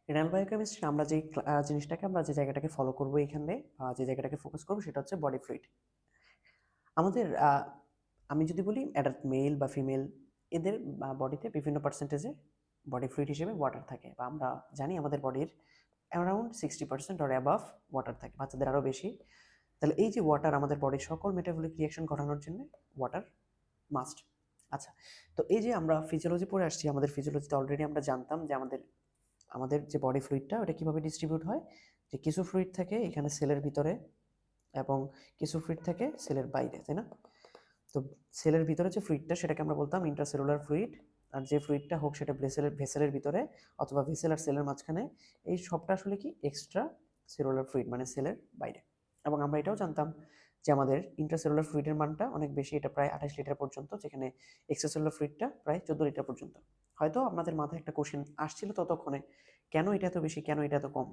Renal biochemistry আমরা যে জায়গাটাকে ফলো করব এখানে যে জায়গাটাকে ফোকাস করব সেটা হচ্ছে বডি ফ্লুইড। আমাদের আমি যদি বলি অ্যাডাল্ট মেল বা ফিমেল এদের বডিতে বিভিন্ন পার্সেন্টেজে বডি ফ্লুইড হিসেবে ওয়াটার থাকে, বা আমরা জানি আমাদের বডির অ্যারাউন্ড 60% অর অ্যাবাভ ওয়াটার থাকে, বাচ্চাদের আরও বেশি। তাহলে এই যে ওয়াটার আমাদের বডির সকল মেটাবলিক রিয়াকশন ঘটানোর জন্য ওয়াটার মাস্ট। আচ্ছা, তো এই যে আমরা ফিজিওলজি পড়ে আসছি, আমাদের ফিজিওলজিতে অলরেডি আমরা জানতাম যে আমাদের আমাদের যে বডি ফ্লুইডটা ওটা কীভাবে ডিস্ট্রিবিউট হয়, যে কিছু ফ্লুইড থাকে এখানে সেলের ভিতরে এবং কিছু ফ্লুইড থাকে সেলের বাইরে, তাই না? তো সেলের ভিতরে যে ফ্লুইডটা সেটাকে আমরা বলতাম ইন্ট্রাসেলুলার ফ্লুইড, আর যে ফ্লুইডটা হোক সেটা ভেসেলের ভিতরে অথবা ভেসেল আর সেলের মাঝখানে, এই সবটা আসলে কি এক্সট্রা সেলুলার ফ্লুইড, মানে সেলের বাইরে। এবং আমরা এটাও জানতাম যে আমাদের ইন্ট্রাসেলুলার ফ্লুইডের মানটা অনেক বেশি, এটা প্রায় 28 লিটার পর্যন্ত, যেখানে এক্সট্রাসেলুলার ফ্লুইডটা প্রায় 14 লিটার পর্যন্ত। হয়তো আপনাদের মাথায় একটা কোশ্চেন আসছিল ততক্ষণে, কেন এটা এত বেশি, কেন এটা এত কম?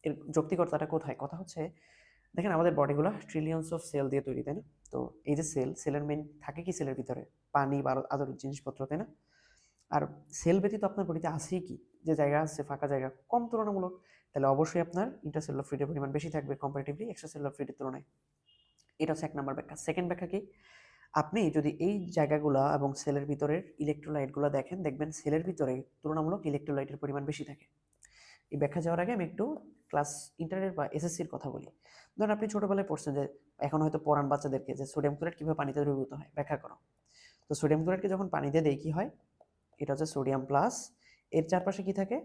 এর যৌক্তিকতাটা কোথায়? কথা হচ্ছে, দেখেন আমাদের বডিগুলো ট্রিলিয়নস অফ সেল দিয়ে তৈরি, তাই না? তো এই যে সেলের মেইন থাকে কি সেলের ভিতরে? পানি বা আদর জিনিসপত্র, তাই না? আর সেল ব্যতীত আপনার বডিতে আছেই কি? যে জায়গা আছে, ফাঁকা জায়গা কম তুলনামূলক, তাহলে অবশ্যই আপনার ইন্টারসেলুলার ফ্লুইডের পরিমাণ বেশি থাকবে কম্পারেটিভলি এক্সট্রাসেলুলার ফ্লুইডের তুলনায়। এটা হচ্ছে 1 নাম্বার ব্যাখ্যা। সেকেন্ড ব্যাখ্যা কি? আপনি যদি এই জায়গাগুলা এবং সেলের ভিতরের ইলেকট্রোলাইটগুলো দেখেন, দেখবেন সেলের ভিতরে তুলনামূলক ইলেকট্রোলাইটের পরিমাণ বেশি থাকে। এই ব্যাখ্যা যাওয়ার আগে আমি একটু ক্লাস ইন্টারের বা এসএসসির কথা বলি। ধরেন আপনি ছোটবেলায় পড়ছেন যে, এখন হয়তো পড়ান বাচ্চাদেরকে যে সোডিয়াম ক্লোরাইড কীভাবে পানিতে দ্রবীভূত হয়, ব্যাখ্যা করো। তো সোডিয়াম ক্লোরাইডকে যখন পানিতে দেই কি হয়? এটা হচ্ছে সোডিয়াম প্লাস, এর চারপাশে কি থাকে?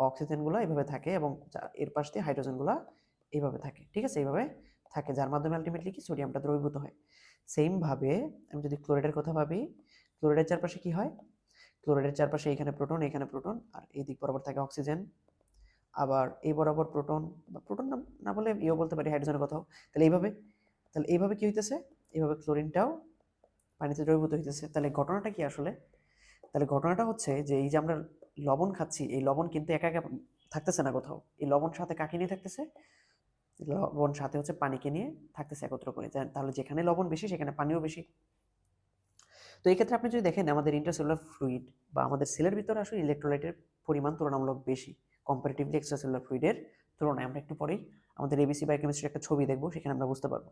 অক্সিজেনগুলো এভাবে থাকে এবং এর পাশ দিয়ে হাইড্রোজেনগুলো এইভাবে থাকে, ঠিক আছে? এইভাবে থাকে, যার মাধ্যমে আলটিমেটলি কি সোডিয়ামটা দ্রবীভূত হয়। সেমভাবে আমি যদি ক্লোরাইডের কথা ভাবি, ক্লোরাইডের চারপাশে কি হয়? ক্লোরাইডের চারপাশে এখানে প্রোটন, আর এই দিক বরাবর থাকে অক্সিজেন, আবার এই বরাবর প্রোটন, বা প্রোটন না না বলে ইও বলতে পারি, হাইড্রোজেনের কথাও। তাহলে এইভাবে কি হইতেছে? এইভাবে ক্লোরিনটাও পানিতে দ্রবীভূত হইতেছে। তাহলে ঘটনাটা কি আসলে? তাহলে ঘটনাটা হচ্ছে যে এই যে আমরা লবণ খাচ্ছি, এই লবণ কিন্তু একা একা থাকতেছে না কোথাও। এই লবণ সাথে কাকে নিয়ে থাকতেছে? লবণ সাথে হচ্ছে পানিকে নিয়ে থাকতেছে একত্র করে। তাহলে যেখানে লবণ বেশি সেখানে পানিও বেশি। তো এই ক্ষেত্রে আপনি যদি দেখেন আমাদের ইন্টারসেলুলার ফ্লুইড বা আমাদের সেলের ভিতরে আসলে ইলেকট্রোলাইটের পরিমাণ তুলনামূলক বেশি কম্পারেটিভলি এক্সট্রাসেলুলার ফ্লুইডের তুলনায়। আমরা একটু পরেই আমাদের এবিসি বায়োকেমিস্ট্রির একটা ছবি দেখবো, সেখানে আমরা বুঝতে পারবো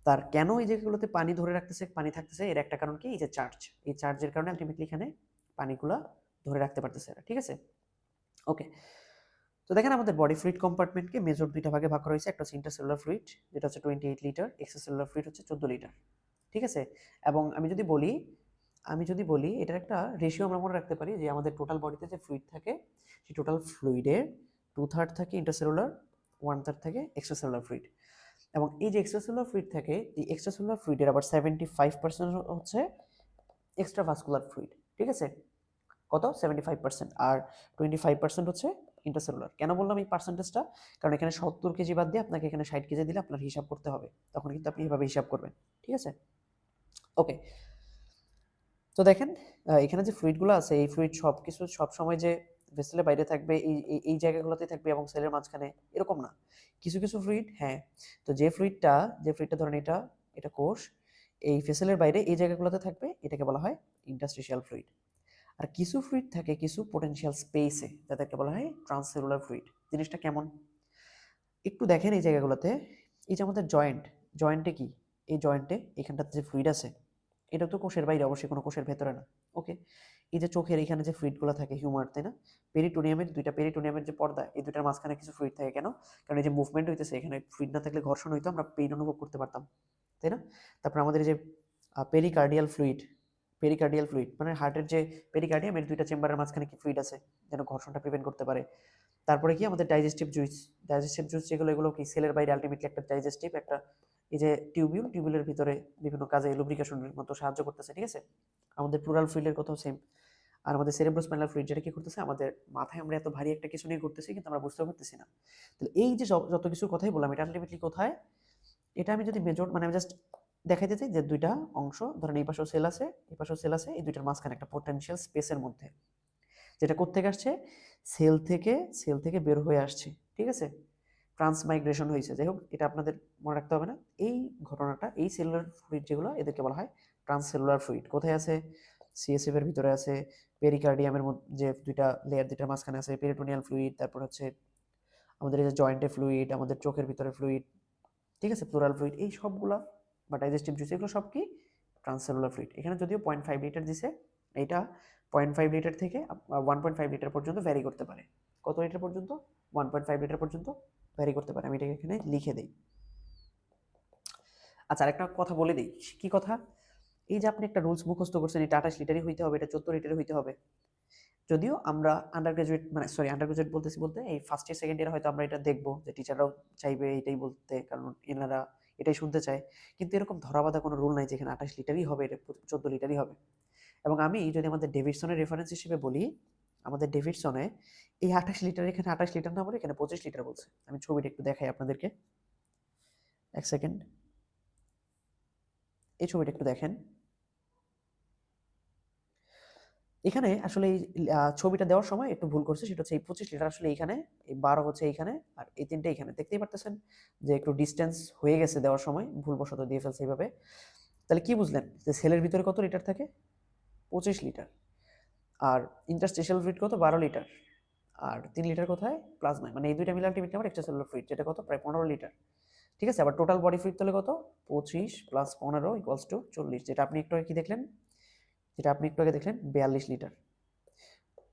তার কেন এই জায়গাগুলোতে পানি ধরে রাখতেছে, পানি থাকতেছে। এর একটা কারণ কি? এই যে চার্জ, এই চার্জের কারণে আলটিমেটলি এখানে পানিগুলা ধরে রাখতে পারতেছে এরা, ঠিক আছে? ওকে, তো দেখেন আমাদের বডি ফ্লুইড কম্পার্টমেন্টকে মেজর দুইটা ভাগে ভাগ করা হয়েছে। একটা হচ্ছে ইন্টারসেলুলার ফ্লুইড, যেটা হচ্ছে 28 লিটার, এক্সট্রাসেলুলার ফ্লুইড হচ্ছে 14 লিটার, ঠিক আছে? এবং আমি যদি বলি এটার একটা রেশিও আমরা মনে রাখতে পারি, যে আমাদের টোটাল বডিতে যে ফ্লুইড থাকে, সেই টোটাল ফ্লুইডের 2/3 থাকে ইন্টারসেলুলার, 1/3 থাকে এক্সট্রাসেলুলার ফ্লুইড। এবং এই যে এক্সট্রাসেলুলার ফ্লুইড থাকে, এই এক্সট্রাসেলুলার ফ্লুইডের আবার 75% হচ্ছে এক্সট্রাভাস্কুলার ফ্লুইড, ঠিক আছে? কত? 75%। আর 25% হচ্ছে ইন্টারসেলুলার। কেন বললাম এই পার্সেন্টেজটা? কারণ এখানে 70 কেজি বাদ দিয়ে আপনাকে এখানে 60 কেজি দিলে আপনার হিসাব করতে হবে। তখন কিন্তু আপনি এভাবে হিসাব করবেন, ঠিক আছে? ওকে, তো দেখেন এখানে যে ফ্লুইডগুলো আছে, এই ফ্লুইড সবকিছু সবসময় যে ভেসেলের বাইরে থাকবে, এই জায়গাগুলোতেই থাকবে এবং সেলের মাঝখানে, এরকম না। কিছু কিছু ফ্লুইড, হ্যাঁ, তো যে ফ্লুইডটা ধরেন এটা কোষ, এই ভেসেলের বাইরে এই জায়গাগুলোতে থাকবে, এটাকে বলা হয় ইন্টারস্টিশিয়াল ফ্লুইড। আর কিছু ফ্লুইড থাকে কিছু পোটেনশিয়াল স্পেসে, যাদেরকে বলা হয় ট্রান্সসেলুলার ফ্লুইড। জিনিসটা কেমন? একটু দেখেন এই জায়গাগুলোতে, এই যে আমাদের জয়েন্টে কি? এই জয়েন্টে এখানটাতে যে ফ্লুইড আছে, এটা তো কোষের বাইরে, অবশ্যই কোনো কোষের ভেতরে না। ওকে, এই যে চোখের এখানে যে ফ্লুইডগুলো থাকে হিউমার, তাই না? পেরিটোনিয়ামের যে পর্দা, এই দুটার মাঝখানে কিছু ফ্লুইড থাকে। কেন? কারণ এই যে মুভমেন্ট হইতেছে, এখানে ফ্লুইড না থাকলে ঘর্ষণ হইতো, আমরা পেইন অনুভব করতে পারতাম, তাই না? তারপর আমাদের এই যে পেরিকার্ডিয়াল ফ্লুইড, মানে হার্টের যে পেরিকার্ডিয়াম, এর দুইটা চেম্বারের মাঝখানে কি ফ্লুইড আছে, যেন ঘর্ষণটা প্রিভেন্ট করতে পারে। তারপরে কি আমাদের ডাইজেস্টিভ জুইস যেগুলো, এগুলো কি সেলের বাইরে আলটিমেটলি একটা ডাইজেস্টিভ একটা, এই যে টিউবিউলের ভিতরে বিভিন্ন কাজে লুব্রিকেশনের মতো সাহায্য করতেছে, ঠিক আছে? আমাদের প্লুরাল ফ্লুইডের কথাও সেম। আর আমাদের সেরেব্রোস্পাইনাল ফ্লুইড যেটা কি করতেছে, আমাদের মাথায় আমরা এত ভারী একটা কিছু নিয়ে ঘুরতেছি কিন্তু আমরা বুঝতে পারতেছি না। তাহলে এই যে যত কিছুর কথাই বললাম, এটা আলটিমেটলি কোথায়? এটা আমি যদি মেজর, মানে আমি জাস্ট দেখাইতে চাই যে দুইটা অংশ, ধরেন এই পাশেও সেল আছে, এই পাশেও সেল আছে, এই দুইটার মাঝখানে একটা পোটেনশিয়াল স্পেসের মধ্যে, যেটা কোত্থেকে আসছে? সেল থেকে বের হয়ে আসছে, ঠিক আছে? ট্রান্সমাইগ্রেশন হয়েছে, যাই হোক এটা আপনাদের মনে রাখতে হবে না। এই ঘটনাটা, এই সেলুলার ফ্লুইড যেগুলো, এদেরকে বলা হয় ট্রান্সসেলুলার ফ্লুইড। কোথায় আছে? সিএসএফ এর ভিতরে আছে, পেরিকার্ডিয়ামের মধ্যে যে দুইটা লেয়ার, দুইটার মাঝখানে আছে পেরিটোনিয়াল ফ্লুইড, তারপর হচ্ছে আমাদের এই যে জয়েন্টের ফ্লুইড, আমাদের চোখের ভিতরে ফ্লুইড, ঠিক আছে, প্লুরাল ফ্লুইড, এই সবগুলা বা ডাইজেস্টিভ জুস এগুলো সব কি ট্রান্সসেলুলার ফ্লুইড। এখানে যদিও 0.5 লিটার দিছে, এইটা 0.5 লিটার থেকে 1.5 লিটার পর্যন্ত ভ্যারি করতে পারে। কত লিটার পর্যন্ত? 1.5 লিটার পর্যন্ত ভ্যারি করতে পারে। আমি এটাকে এখানে লিখে দিই। আচ্ছা, আরেকটা কথা বলে দিই। কি কথা? এই যে আপনি একটা রুলস মুখস্থ করছেন, এটা 28 লিটারই হইতে হবে, এটা 14 লিটারই হইতে হবে। যদিও আমরা আন্ডার গ্রাজুয়েট বলতেছি বলতে এই ফার্স্ট ইয়ার সেকেন্ড ইয়ার হয়তো আমরা এটা দেখবো যে টিচাররাও চাইবে এটাই বলতে, কারণ এনারা এটাই শুনতে চায়। কিন্তু এরকম ধরাবাঁধা কোনো রুল নাই যেখানে 28 লিটারই হবে, এটা 14 লিটারই হবে। এবং আমি যদি আমাদের ডেভিডসনের রেফারেন্স হিসেবে বলি, আমাদের ডেভিডসনে এই 28 লিটার, এখানে 28 লিটার না বলে এখানে 25 লিটার বলছে। আমি ছবিটা একটু দেখাই আপনাদেরকে, এক সেকেন্ড। এই ছবিটা একটু দেখেন। এখানে আসলে এই ছবিটা দেওয়ার সময় একটু ভুল করছে, সেটা হচ্ছে এই 25 লিটার আসলে এইখানে, এই 12 হচ্ছে এইখানে, আর এই 3টা এইখানে। দেখতেই পারতেছেন যে একটু ডিস্টেন্স হয়ে গেছে দেওয়ার সময়, ভুলবশত দিয়ে ফেলছে এইভাবে। তাহলে কি বুঝলেন যে সেলের ভিতরে কত লিটার থাকে? 25 লিটার। আর ইন্টারস্টিশিয়াল ফ্লুইড কত? 12 লিটার। আর 3 লিটার কোথায়? প্লাজমায়। মানে এই দুইটা মিলে আলটিমেটলি আমার এক্সট্রাসেলুলার ফ্লুইড, যেটা কত? প্রায় 15 লিটার। ঠিক আছে, আবার টোটাল বডি ফ্লুইড তাহলে কত? 25 প্লাস 15 ইকুয়ালস টু 40, যেটা আপনি একটু আগে কি দেখলেন? যেটা আপনি একটু আগে দেখলেন 42 লিটার।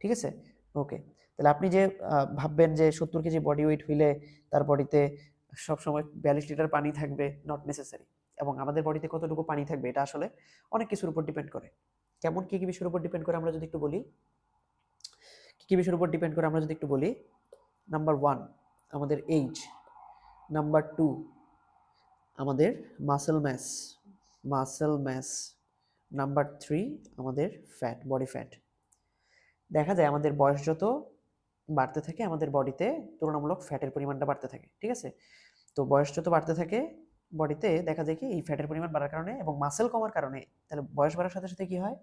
ঠিক আছে, ওকে। তাহলে আপনি যে ভাববেন যে 70 কেজি বডি ওয়েট হইলে তার বডিতে সবসময় 42 লিটার পানি থাকবে, নট নেসেসারি। এবং আমাদের বডিতে কতটুকু পানি থাকবে এটা আসলে অনেক কিছুর উপর ডিপেন্ড করে। কেমন কি কি বিষয়ের উপর ডিপেন্ড করে আমরা যদি একটু বলি, কি কি বিষয়ের উপর ডিপেন্ড করে আমরা যদি একটু বলি, নাম্বার 1 আমাদের এইজ, নাম্বার 2 আমাদের মাসেল ম্যাস, নাম্বার 3 আমাদের ফ্যাট, বডি ফ্যাট। দেখা যায় আমাদের বয়স যত বাড়তে থাকে আমাদের বডিতে তুলনামূলক ফ্যাটের পরিমাণটা বাড়তে থাকে। ঠিক আছে, তো বয়স যত বাড়তে থাকে বডিতে দেখা যায় কি এই ফ্যাটের পরিমাণ বাড়ার কারণে এবং মাসেল কমার কারণে, তাহলে বয়স বাড়ার সাথে সাথে কি হয়?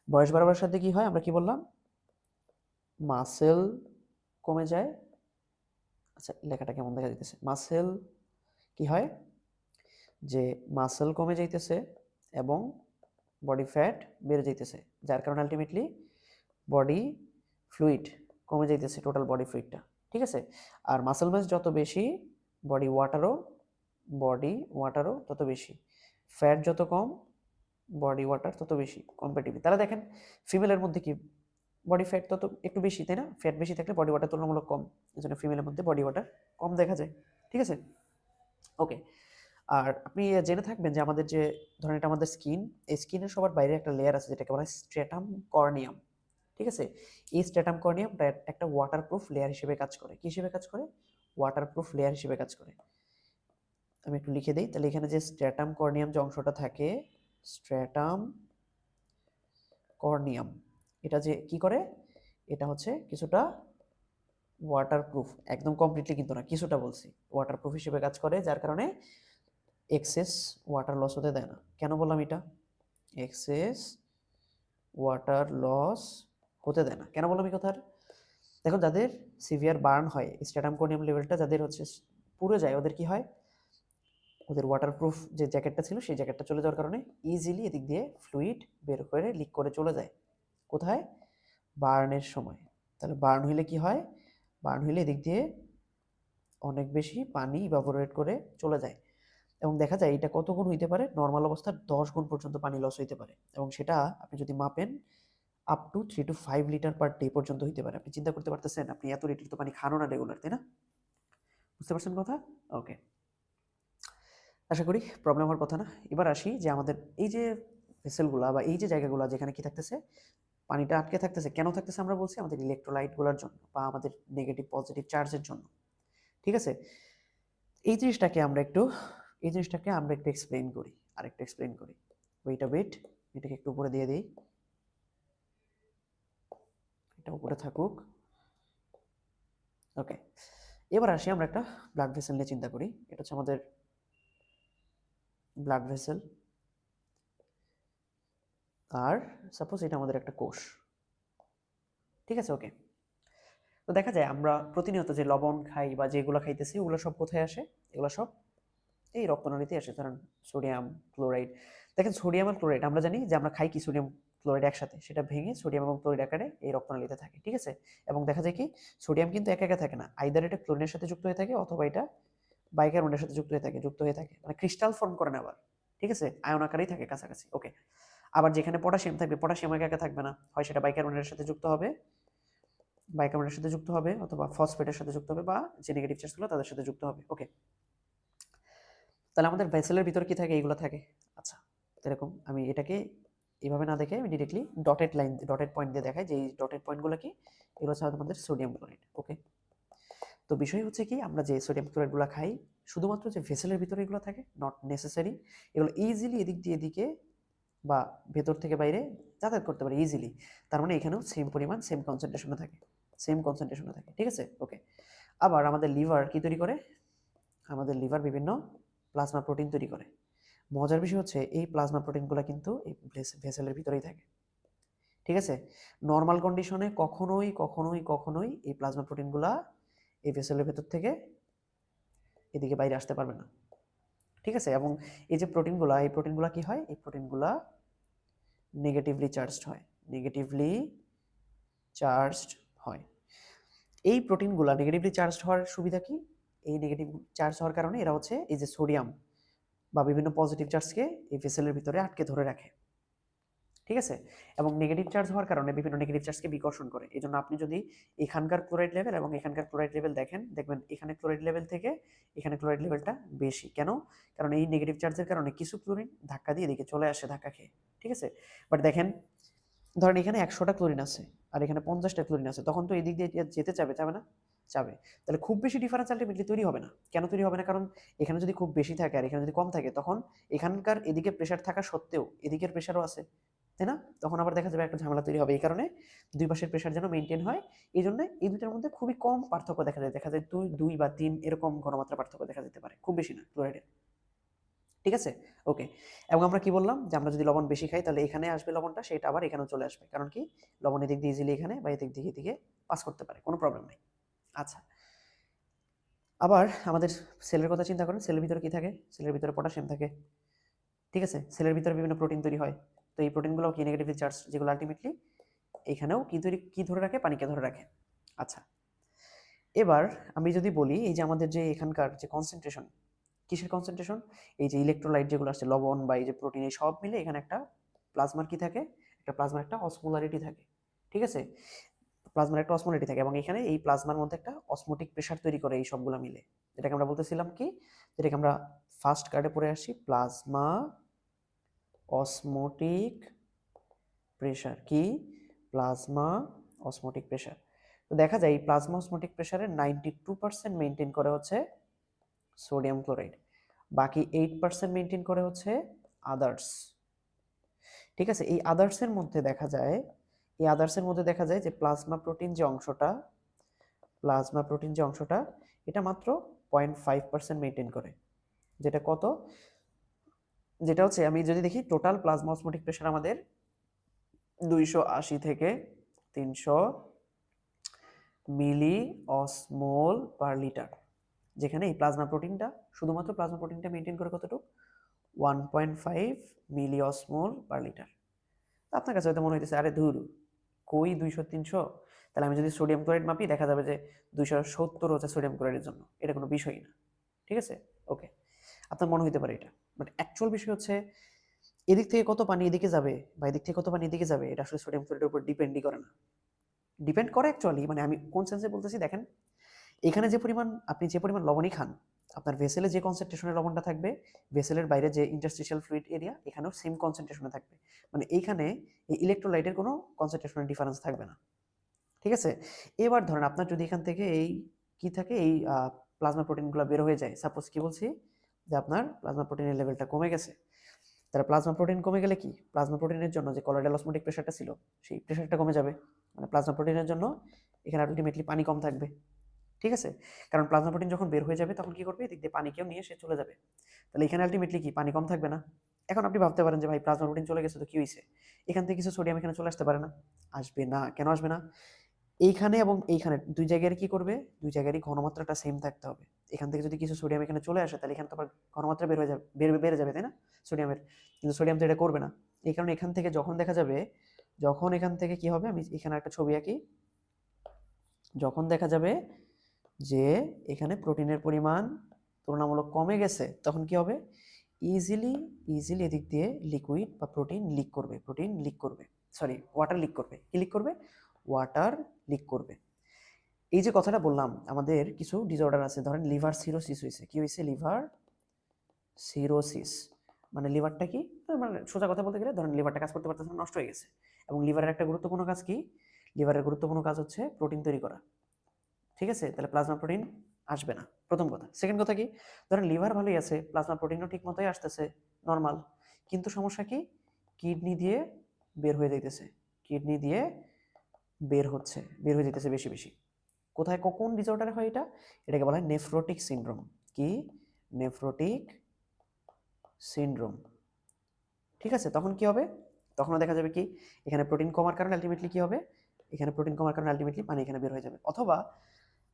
বয়স বাড়ার সাথে কি হয়? আমরা কি বললাম? মাসেল কমে যায়। আচ্ছা, লেখাটা কেমন দেখা যাইতেছে? মাসেল কি হয়? যে মাসেল কমে যাইতেছে এবং বডি ফ্যাট বেড়ে যাইতেছে, যার কারণে আলটিমেটলি বডি ফ্লুইড কমে যাইতেছে, টোটাল বডি ফ্লুইডটা। ঠিক আছে, আর মাসেল মাস যত বেশি বডি ওয়াটারও তত বেশি, ফ্যাট যত কম বডি ওয়াটার তত বেশি কম্পারেটিভলি। তাহলে দেখেন ফিমেলের মধ্যে কি বডি ফ্যাট তত একটু বেশি, তাই না? ফ্যাট বেশি থাকলে বডি ওয়াটার তুলনামূলক কম, এই জন্য ফিমেলের মধ্যে বডি ওয়াটার কম দেখা যায়। ঠিক আছে, ওকে। আর আপনি জেনে থাকবেন যে আমাদের যে ধরেন এটা আমাদের স্কিন, এই স্কিনের সবার বাইরে একটা লেয়ার আছে যেটাকে বলা হয় স্ট্রেটাম কর্নিয়াম। ঠিক আছে, এই স্ট্রেটাম কর্নিয়ামটা একটা ওয়াটারপ্রুফ লেয়ার হিসেবে কাজ করে। কি হিসেবে কাজ করে? ওয়াটারপ্রুফ লেয়ার হিসেবে কাজ করে। আমি একটু লিখে দিই, তাহলে এখানে যে স্ট্রেটাম কর্নিয়াম যে অংশটা থাকে, স্ট্রেটাম কর্নিয়াম, এটা যে কি করে? এটা হচ্ছে কিছুটা ওয়াটারপ্রুফ, একদম কমপ্লিটলি কিন্তু না, কিছুটা বলছি, ওয়াটারপ্রুফ হিসেবে কাজ করে, যার কারণে এক্সেস ওয়াটার লস হতে দেয় না। কেন বললাম এটা? এক্সেস ওয়াটার লস হতে দেয় না। কেন বললাম এই কথার? দেখো, যাদের সিভিয়ার বার্ন হয়, স্ট্যাটাম কোনিয়াম লেভেলটা যাদের হচ্ছে পুড়ে যায়, ওদের কি হয়? ওদের ওয়াটারপ্রুফ যে জ্যাকেটটা ছিল সেই জ্যাকেটটা চলে যাওয়ার কারণে ইজিলি এদিক দিয়ে ফ্লুইড বের করে লিক করে চলে যায়। কোথায়? বার্নের সময়। তাহলে বার্ন হইলে কি হয়? বার্ন হইলে এদিক দিয়ে অনেক বেশি পানি ইভাপোরেট করে চলে যায়। এবং দেখা যায় এটা কত গুণ হইতে পারে? নর্মাল অবস্থার 10 গুণ পর্যন্ত পানি লস হইতে পারে। এবং সেটা আপনি যদি মাপেন up to 3 to 5 litre per day পর্যন্ত হইতে পারে। আপনি চিন্তা করতে পারতেছেন, আপনি এত লিটার তো পানি খানো না রেগুলার, তাই না? বুঝতে পারছেন কথা? ওকে, আশা করি প্রবলেম হওয়ার কথা না। এবার আসি যে আমাদের এই যে ভেসেলগুলা বা এই যে জায়গাগুলো যেখানে কি থাকতেছে, পানিটা আটকে থাকতেছে, কেন থাকতেছে? আমরা বলছি আমাদের ইলেকট্রোলাইটগুলোর জন্য বা আমাদের নেগেটিভ পজিটিভ চার্জের জন্য। ঠিক আছে, এই জিনিসটাকে আমরা একটু এক্সপ্লেইন করি, আরেকটু এক্সপ্লেইন করি। ওয়েট, এটাকে একটু উপরে দিয়ে দিই, এটা উপরে থাকুক। ওকে, এবার আসি আমরা একটা ব্লাড ভেসেল নিয়ে চিন্তা করি। এটা হচ্ছে আমাদের ব্লাড ভেসেল, আর সাপোজ এটা আমাদের একটা কোষ। ঠিক আছে, ওকে। তো দেখা যায় আমরা প্রতিনিয়ত যে লবণ খাই বা যেগুলো খাইতেছি ওগুলো সব কোথায় আসে? এগুলো সব এই রক্তনালীতে আসে। ধরেন সোডিয়াম ক্লোরাইড, দেখেন সোডিয়াম আর ক্লোরাইড আমরা জানি যে আমরা খাই কি সোডিয়াম ক্লোরাইড একসাথে, সেটা ভেঙে সোডিয়াম এবং ক্লোরাইড আকারে এই রক্তনালীতে থাকে, ঠিক আছে। এবং দেখা যায় কি সোডিয়াম কিন্তু একা একা থাকে না, আইদার এটা ক্লোরিনের সাথে যুক্ত হয়ে থাকে অথবা এটা বাইকার্বনেটের সাথে যুক্ত হয়ে থাকে মানে ক্রিস্টাল ফর্ম করে না আবার, ঠিক আছে, আয়ন আকারেই থাকে কাছাকাছি। ওকে, আবার যেখানে পটাশিয়াম থাকবে পটাশিয়াম একা একা থাকবে না, হয় সেটা বাইকার্বনেটের সাথে যুক্ত হবে অথবা ফসফেটের সাথে যুক্ত হবে বা যে নেগেটিভ চার্জগুলো তাদের সাথে যুক্ত হবে। ওকে, তাহলে আমাদের ভেসেলের ভিতরে কি থাকে, এইগুলো থাকে। আচ্ছা, এরকম আমি এটাকে এইভাবে না দেখে আমি ডিরেক্টলি ডটেড পয়েন্ট দিয়ে দেখাই যে এই ডটেড পয়েন্টগুলো কি, এগুলো হচ্ছে আমাদের সোডিয়াম ক্লোরাইড। ওকে, তো বিষয় হচ্ছে কি আমরা যে সোডিয়াম ক্লোরাইডগুলো খাই শুধুমাত্র যে ভেসেলের ভিতরে এগুলো থাকে, নট নেসেসারি এগুলো ইজিলি এদিক দিয়ে এদিকে বা ভেতর থেকে বাইরে যাতায়াত করতে পারে ইজিলি। তার মানে এখানেও সেম পরিমাণ সেম কনসেন্ট্রেশনে থাকে, ঠিক আছে। ওকে, আবার আমাদের লিভার কি তৈরি করে, আমাদের লিভার বিভিন্ন প্লাজমা প্রোটিন তৈরি করে। মজার বিষয় হচ্ছে এই প্লাজমা প্রোটিনগুলো কিন্তু এই ভেসেলের ভিতরেই থাকে, ঠিক আছে। নর্মাল কন্ডিশনে কখনোই এই প্লাজমা প্রোটিনগুলা এই ভেসেলের ভেতর থেকে এদিকে বাইরে আসতে পারবে না, ঠিক আছে। এবং এই যে এই প্রোটিনগুলা কি হয়, এই প্রোটিনগুলা নেগেটিভলি চার্জড হয়। এই প্রোটিনগুলা নেগেটিভলি চার্জড হওয়ার সুবিধা কি, এই নেগেটিভ চার্জ হওয়ার কারণে এরা হচ্ছে এই যে সোডিয়াম বা বিভিন্ন পজিটিভ চার্জকে এই ভেসেলের ভিতরে আটকে ধরে রাখে, ঠিক আছে। এবং নেগেটিভ চার্জ হওয়ার কারণে বিভিন্ন নেগেটিভ চার্জকে বিকর্ষণ করে। এই জন্য আপনি যদি এখানকার ক্লোরাইড লেভেল এবং এখানকার ক্লোরাইড লেভেল দেখবেন এখানে ক্লোরাইড লেভেল থেকে এখানে ক্লোরাইড লেভেলটা বেশি। কেন? কারণ এই নেগেটিভ চার্জের কারণে কিছু ক্লোরিন ধাক্কা দিয়ে এদিকে চলে আসে ধাক্কা খেয়ে, ঠিক আছে। বাট দেখেন ধরেন এখানে 100টা ক্লোরিন আছে আর এখানে 50টা ক্লোরিন আছে, তখন তো এদিক দিয়ে যেতে যাবে না, যাবে। তাহলে খুব বেশি ডিফারেন্স আলটিমেটলি তৈরি হবে না। কেন তৈরি হবে না? কারণ এখানে যদি খুব বেশি থাকে আর এখানে যদি কম থাকে তখন এখানকার এদিকে প্রেশার থাকা সত্ত্বেও এদিকের প্রেশারও আছে, তাই না? তখন আবার দেখা যাবে একটা ঝামেলা তৈরি হবে। এই কারণে দুই পাশের প্রেশার যেন মেনটেন হয়, এই জন্য এই দুইটার মধ্যে খুবই কম পার্থক্য দেখা যায় 2 বা 3 এরকম ঘনমাত্রা পার্থক্য দেখা যেতে পারে, খুব বেশি না ক্লোরাইডের, ঠিক আছে। ওকে, এবং আমরা কি বললাম যে আমরা যদি লবণ বেশি খাই তাহলে এখানে আসবে লবণটা, সেটা আবার এখানেও চলে আসবে। কারণ কি লবণ এদিক দিয়ে ইজিলি এখানে বা এদিক দিয়ে এদিকে পাস করতে পারে, কোনো প্রবলেম নেই। আচ্ছা, আবার আমাদের সেলের কথা চিন্তা করেন, সেলের ভিতরে কি থাকে, সেলের ভিতরে পটাশিয়াম থাকে, ঠিক আছে। সেলের ভিতরে বিভিন্ন প্রোটিন তৈরি হয়, তো এই প্রোটিনগুলো কি নেগেটিভলি চার্জ, যেগুলো আলটিমেটলি এখানেও কি ধরে রাখে, পানিকে ধরে রাখে। আচ্ছা, এবার আমি যদি বলি এই যে আমাদের যে এখানকার যে কনসেন্ট্রেশন, কিসের কনসেন্ট্রেশন, এই যে ইলেকট্রোলাইট যেগুলো আসছে লবণ বা এই যে প্রোটিন, এই সব মিলে এখানে একটা প্লাজমার কি থাকে, একটা অসমোলারিটি থাকে, ঠিক আছে। প্লাজমার একটা অসমোলারিটি থাকে এবং এখানে এই প্লাজমার মধ্যে একটা অসমোটিক প্রেশার তৈরি করে এই সবগুলো মিলে, যেটাকে আমরা বলতেছিলাম কি, যেটাকে আমরা ফার্স্ট কার্ডে পড়ে আসছি প্লাজমা অসমোটিক প্রেশার। কি? Plasma osmotic pressure. তো দেখা যায় এই প্লাজমা অসমোটিক প্রেশারের 92% মেনটেন করে হচ্ছে সোডিয়াম ক্লোরাইড, বাকি 8% মেনটেন করে হচ্ছে আদার্স, ঠিক আছে। এই আদার্সের মধ্যে দেখা যায় যে প্লাজমা প্রোটিন যে অংশটা এটা মাত্র 0.5% মেনটেন করে, যেটা কত, যেটা হচ্ছে আমি যদি দেখি টোটাল প্লাজমা অসমোটিক প্রেশার আমাদের 280 থেকে 300 মিলি অসমোল পার লিটার, যেখানে এই শুধুমাত্র প্লাজমা প্রোটিনটা মেনটেন করে কতটুকু, 1.5 মিলি অসমোল পার লিটার। আপনার কাছে হয়তো মনে হইতেছে আরে ধুর কই 200-300, তাহলে আমি যদি সোডিয়াম ক্লোরাইড মাপি দেখা যাবে যে 270 হচ্ছে সোডিয়াম ক্লোরাইডের জন্য, এটা কোনো বিষয়ই না, ঠিক আছে। ওকে, আপনার মনে হইতে পারে এটা, বাট অ্যাকচুয়াল বিষয় হচ্ছে এদিক থেকে কত পানি এদিকে যাবে বা এদিক থেকে কত পানি এদিকে যাবে এটা আসলে সোডিয়াম ক্লোরাইডের উপর ডিপেন্ডই করে না। ডিপেন্ড করে অ্যাকচুয়ালি, মানে আমি কোন সেন্সে বলতেছি দেখেন, এখানে আপনি যে পরিমাণ লবণই খান আপনার ভেসেলে যে কনসেন্ট্রেশনের লবণটা থাকবে, ভেসেলের বাইরে যে ইন্টারস্টিশিয়াল ফ্লুইড এরিয়া এখানেও সেম কনসেন্ট্রেশনে থাকবে, মানে এইখানে এই ইলেকট্রোলাইটের কোনো কনসেন্ট্রেশনের ডিফারেন্স থাকবে না, ঠিক আছে। এবার ধরেন আপনার যদি এখান থেকে এই প্লাজমা প্রোটিনগুলো বের হয়ে যায়, সাপোজ কি বলছি যে আপনার প্লাজমা প্রোটিনের লেভেলটা কমে গেছে, তাহলে প্লাজমা প্রোটিন কমে গেলে কি প্লাজমা প্রোটিনের জন্য যে কলোয়েডাল অসমোটিক প্রেশারটা ছিল সেই প্রেশারটা কমে যাবে, মানে প্লাজমা প্রোটিনের জন্য এখানে আলটিমেটলি পানি কম থাকবে, ঠিক আছে। কারণ প্লাজমা প্রোটিন যখন বের হয়ে যাবে তখন কি করবে, এদিক দিয়ে পানিকেও নিয়ে সে চলে যাবে, তাহলে এখানে আলটিমেটলি কি পানি কম থাকবে না। এখন আপনি ভাবতে পারেন যে ভাই প্লাজমা প্রোটিন চলে গেছে তো কি হয়েছে, এখান থেকে কিছু সোডিয়াম এখানে চলে আসতে পারে না, আসবে না। কেন আসবে না? এইখানে এবং এইখানে দুই জায়গায় কি করবে, দুই জায়গারই ঘনমাত্রাটা সেম থাকতে হবে। এখান থেকে যদি কিছু সোডিয়াম এখানে চলে আসে তাহলে এখানে তো আবার ঘনমাত্রা বের হয়ে যাবে, বেড়ে যাবে, তাই না সোডিয়ামের, কিন্তু সোডিয়াম তো এটা করবে না। এই কারণে এখান থেকে যখন দেখা যাবে যখন এখান থেকে কি হবে, আমি এখানে একটা ছবি আঁকি, যখন দেখা যাবে যে এখানে প্রোটিনের পরিমাণ তুলনামূলক কমে গেছে, তখন কি হবে, ইজিলি এদিক দিয়ে লিকুইড বা প্রোটিন লিক করবে, সরি ওয়াটার লিক করবে। কি লিক করবে? ওয়াটার লিক করবে। এই যে কথাটা বললাম, আমাদের কিছু ডিসঅর্ডার আছে, ধরেন লিভার সিরোসিস হয়েছে। কি হয়েছে? Liver cirrhosis. মানে লিভারটা কি, মানে সোজা কথা বলতে গেলে ধরেন লিভারটা কাজ করতে পারতেছে না, নষ্ট হয়ে গেছে। এবং লিভারের একটা গুরুত্বপূর্ণ কাজ কি? লিভারের গুরুত্বপূর্ণ কাজ হচ্ছে প্রোটিন তৈরি করা। ঠিক আছে, তাহলে প্লাজমা প্রোটিন আসবে না, প্রথম কথা। সেকেন্ড কথা কি, ধরেন লিভার ভালোই আছে, প্লাজমা প্রোটিনও ঠিক মতোই আসতেছে, নর্মাল, কিন্তু সমস্যা কি, কিডনি দিয়ে বের হয়ে যাইতেছে, কিডনি দিয়ে বের হয়ে যেতেছে বেশি বেশি। কোথায়, কোন ডিসঅর্ডারে হয় এটা? এটাকে বলা হয় নেফ্রোটিক সিনড্রোম। কি? Nephrotic syndrome. ঠিক আছে, তখন কি হবে? তখনও দেখা যাবে কি, এখানে প্রোটিন কমার কারণে আলটিমেটলি কি হবে, এখানে প্রোটিন কমার কারণে আলটিমেটলি পানি এখানে বের হয়ে যাবে। অথবা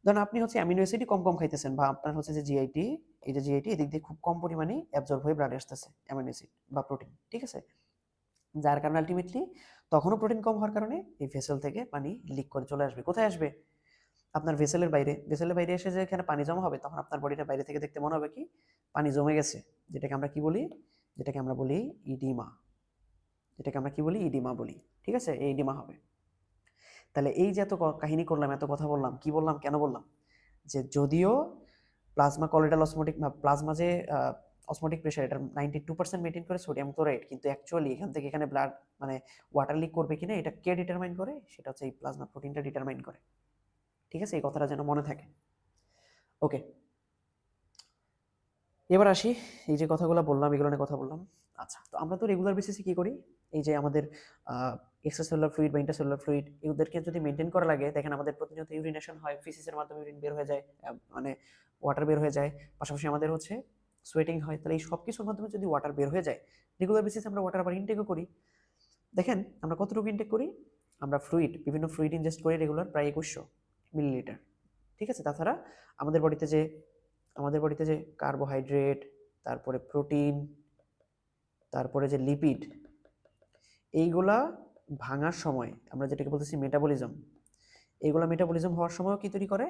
ধরেন আপনি হচ্ছে অ্যামিনো অ্যাসিডই কম কম খাইতেছেন, বা আপনার হচ্ছে যে জিআইটি, এই যে জিআইটি এদিক দিয়ে খুব কম পরিমাণে অ্যাবজর্ব হয়ে ব্লাডে আসতেছে অ্যামিনো অ্যাসিড বা প্রোটিন। ঠিক আছে, যার কারণে আলটিমেটলি তখনও প্রোটিন কম হওয়ার কারণে এই ভেসেল থেকে পানি লিক করে চলে আসবে। কোথায় আসবে? আপনার ভেসেলের বাইরে। ভেসেলের বাইরে এসে যে এখানে পানি জমা হবে, তখন আপনার বডিটা বাইরে থেকে দেখতে মনে হবে কি, পানি জমে গেছে, যেটাকে আমরা কি বলি, যেটাকে আমরা বলি ইডিমা, যেটাকে আমরা কি বলি, ইডিমা বলি। ঠিক আছে, এই ইডিমা হবে। তাহলে এই যে এত কাহিনী করলাম, এত কথা বললাম, কি বললাম, কেন বললাম, যে যদিও প্লাজমা কলোয়েডাল অসমোটিক বা প্লাজমা যে অসমোটিক প্রেশার, এটা 92% মেনটেন করে সোডিয়াম ক্লোরাইড, কিন্তু অ্যাকচুয়ালি এখান থেকে এখানে ব্লাড মানে ওয়াটার লিক করবে কিনা, এটা কে ডিটারমাইন করে? সেটা হচ্ছে এই প্লাজমা প্রোটিনটা ডিটারমাইন করে। ঠিক আছে, এই কথাটা যেন মনে থাকে। ওকে, এবার আসি, এই যে কথাগুলো বললাম, এগুলো নিয়ে কথা বললাম। আচ্ছা, তো আমরা তো রেগুলার বেসিসে কি করি, এই যে আমাদের এক্সট্রাসেলুলার ফ্লুইড বা ইন্টারসেলুলার ফ্লুইড, এদেরকে যদি মেনটেন করা লাগে, দেখেন আমাদের প্রতিনিয়ত ইউরিনেশন হয়, ফিসিসের মাধ্যমে ইউরিন বের হয়ে যায়, মানে ওয়াটার বের হয়ে যায়, পাশাপাশি আমাদের হচ্ছে সোয়েটিং হয়। তাহলে এই সব কিছুর মাধ্যমে যদি ওয়াটার বের হয়ে যায়, রেগুলার বেসিসে আমরা ওয়াটার আবার ইনটেকও করি। দেখেন আমরা কতটুকু ইনটেক করি, আমরা বিভিন্ন ফ্লুইড ইনজেস্ট করি রেগুলার, প্রায় 2100 মিলিলিটার। ঠিক আছে, তাছাড়া আমাদের বডিতে যে কার্বোহাইড্রেট, তারপরে প্রোটিন, তারপরে যে লিপিড, এইগুলা ভাঙার সময় আমরা যেটাকে বলতেছি মেটাবলিজম, এইগুলা মেটাবলিজম হওয়ার সময়ও কি তৈরি করে?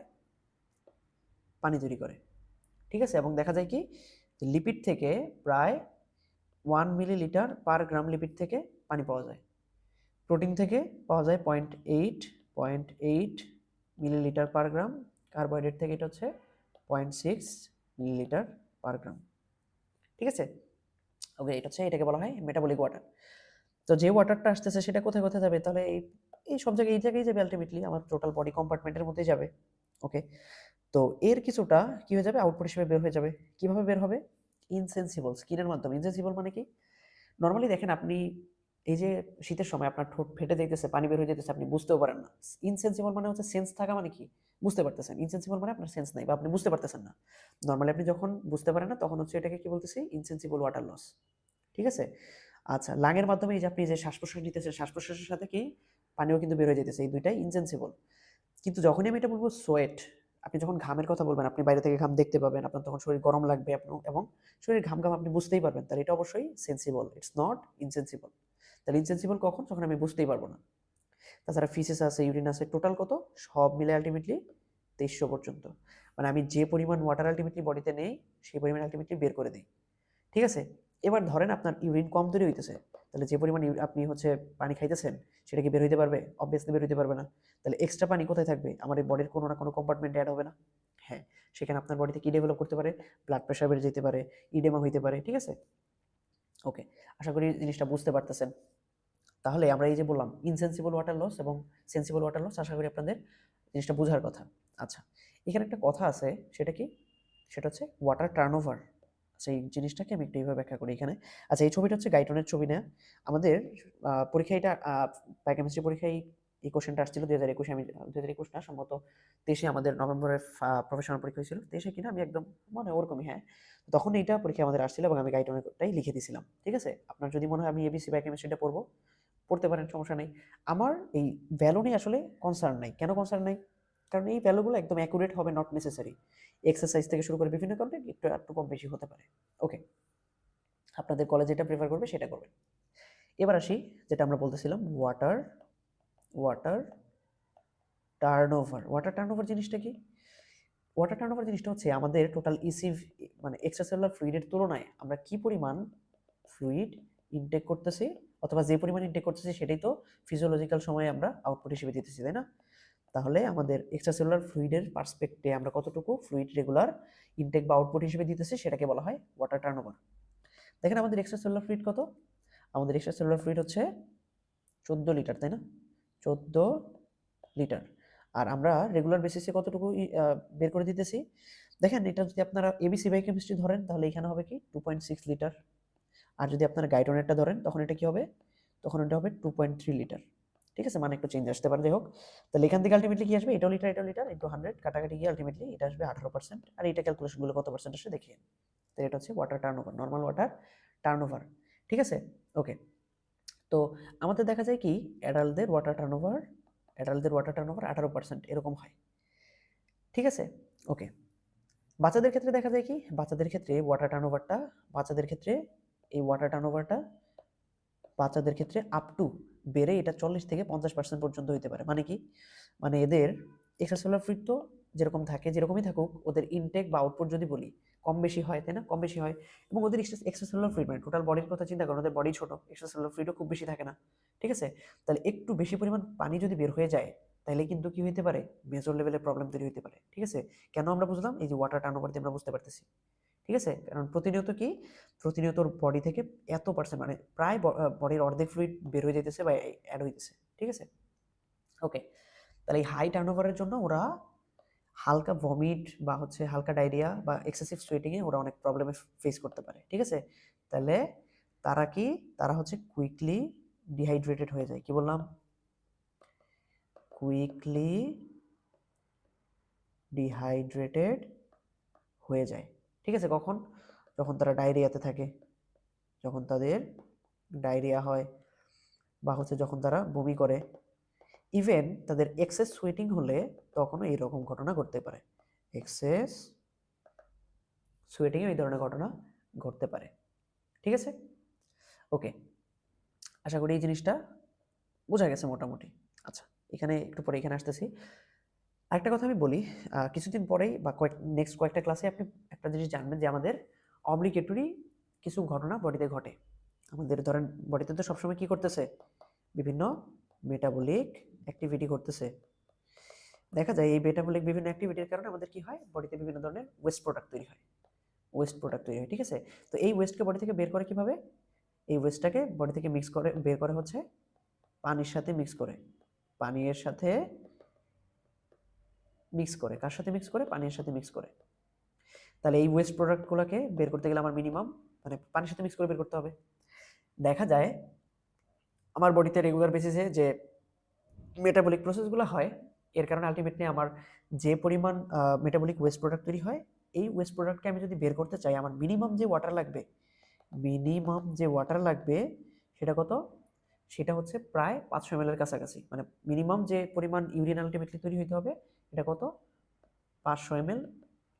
পানি তৈরি করে। ঠিক আছে, এবং দেখা যায় কি, লিপিড থেকে প্রায় 1 মিলিলিটার পার গ্রাম লিপিড থেকে পানি পাওয়া যায়। প্রোটিন থেকে পাওয়া যায় 0.8 মিলিলিটার পার গ্রাম, কার্বোহাইড্রেট থেকে এটা হচ্ছে 0.6 মিলিলিটার পার গ্রাম। ঠিক আছে, ওকে, এটাকে বলা হয় মেটাবলিক ওয়াটার। তো যে ওয়াটারটা আসতেছে সেটা কোথায় কোথায় যাবে? তাহলে এই এই সব জায়গায়, এই জায়গায় যাবে, আলটিমেটলি আমার টোটাল বডি কম্পার্টমেন্টের মধ্যেই যাবে। ওকে, তো এর কিছুটা কি হয়ে যাবে, আউটপুট হিসেবে বের হয়ে যাবে। কিভাবে বের হবে? ইনসেন্সিবল, স্কিনের মাধ্যমে। ইনসেন্সিবল মানে কি? নর্মালি দেখেন আপনি, এই যে শীতের সময় আপনার ঠোঁট ফেটে যাইতেছে, পানি বের হয়ে যেতেছে, আপনি বুঝতেও পারেন না। ইনসেন্সিবল মানে হচ্ছে সেন্স থাকা, মানে কি, বুঝতে পারতেছেন। ইনসেন্সিবল মানে আপনার সেন্স নাই বা আপনি বুঝতে পারতেছেন না। নর্মালি আপনি যখন বুঝতে পারেন না, তখন হচ্ছে এটাকে কি বলতেছি, ইনসেন্সিবল ওয়াটার লস। ঠিক আছে, আচ্ছা, লাঙের মাধ্যমে এই যে আপনি যে শ্বাস প্রশ্বাস নিতেছেন, শ্বাস প্রশ্বাসের সাথে কি পানিও কিন্তু বের হয়ে যেতেছে, এই দুইটাই ইনসেন্সিবল। কিন্তু যখনই আমি এটা বলবো সোয়েট, আপনি যখন ঘামের কথা বলবেন, আপনি বাইরে থেকে ঘাম দেখতে পাবেন, আপনার তখন শরীর গরম লাগবে, এবং শরীরের ঘাম ঘাম আপনি বুঝতেই পারবেন, তাহলে এটা অবশ্যই সেন্সিবল, ইটস নট ইনসেন্সিবল। তাহলে ইনসেন্সিবল কখন? যখন আমি বুঝতেই পারবো না। তাছাড়া ফিসিস আছে, ইউরিন আছে, টোটাল কত, সব মিলে আলটিমেটলি 2300 পর্যন্ত। মানে আমি যে পরিমাণ ওয়াটার আলটিমেটলি বডিতে নেই, সেই পরিমাণ আলটিমেটলি বের করে দিই। ঠিক আছে, এবার ধরেন আপনার ইউরিন কম তৈরি হইতেছে, তাহলে যে পরিমাণ আপনি হচ্ছে পানি খাইতেছেন, সেটা কি বের হইতে পারবে? অবভিয়াসলি বের হইতে পারবে না। তাহলে এক্সট্রা পানি কোথায় থাকবে? আমার এই বডির কোনো না কোনো কম্পার্টমেন্টে অ্যাড হবে না? হ্যাঁ, সেখানে আপনার বডিতে কি ডেভেলপ করতে পারে? ব্লাড প্রেশার বেড়ে যেতে পারে, ইডেমা হইতে পারে। ঠিক আছে, ওকে, আশা করি জিনিসটা বুঝতে পারতেছেন। তাহলে আমরা এই যে বললাম ইনসেন্সিবল ওয়াটার লস এবং সেন্সিবল ওয়াটার লস, আশা করি আপনাদের জিনিসটা বোঝার কথা। আচ্ছা, এখানে একটা কথা আছে, সেটা কি? সেটা হচ্ছে ওয়াটার টার্নওভার। সেই জিনিসটাকে আমি একটু এইভাবে ব্যাখ্যা করি এখানে। আচ্ছা, এই ছবিটা হচ্ছে গাইটনের ছবি না, আমাদের পরীক্ষা, এটা বায়োকেমিস্ট্রি পরীক্ষায় এই কোশ্চেনটা আসছিল 2021, আমি 2021 না, সম্ভবত 23 আমাদের নভেম্বরের প্রফেশনাল পরীক্ষা হয়েছিল, 23 কিনা, আমি একদম মানে ওরকমই, হ্যাঁ। তখন এইটা পরীক্ষা আমাদের আসছিল এবং আমি গাইটনেরটাই লিখে দিয়েছিলাম। ঠিক আছে, আপনার যদি মনে হয় আমি এবিসি বায়োকেমিস্ট্রিটা পড়বো, পড়তে পারেন, সমস্যা নেই। আমার এই ভ্যালু নিয়ে আসলে কনসার্ন নাই। কেন কনসার্ন নাই? কারণ এই ভ্যালুগুলো একদম অ্যাকুরেট হবে, নট নেসেসারি। এক্সারসাইজ থেকে শুরু করে বিভিন্ন কারণে একটু কম বেশি হতে পারে। ওকে, আপনাদের কলেজ যেটা প্রেফার করবে সেটা করবেন। এবার আসি যেটা আমরা বলতেছিলাম ওয়াটার ওয়াটার টার্নওভার জিনিসটা কি? ওয়াটার টার্নওভার জিনিসটা হচ্ছে আমাদের টোটাল ইসি মানে এক্সট্রাসেলুলার ফ্লুইডের তুলনায় আমরা কি পরিমাণ ফ্লুইড ইনটেক করতেছি, অথবা যে পরিমাণ ইনটেক করতেছি সেটাই তো ফিজিওলজিক্যাল সময়ে আমরা আউটপুট হিসেবে দিতেছি, তাই না? তাহলে আমাদের এক্সট্রাসেলুলার ফ্লুইডের পার্সপেক্টে আমরা কতটুকু ফ্লুইড রেগুলার ইনটেক বা আউটপুট হিসেবে দিতেছি সেটাকে বলা হয় ওয়াটার টার্নওভার। দেখেন আমাদের এক্সট্রাসেলুলার ফ্লুইড কত? আমাদের এক্সট্রাসেলুলার ফ্লুইড হচ্ছে 14 লিটার, তাই না? 14 লিটার। আর আমরা রেগুলার বেসিসে কতটুকু বের করে দিতেছি? দেখেন এটা যদি আপনারা এবিসি বায়োকেমিস্ট্রি ধরেন তাহলে এখানে হবে কি 2.6 লিটার। আর যদি আপনারা গাইডনেটটা ধরেন তখন এটা কি হবে? তখন এটা হবে 2.3 লিটার। ঠিক আছে, মানে একটু চেঞ্জ আসতে পারে, যাই হোক। তাহলে এখান থেকে আলটিমেটলি কি আসবে? এটাও লিটার ইন্টু 100 কাটাকাটি গিয়ে আলটিমেটলি এটা আসবে 18%। আর এটা ক্যালকুলেশনগুলো কত পার্সেন্ট আসে দেখিয়ে। তো এটা হচ্ছে water turnover, normal water turnover. ঠিক আছে, ওকে। তো আমাদের দেখা যায় কি অ্যাডাল্টদের ওয়াটার টার্নওভার 18% এরকম হয়। ঠিক আছে, ওকে। বাচ্চাদের ক্ষেত্রে দেখা যায় কি বাচ্চাদের ক্ষেত্রে ওয়াটার টার্নওভারটা বাচ্চাদের ক্ষেত্রে আপ টু বেড়ে এটা 40 থেকে 50% পর্যন্ত হইতে পারে। মানে কি? মানে এদের এক্সট্রাসেলুলার ফ্লুইড তো যেরকম থাকে, যেরকমই থাকুক, ওদের ইনটেক বা আউটপুট যদি বলি কম বেশি হয়, তাই না? কম বেশি হয়। এবং ওদের এক্সট্রাসেলুলার ফ্লুইড মানে টোটাল বডির কথা চিন্তা করুন, ওদের বডি ছোট, এক্সট্রাসেলুলার ফ্লুইডও খুব বেশি থাকে না। ঠিক আছে, তাহলে একটু বেশি পরিমাণ পানি যদি বের হয়ে যায় তাহলে কিন্তু কি হইতে পারে? মেজর লেভেলের প্রবলেম তৈরি হতে পারে। ঠিক আছে, কেন আমরা বুঝলাম? এই যে ওয়াটার টার্নওভার দিয়ে আমরা বুঝতে পারতেছি। ঠিক আছে, কারণ প্রতিনিয়ত বডি থেকে এত পার্সেন্ট মানে প্রায় বডির অর্ধেক ফ্লুইড বের হয়ে যেতেছে বা অ্যাড হইতেছে। ঠিক আছে, ওকে। তাহলে এই হাই টার্নওভারের জন্য ওরা হালকা ভমিট বা হচ্ছে হালকা ডায়রিয়া বা এক্সেসিভ সোয়েটিংয়ে ওরা অনেক প্রবলেমে ফেস করতে পারে। ঠিক আছে, তাহলে তারা হচ্ছে কুইকলি ডিহাইড্রেটেড হয়ে যায়। কি বললাম? কুইকলি ডিহাইড্রেটেড হয়ে যায়। ঠিক আছে, কখন? যখন তারা ডায়রিয়াতে থাকে, যখন তাদের ডায়রিয়া হয়, বা হচ্ছে যখন তারা বমি করে, ইভেন তাদের এক্সেস সোয়েটিং হলে তখনও এইরকম ঘটনা ঘটতে পারে। এক্সেস সোয়েটিংয়ে এই ধরনের ঘটনা ঘটতে পারে। ঠিক আছে, ওকে। আশা করি এই জিনিসটা বোঝা গেছে মোটামুটি। আচ্ছা, এখানে একটু পরে এখানে আসতেছি। আরেকটা কথা আমি বলি, কিছুদিন পরেই বা নেক্সট কয়েকটা ক্লাসে আপনি একটা জিনিস জানবেন যে আমাদের অব্লিগেটরি কিছু ঘটনা বডিতে ঘটে। আমাদের ধরেন বডিতে তো সবসময় কি করতেছে? বিভিন্ন মেটাবলিক অ্যাক্টিভিটি করতেছে। দেখা যায় এই মেটাবলিক বিভিন্ন অ্যাক্টিভিটির কারণে আমাদের কি হয়? বডিতে বিভিন্ন ধরনের ওয়েস্ট প্রোডাক্ট তৈরি হয়। ঠিক আছে, তো এই ওয়েস্টকে বডি থেকে বের করে কিভাবে? এই ওয়েস্টটাকে বডি থেকে বের করে হচ্ছে পানির সাথে মিক্স করে। পানির সাথে মিক্স করে, কার সাথে মিক্স করে? পানির সাথে মিক্স করে। তাহলে এই ওয়েস্ট প্রোডাক্টগুলোকে বের করতে গেলে আমার মিনিমাম মানে পানির সাথে মিক্স করে বের করতে হবে। দেখা যায় আমার বডিতে রেগুলার বেসিসে যে মেটাবলিক প্রসেসগুলো হয়, এর কারণে আলটিমেটলি আমার যে পরিমাণ মেটাবলিক ওয়েস্ট প্রোডাক্ট তৈরি হয়, এই ওয়েস্ট প্রোডাক্টকে আমি যদি বের করতে চাই, আমার মিনিমাম যে ওয়াটার লাগবে সেটা কত? সেটা হচ্ছে প্রায় 500 ml এর কাছাকাছি। মানে মিনিমাম যে পরিমাণ ইউরিন আলটিমেটলি তৈরি হইতে হবে এটা কত? 500 ml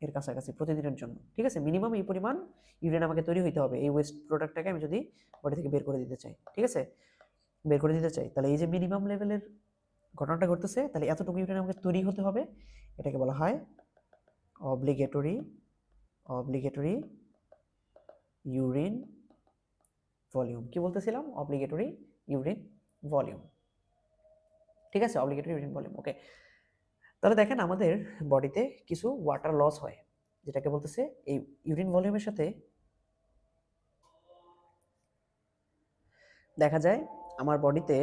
এর কাছাকাছি প্রতিদিনের জন্য। ঠিক আছে, মিনিমাম এই পরিমাণ ইউরিন আমাকে তৈরি হইতে হবে এই ওয়েস্ট প্রোডাক্টটাকে আমি যদি বডি থেকে বের করে দিতে চাই। ঠিক আছে, তাহলে এই যে মিনিমাম লেভেলের ঘটনাটা ঘটতেছে, তাহলে এতটুকু ইউরিন আমাকে তৈরি হতে হবে। এটাকে বলা হয় অব্লিগেটরি ইউরিন ভলিউম। কি বলতেছিলাম? Obligatory urine volume. ঠিক আছে, অব্লিগেটরি ইউরিন ভলিউম, ওকে। তাহলে দেখেন আমাদের বডিতে কিছু ওয়াটার লস হয়, যেটাকে বলতেছে এই ইউরিন ভলিউমের সাথে দেখা যায় আমার বডিতে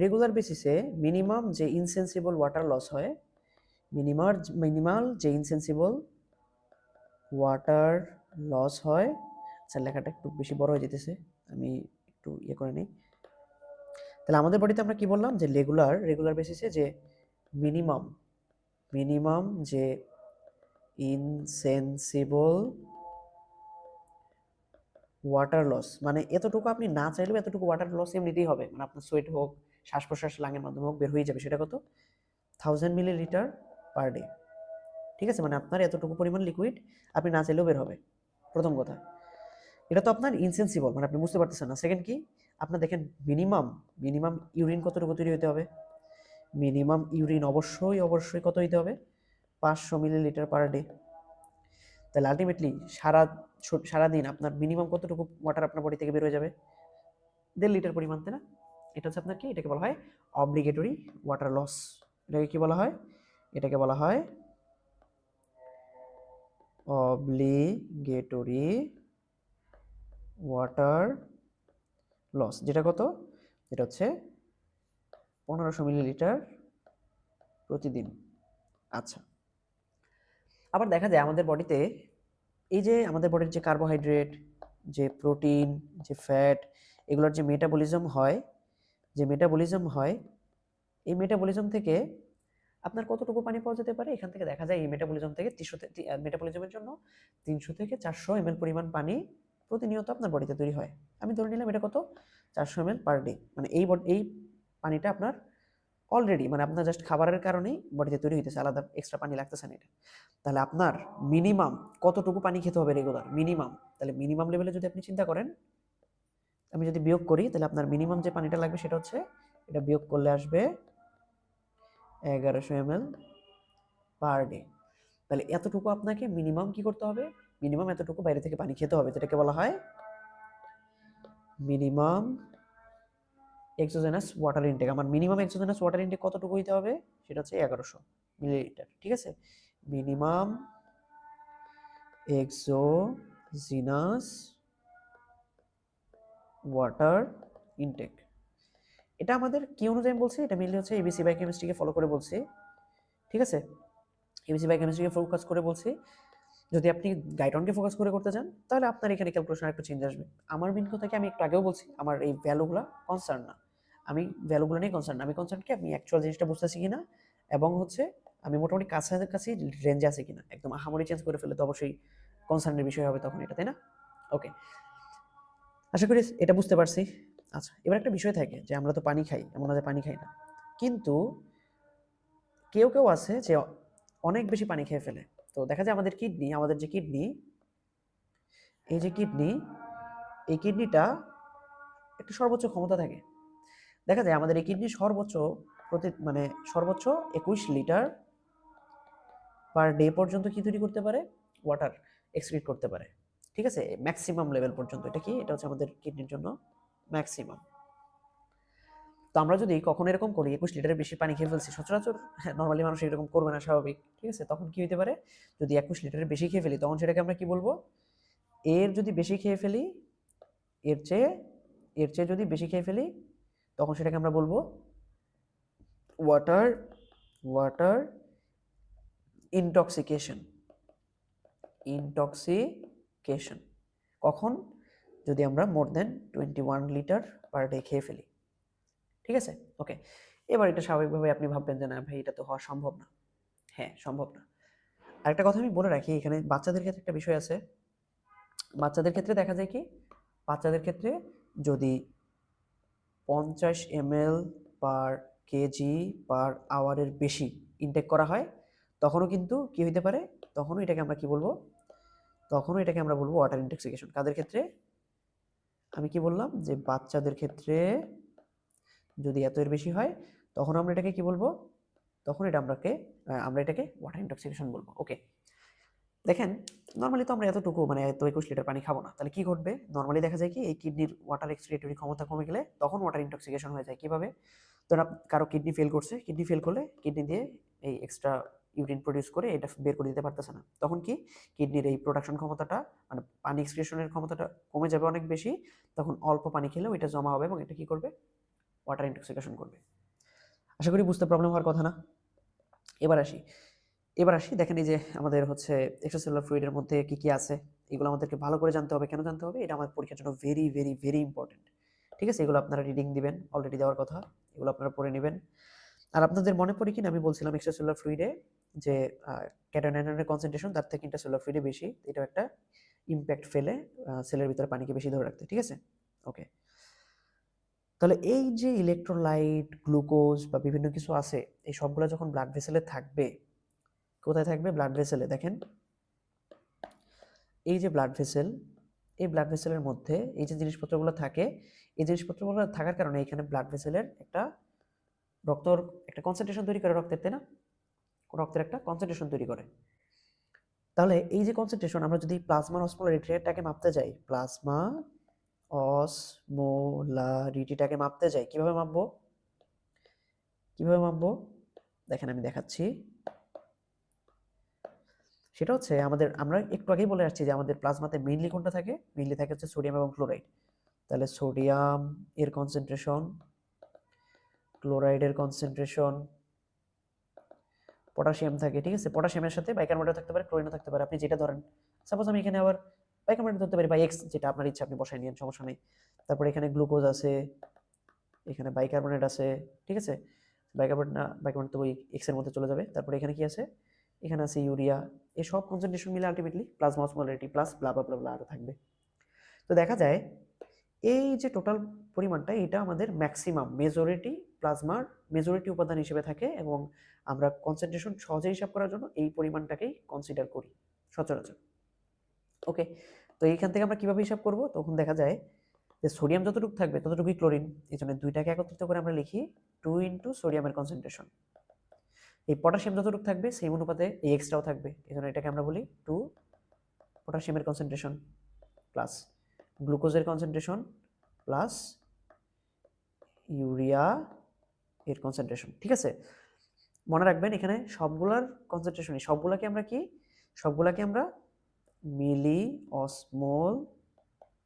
রেগুলার বেসিসে মিনিমাম যে ইনসেন্সিবল ওয়াটার লস হয়, মিনিমাল যে ইনসেন্সিবল ওয়াটার লস হয়। আচ্ছা, লেখাটা একটু বেশি বড় হয়ে যেতেছে, আমি একটু ইয়ে করে নিই। তাহলে আমাদের বডিতে আমরা কি বললাম? যে রেগুলার বেসিসে যে মিনিমাম যে ইনসেন্সিবল ওয়াটার লস, মানে এতটুকু আপনি না চাইলেও এতটুকু ওয়াটার লস এমনিতেই হবে। মানে আপনার সোয়েট হোক, শ্বাস প্রশ্বাস লাঙের মাধ্যমে হোক, বের হয়ে যাবে। সেটা কত? 1000 মিলিলিটার পার ডে। ঠিক আছে, মানে আপনার এতটুকু পরিমাণ লিকুইড আপনি না চাইলেও বের হবে। প্রথম কথা, এটা তো আপনার ইনসেন্সিবল, মানে আপনি বুঝতে পারতেছেন না। সেকেন্ড কি? আপনার দেখেন মিনিমাম মিনিমাম ইউরিন কতটুকু তৈরি হতে হবে, মিনিমাম ইউরিন অবশ্যই কত হইতে হবে, 500 মিলিলিটার পার ডে। তাহলে আলটিমেটলি সারাদিন আপনার মিনিমাম কতটুকু ওয়াটার আপনার বডি থেকে বের হয়ে যাবে, 1.5 লিটার পরিমাণ, তাই না? এটা হচ্ছে আপনার কি, এটাকে বলা হয় অব্লিগেটরি ওয়াটার লস। এটাকে কি বলা হয়, এটাকে বলা হয় অব্লিগেটরি ওয়াটার লস। যেটা কত, এটা হচ্ছে 1500 মিলিলিটার প্রতিদিন। আচ্ছা, আবার দেখা যায় আমাদের বডিতে এই যে আমাদের বডির যে কার্বোহাইড্রেট, যে প্রোটিন, যে ফ্যাট, এগুলোর যে মেটাবলিজম হয়, এই মেটাবলিজম থেকে আপনার কতটুকু পানি পাওয়া যেতে পারে, এখান থেকে দেখা যায় এই মেটাবলিজম থেকে মেটাবলিজমের জন্য 300 থেকে 400 ml পরিমাণ পানি প্রতিনিয়ত আপনার বডিতে তৈরি হয়। আমি ধরে নিলাম এটা কত, 400 ml পার ডে। মানে এই পানিটা আপনার অলরেডি, মানে আপনার জাস্ট খাবারের কারণেই বডিতে তৈরি হইতেছে, আলাদা এক্সট্রা পানি লাগতেছে না এটা। তাহলে আপনার মিনিমাম কতটুকু পানি খেতে হবে রেগুলার, মিনিমাম। তাহলে মিনিমাম লেভেলে যদি আপনি চিন্তা করেন, আমি যদি বিয়োগ করি, তাহলে আপনার মিনিমাম যে পানিটা লাগবে সেটা হচ্ছে, এটা বিয়োগ করলে আসবে 1100 ml পার ডে। তাহলে এতটুকু আপনাকে মিনিমাম কি করতে হবে, মিনিমাম এতটুকু বাইরে থেকে পানি খেতে হবে, যেটাকে বলা হয় মিনিমাম এক্সোজেনাস ওয়াটার ইনটেক। আমার মিনিমাম এক্সোজেনাস ওয়াটার ইনটেক কতটুকু হইতে হবে, সেটা হচ্ছে 1100 মিলিলিটার। ঠিক আছে, মিনিমাম এক্সোজিনাস ওয়াটার ইনটেক। এটা আমাদের কি অনুযায়ী বলছি, এটা মেনলি হচ্ছে এবিসি বাই কেমিস্ট্রিকে ফলো করে বলছি। ঠিক আছে, এবিসি বাই কেমিস্ট্রিকে ফোকাস করে বলছি। যদি আপনি গাইডনকে ফোকাস করে করতে চান, তাহলে আপনার এখানে ক্যালকুলেশন একটু চেঞ্জ আসবে। আমার মেন কথা কি, আমি একটু আগেও বলছি, আমার এই ভ্যালুগুলো কনসার্ন না, আমি ভ্যালুগুলো নিয়ে কনসার্ন না, আমি কনসার্ন কি আমি অ্যাকচুয়াল জিনিসটা বুঝতেছি কিনা, এবং হচ্ছে আমি মোটামুটি কাছাকাছি রেঞ্জে আছে কিনা। একদম আহামরি চেঞ্জ করে ফেলে তো অবশ্যই কনসার্নের বিষয় হবে তখন এটা, তাই না? ওকে, আশা করি এটা বুঝতে পারছি। আচ্ছা, এবার একটা বিষয় থাকে যে আমরা তো পানি খাই, এমন না যে পানি খাই না, কিন্তু কেউ কেউ আছে যে অনেক বেশি পানি খেয়ে ফেলে। তো দেখা যায় আমাদের যে কিডনি, এই যে কিডনি, এই কিডনিটা একটা সর্বোচ্চ ক্ষমতা থাকে। দেখা যায় আমাদের এই কিডনি সর্বোচ্চ 21 লিটার পার ডে পর্যন্ত কি তৈরি করতে পারে, ওয়াটার এক্সক্রিট করতে পারে। ঠিক আছে, ম্যাক্সিমাম লেভেল পর্যন্ত। এটা কি, এটা হচ্ছে আমাদের কিডনির জন্য ম্যাক্সিমাম। তো আমরা যদি কখনো এরকম করি 21 লিটারের বেশি পানি খেয়ে ফেলছি, সচরাচর নর্মালি মানুষ এরকম করবে না, স্বাভাবিক। ঠিক আছে, তখন কি হতে পারে, যদি 21 লিটারের বেশি খেয়ে ফেলি, তখন সেটাকে আমরা কি বলবো, এর যদি বেশি খেয়ে ফেলি, এর চেয়ে যদি বেশি খেয়ে ফেলি, তখন সেটাকে আমরা বলবো ওয়াটার ইনটক্সিকেশন। কখন, যদি আমরা মোর দেন 21 লিটার পার ডে খেয়ে ফেলি। ঠিক আছে, ওকে। এবার এটা স্বাভাবিকভাবে আপনি ভাববেন যে না ভাই, এটা তো হওয়া সম্ভব না। হ্যাঁ, সম্ভব না। আরেকটা কথা আমি বলে রাখি, এখানে বাচ্চাদের ক্ষেত্রে একটা বিষয় আছে। বাচ্চাদের ক্ষেত্রে দেখা যায় কি, বাচ্চাদের ক্ষেত্রে যদি 50 ml পার কেজি পার আওয়ারের বেশি ইনটেক করা হয়, তখনও কিন্তু কি হইতে পারে, তখনও এটাকে আমরা বলবো ওয়াটার ইনটক্সিকেশন। কাদের ক্ষেত্রে, আমি কি বললাম যে বাচ্চাদের ক্ষেত্রে যদি এত এর বেশি হয়, তখন আমরা এটাকে কি বলবো, তখন আমরা এটাকে ওয়াটার ইনটক্সিকেশন বলবো। ওকে, দেখেন নর্মালি তো আমরা এতটুকু, মানে এত 21 লিটার পানি খাবো না। তাহলে কি ঘটবে, নর্মালি দেখা যায় কি, এই কিডনির ওয়াটার এক্সক্রিটরি ক্ষমতা কমে গেলে তখন ওয়াটার ইনটক্সিকেশন হয়ে যায়। কিভাবে, ধরুন কারো কিডনি ফেল করলে কিডনি দিয়ে এই এক্সট্রা ইউরিন প্রডিউস করে এটা বের করে দিতে পারতেছে না, তখন কি কিডনির এই প্রোডাকশন ক্ষমতাটা, মানে পানি এক্সক্রিশনের ক্ষমতাটা কমে যাবে অনেক বেশি। তখন অল্প পানি খেলেও এটা জমা হবে এবং এটা কি করবে, ওয়াটার ইনটক্সিকেশন করবে। আশা করি বুঝতে প্রবলেম হওয়ার কথা না। এবার আসি, দেখেন এই যে আমাদের হচ্ছে এক্সট্রাসেলুলার ফ্লুইডের মধ্যে কি কি আছে, এগুলো আমাদেরকে ভালো করে জানতে হবে। কেন জানতে হবে, এটা আমাদের পরীক্ষার জন্য ভেরি ভেরি ভেরি ইম্পর্টেন্ট। ঠিক আছে, এগুলো আপনারা রিডিং দিবেন, অলরেডি দেওয়ার কথা, এগুলো আপনারা পড়ে নেবেন। আর আপনাদের মনে পড়ে কিনা, আমি বলছিলাম এক্সট্রাসেলুলার ফ্লুইডে যে ক্যাটায়ন আয়নের কনসেন্ট্রেশন তার থেকে ইন্ট্রাসেলুলার ফ্লুইডে বেশি, এটা একটা ইম্প্যাক্ট ফেলে সেলের ভিতরে পানিকে বেশি ধরে রাখতে। ঠিক আছে, ওকে। তাহলে এই যে ইলেকট্রোলাইট, গ্লুকোজ বা বিভিন্ন কিছু আছে, এই সবগুলো যখন ব্লাড ভেসেলে থাকবে, কোথায় থাকবে, ব্লাড ভেসেলে। দেখেন এই যে ব্লাড ভেসেল, এই ব্লাড ভেসেলের মধ্যে এই যে জিনিসপত্রগুলো থাকে, এই জিনিসপত্রগুলো থাকার কারণে এখানে ব্লাড ভেসেলের রক্তর একটা কনসেন্ট্রেশন তৈরি করে রক্তের, তাই না? রক্তের একটা কনসেন্ট্রেশন তৈরি করে। তাহলে এই যে কনসেন্ট্রেশন, আমরা যদি প্লাজমার অসমোলারিটিটাকে মাপতে যাই, প্লাজমা অসমোলারিটিটাকে মাপতে যাই, কিভাবে মাপবো? দেখেন আমি দেখাচ্ছি। সেটা হচ্ছে আমরা একটু আগেই বলে আসছি যে আমাদের প্লাজমাতে মেইনলি কোনটা থাকে? মেইনলি থাকে হচ্ছে সোডিয়াম এবং ক্লোরাইড। তাহলে সোডিয়াম এর কনসেন্ট্রেশন, ক্লোরাইডের কনসেন্ট্রেশন, পটাশিয়াম থাকে, ঠিক আছে? পটাশিয়ামের সাথে বাইকার্বনেটও থাকতে পারে, ক্লোরিনও থাকতে পারে, আপনি যেটা ধরেন। সাপোজ আমি এখানে আবার বাইকার্বনেট ধরতে পারি বা এক্স, যেটা আপনার ইচ্ছা আপনি বসাই নিয়েন, সমস্যা নেই। তারপরে এখানে গ্লুকোজ আছে, এখানে বাইকার্বনেট আছে, ঠিক আছে? বাইকার্বনেট তো ওই এক্স এর মধ্যে চলে যাবে। তারপরে এখানে কি আছে? এখানে আছে ইউরিয়া। এই সব কনসেন্ট্রেশন মিলে আলটিমেটলি প্লাজমা অসমোলারিটি প্লাস ব্লা ব্লা ব্লা ব্লা আরও থাকবে। তো দেখা যায় এই যে টোটাল পরিমাণটা, এটা আমাদের ম্যাক্সিমাম প্লাজমার মেজরিটি উপাদান হিসেবে থাকে, এবং আমরা কনসেন্ট্রেশন সহজে হিসাব করার জন্য এই পরিমাণটাকেই কনসিডার করি সচরাচর। ওকে, তো এইখান থেকে আমরা কিভাবে হিসাব করব? তখন দেখা যায় যে সোডিয়াম যতটুকু থাকবে ততটুকুই ক্লোরিন, এই জন্য দুইটাকে একত্রিত করে আমরা লিখি 2 ইন্টু সোডিয়ামের কনসেন্ট্রেশন। এই পটাশিয়াম যতটুকু থাকবে সেই অনুপাতে এই এক্সট্রাও থাকবে, এই জন্য এটাকে আমরা বলি 2 পটাশিয়ামের কনসেন্ট্রেশন প্লাস গ্লুকোজের কনসেন্ট্রেশন প্লাস ইউরিয়া এর কনসেন্ট্রেশন, ঠিক আছে? মনে রাখবেন এখানে সবগুলার কনসেন্ট্রেশনই, সবগুলাকে আমরা মিলি অসমোল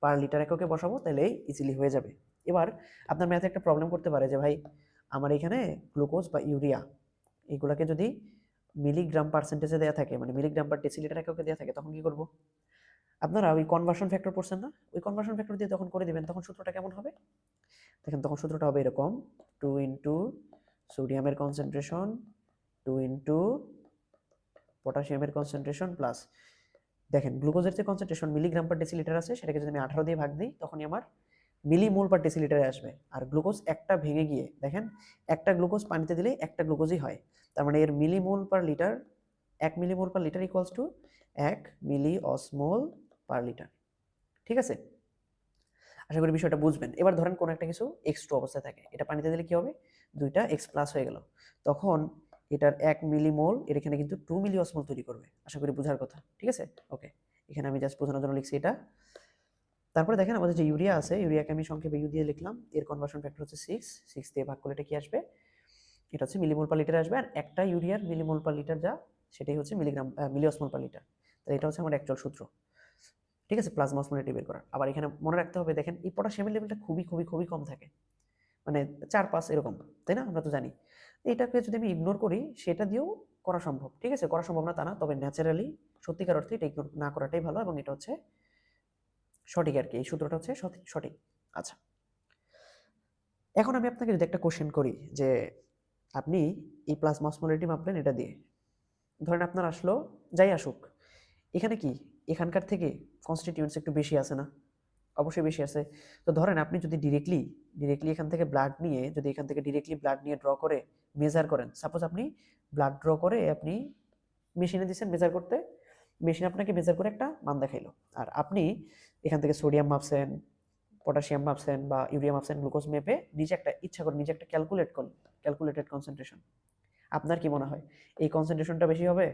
পার লিটার এককে বসাবো, তাহলেই ইজিলি হয়ে যাবে। এবার আপনার ম্যাথে একটা প্রবলেম করতে পারে যে ভাই আমার এখানে গ্লুকোজ বা ইউরিয়া এগুলাকে যদি মিলিগ্রাম পার্সেন্টেজে দেওয়া থাকে, মানে মিলিগ্রাম পার ডেসিলিটার এককে দেওয়া থাকে, তখন কি করব? আপনারা ওই কনভার্সন ফ্যাক্টর পড়ছেন না? ওই কনভার্সন ফ্যাক্টর দিয়ে তখন করে দিবেন। তখন সূত্রটা কেমন হবে? দেখেন তখন সূত্রটা হবে এরকম, 2 ইন্টু সোডিয়ামের কনসেন্ট্রেশন 2 ইন্টু পটাশিয়ামের কনসেন্ট্রেশন প্লাস, দেখেন গ্লুকোজের যে কনসেন্ট্রেশন মিলিগ্রাম পার ডেসিলিটার আছে, সেটাকে যদি আমি 18 দিয়ে ভাগ দিই তখনই আমার মিলিমোল পার ডেসিলিটারে আসবে। আর গ্লুকোজ একটা ভেঙে গিয়ে দেখেন একটা গ্লুকোজ পানিতে দিলে একটা গ্লুকোজই হয়, তার মানে এর millimole per litre, 1 millimole per litre equals to 1 milli osmole per litre, ঠিক আছে? আশা করি বিষয়টা বুঝবেন। এবার ধরেন কোন একটা কিছু x2 অবস্থায় থাকে, এটা পানিতে দিলে কি হবে? দুইটা x প্লাস হয়ে গেল, তখন এটার 1 মিলিমোল এর এখানে কিন্তু 2 মিলি অসমোল তৈরি করবে। আশা করি বোঝার কথা, ঠিক আছে? ওকে, এখানে আমি জাস্ট বোঝানোর জন্য লিখছি এটা। তারপরে দেখেন আমাদের যে ইউরিয়া আছে, ইউরিয়াকে আমি সংক্ষেপে ইউ দিয়ে লিখলাম, এর কনভার্সন ফ্যাক্টর হচ্ছে 6 দিয়ে ভাগ করলে এটা কি আসবে? এটা হচ্ছে মিলিমোল পার লিটার আসবে, আর একটা ইউরিয়ার মিলিমোল পার লিটার যা, সেটাই হচ্ছে মিলি অসমোল পার লিটার। তাহলে এটা হচ্ছে আমার অ্যাকচুয়াল সূত্র, ঠিক আছে, প্লাজমা অসমোলারিটি বের করার। আবার এখানে মনে রাখতে হবে, দেখেন এই পটাশিয়ামের লেভেলটা খুবই খুবই খুবই কম থাকে, মানে 4-5 এরকম, তাই না? আমরা তো জানি। এটাকে যদি আমি ইগনোর করি, সেটা দিয়েও করা সম্ভব, ঠিক আছে? করা সম্ভব না তা না, তবে ন্যাচারালি সত্যিকার অর্থে এটা ইগনোর না করাটাই ভালো, এবং এটা হচ্ছে সঠিক আর কি, এই সূত্রটা হচ্ছে সঠিক। আচ্ছা, এখন আমি আপনাকে যদি একটা কোশ্চেন করি যে আপনি এই প্লাজমা অসমোলারিটি মাপলেন এটা দিয়ে, ধরেন আপনার আসলো, যাই আসুক, এখানে কি এখানকার থেকে কনস্টিটিউয়েন্টস একটু বেশি আছে না? অবশ্যই বেশি আছে। তো ধরেন আপনি যদি ডিরেক্টলি এখান থেকে ব্লাড নিয়ে, যদি এখান থেকে ডিরেক্টলি ব্লাড নিয়ে ড্র করে মেজার করেন, সাপোজ আপনি ব্লাড ড্র করে আপনি মেশিনে দিচ্ছেন মেজার করতে, মেশিন আপনাকে মেজার করে একটা মান দেখাইলো, আর আপনি এখান থেকে সোডিয়াম মাপছেন, পটাশিয়াম মাপছেন বা ইউরিয়া মাপছেন, গ্লুকোজ মেপে নিজে একটা ক্যালকুলেটেড কনসেন্ট্রেশন, আপনার কি মনে হয় এই কনসেন্ট্রেশনটা বেশি হবে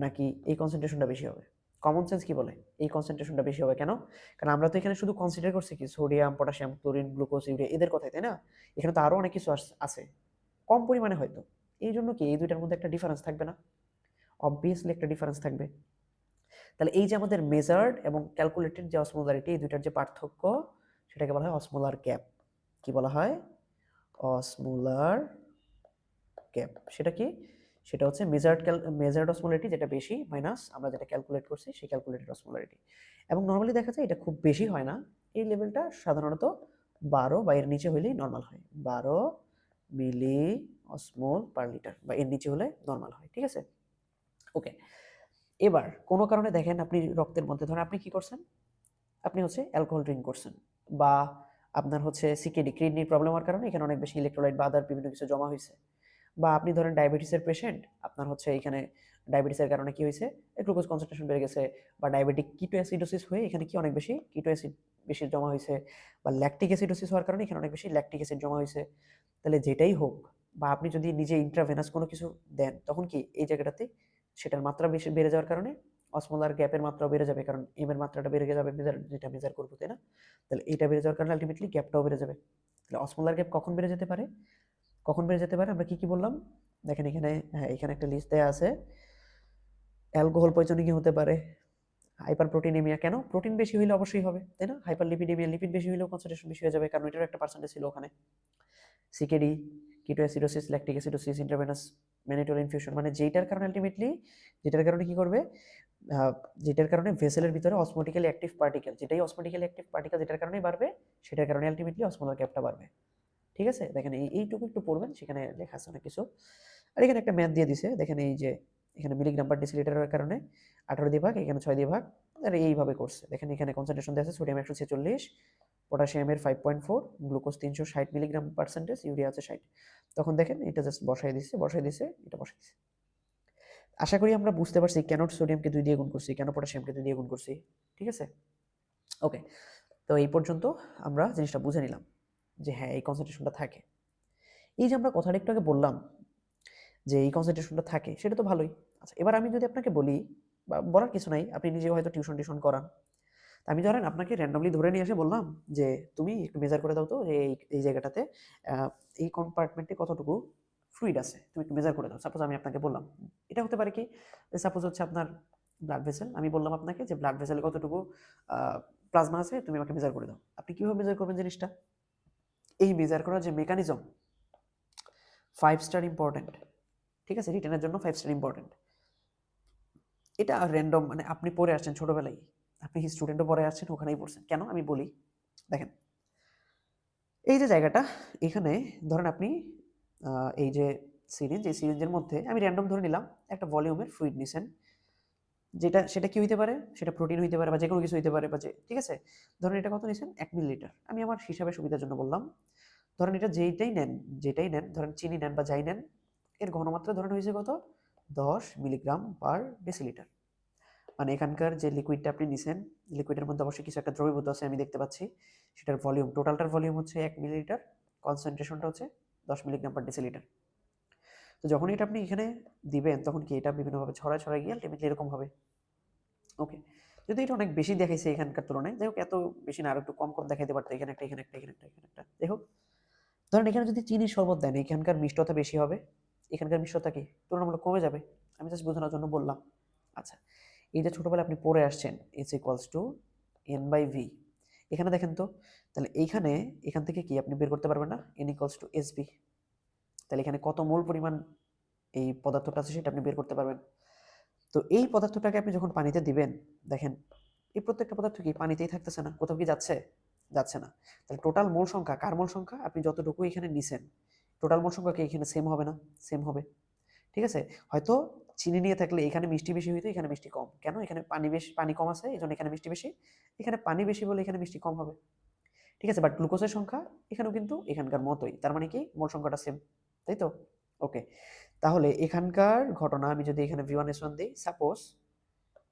নাকি এই কনসেন্ট্রেশনটা বেশি হবে? কমন সেন্স কি বলে এই কনসেন্ট্রেশনটা বেশি হবে। কেন? কারণ আমরা তো এখানে শুধু কনসিডার করছি কি sodium, potassium, chlorine, glucose, urea, এদের কথাই, তাই না? এখানে তো আরো অনেক কিছু আছে কম পরিমাণে হয়তো, এই জন্য কি এই দুইটার মধ্যে একটা ডিফারেন্স থাকবে না? অবভিয়াসলি একটা ডিফারেন্স থাকবে। তাহলে এই যে আমাদের মেজার্ড এবং ক্যালকুলেটেড যে অসমোলারিটি, এই দুইটার যে পার্থক্য, সেটাকে বলা হয় অসমোলার গ্যাপ। কি বলা হয়? Osmolar gap. সেটা কি? সেটা হচ্ছে মেজার্ড অসমোলারিটি যেটা বেশি মাইনাস আমরা যেটা ক্যালকুলেট করছি সেই ক্যালকুলেটেড অসমোলারিটি। এবং নর্মালি দেখা যায় এটা খুব বেশি হয় না, এই লেভেলটা সাধারণত 12 বা এর নিচে হলেই নর্মাল হয়, 12 মিলি অসমোল পার লিটার বা এর নিচে হলে নর্মাল হয়, ঠিক আছে? ওকে, এবার কোনো কারণে দেখেন আপনি রক্তের মধ্যে, ধরেন আপনি কি করছেন, আপনি হচ্ছে অ্যালকোহল ড্রিঙ্ক করছেন, বা আপনার হচ্ছে সিকেডি কিডনির প্রবলেম হওয়ার কারণে এখানে অনেক বেশি ইলেকট্রোলাইট বা আদার বিভিন্ন কিছু জমা হয়েছে, বা আপনি ধরেন ডায়াবেটিসের পেশেন্ট, আপনার হচ্ছে এইখানে ডায়াবেটিসের কারণে কি হয়েছে, গ্লুকোজ কনসেন্ট্রেশন বেড়ে গেছে, বা ডায়াবেটিক কিটো অ্যাসিডোসিস হয়ে এখানে কি অনেক বেশি কিটো অ্যাসিড বেশি জমা হয়েছে, বা ল্যাকটিক অ্যাসিডোসিস হওয়ার কারণে এখানে অনেক বেশি ল্যাকটিক অ্যাসিড জমা হয়েছে। তাহলে যেটাই হোক, বা আপনি যদি নিজে ইন্ট্রাভেনাস কোনো কিছু দেন, তখন কি এই জায়গাটাতে সেটার মাত্রা বেশি বেড়ে যাওয়ার কারণে অসমোলার গ্যাপের মাত্রাও বেড়ে যাবে, কারণ এম এর মাত্রাটা বেড়ে যাবে যেটা মেজার করবো, তাই না? তাহলে এটা বেড়ে যাওয়ার কারণে আলটিমেটলি গ্যাপটাও বেড়ে যাবে। তাহলে অসমোলার গ্যাপ কখন বেড়ে যেতে পারে, কখন বেড়ে যেতে পারে, আমরা কি কি বললাম দেখেন এখানে, হ্যাঁ এখানে একটা লিস্ট দেওয়া আছে। অ্যালকোহল পয়জনিং হতে পারে, হাইপার প্রোটিনেমিয়া, কেন প্রোটিন বেশি হইলে অবশ্যই হবে, তাই না? হাইপার লিপিডেমিয়া, লিপিড বেশি হইলেও কনসেন্ট্রেশন বেশি হয়ে যাবে, কারণ এটারও একটা পার্সেন্টেজ ছিল ওখানে। CKD, keto acidosis, lactic acidosis, intravenous mannitol infusion, মানে যেটার কারণে আলটিমেটলি, যেটার কারণে কি করবে, যেটার কারণে ভেসেলের ভিতরে অসমোটিক্যালি অ্যাক্টিভ পার্টিকেল, যেটাই অসমোটিক্যালি অ্যাক্টিভ পার্টিকেল যেটার কারণেই বাড়বে, সেটার কারণে আলটিমেটলি অসমোলার গ্যাপটা বাড়বে। ঠিক আছে, দেখেন এইটুকু একটু পড়বেন, সেখানে লেখা আছে অনেক কিছু। আর এখানে একটা ম্যাথ দিয়ে দিছে, দেখেন এই যে এখানে মিলিগ্রাম পার ডেসিলিটারের কারণে 18 দিয়ে ভাগ, এখানে 6 দিয়ে ভাগ, আর এইভাবে করছে। দেখেন এখানে কনসেন্ট্রেশন দেওয়া আছে, সোডিয়াম 146, পটাশিয়ামের 5.4, গ্লুকোজ 360 মিলিগ্রাম পার্সেন্টেজ, ইউরিয়া আছে 60। তখন দেখেন এটা জাস্ট বসাই দিচ্ছে, এটা বসাই দিচ্ছে। আশা করি আমরা বুঝতে পারছি কেন সোডিয়ামকে 2 দিয়ে গুণ করছি, কেন পটাশিয়ামকে 2 দিয়ে গুণ করছি। ঠিক আছে, ওকে। তো এই পর্যন্ত আমরা জিনিসটা বুঝে নিলাম যে হ্যাঁ এই কনসেন্ট্রেশনটা থাকে। এই যে আমরা কথাটা একটু আগে বললাম যে এই কনসেন্ট্রেশনটা থাকে, সেটা তো ভালোই। আচ্ছা, এবার আমি যদি আপনাকে বলি, বা বলার কিছু নাই, আপনি নিজে হয়তো টিউশন করান, আমি ধরেন আপনাকে র্যান্ডমলি ধরে নিয়ে এসে বললাম যে তুমি একটু মেজার করে দাও তো যে এই জায়গাটাতে এই কম্পার্টমেন্টে কতটুকু ফ্লুইড আছে, তুমি একটু মেজার করে দাও। সাপোজ আমি আপনাকে বললাম, এটা হতে পারে কি, সাপোজ হচ্ছে আপনার ব্লাড ভেসেল, আমি বললাম আপনাকে যে ব্লাড ভেসেলে কতটুকু প্লাজমা আছে, তুমি আমাকে মেজার করে দাও। আপনি কিভাবে মেজার করবেন জিনিসটা, এই মেজার করার যে মেকানিজম, 5 স্টার ইম্পর্টেন্ট। ঠিক আছে, রিটেনের জন্য 5 স্টার ইম্পর্টেন্ট। এটা র্যান্ডম, মানে আপনি পড়ে আসছেন ছোটবেলায়, আপনি স্টুডেন্টও পড়ে আসছেন, ওখানেই পড়ছেন। কেন আমি বলি, দেখেন এই যে জায়গাটা, এখানে ধরেন আপনি এই যে সিরিঞ্জ, এই সিরিঞ্জের মধ্যে আমি র্যান্ডম ধরে নিলাম একটা ভলিউমের ফ্লুইড নিছেন, সেটা কি হইতে পারে, সেটা প্রোটিন হইতে পারে, বা যে কোনো কিছু হইতে পারে, বা যে, ঠিক আছে, ধরেন এটা কত নিছেন, 1 মিলিলিটার। আমি আমার হিসাবে সুবিধার জন্য বললাম, ধরেন এটা যেটাই নেন, ধরেন চিনি নেন বা যাই নেন, এর ঘনমাত্রা ধরেন হয়েছে কত, 10 মিলিগ্রাম পার ডেসিলিটার। মানে এখানকার যে লিকুইডটা আপনি নিছেন, লিকুইডের মধ্যে অবশ্যই কিছু একটা দ্রবীভূত আছে, আমি দেখতে পাচ্ছি, সেটার ভলিউম, টোটালটার ভলিউম হচ্ছে 1 মিলিলিটার, কনসেন্ট্রেশনটা হচ্ছে 10 মিলিগ্রাম পার ডেসিলিটার। তো যখন এটা আপনি এখানে দিবেন, তখন কি এটা বিভিন্নভাবে ছড়ায় গিয়ে আলটিমেটলি এরকম হবে। ওকে, যদি এটা অনেক বেশি দেখাইছে এখানকার তুলনায়, যাই হোক এত বেশি না, আর একটু কম দেখাইতে পারতো, এখানে একটা, এখানে একটা, এখানে একটা, এখানে একটা, যাই হোক। ধরেন এখানে যদি চিনির শরবত দেন, এখানকার মিষ্টতা বেশি হবে, এখানকার মিষ্টতা কি তুলনামূলক কমে যাবে। আমি জাস্ট বোঝানোর জন্য বললাম। আচ্ছা, এই যে ছোটবেলায় আপনি পড়ে আসছেন ইজ ইকুয়ালস টু n/v, এখানে দেখেন তো, তাহলে এখান থেকে কি আপনি বের করতে পারবেন না, n ইকুয়ালস টু sb। তাহলে এখানে কত মোল পরিমাণ এই পদার্থটা আছে সেটা আপনি বের করতে পারবেন। তো এই পদার্থটাকে আপনি যখন পানিতে দিবেন, দেখেন এই প্রত্যেকটা পদার্থ কি পানিতেই থাকতেছে না, কোথাও কি যাচ্ছে না। তাহলে টোটাল মোল সংখ্যা, কার মোল সংখ্যা, আপনি যতটুকু এখানে নিছেন, টোটাল মোল সংখ্যা কি এখানে সেম হবে না, সেম হবে। ঠিক আছে, হয়তো চিনি নিয়ে থাকলে এখানে মিষ্টি বেশি হইতো, এখানে মিষ্টি কম, কেন, এখানে পানি কম আছে, এই জন্য এখানে মিষ্টি বেশি, এখানে পানি বেশি বলে এখানে মিষ্টি কম হবে। ঠিক আছে, বাট গ্লুকোজের সংখ্যা এখানেও কিন্তু এখানকার মতোই, তার মানে কি মোল সংখ্যাটা সেম, তাই তো? ওকে, তাহলে এখানকার ঘটনা, আমি যদি এখানে V1S1 দিই, সাপোজ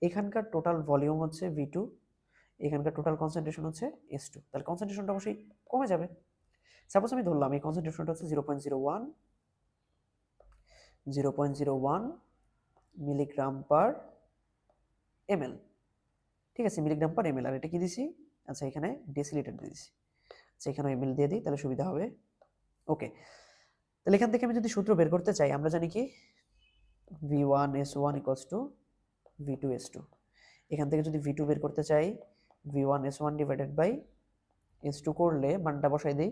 এখানকার টোটাল ভলিউম হচ্ছে V2, এখানকার টোটাল কনসেন্ট্রেশন হচ্ছে S2, তাহলে কনসেন্ট্রেশনটা অবশ্যই কমে যাবে। সাপোজ আমি ধরলাম এই কনসেন্ট্রেশনটা হচ্ছে 0.01 মিলিগ্রাম পার ml। ঠিক আছে, মিলিগ্রাম পার ml, আর এটা কি দিছি, আচ্ছা এখানে ডেসিলিটার দিয়ে দিছি, আচ্ছা এখানে ml দিয়ে দিই, তাহলে সুবিধা হবে। ওকে, তাহলে এখান থেকে আমি যদি সূত্র বের করতে চাই, আমরা জানি কি V1S1 ইকুয়ালস টু V2S2। এখান থেকে যদি V2 বের করতে চাই, V1S1 ডিভাইডেড বাই S2 করলে মানটা বসাই দিই,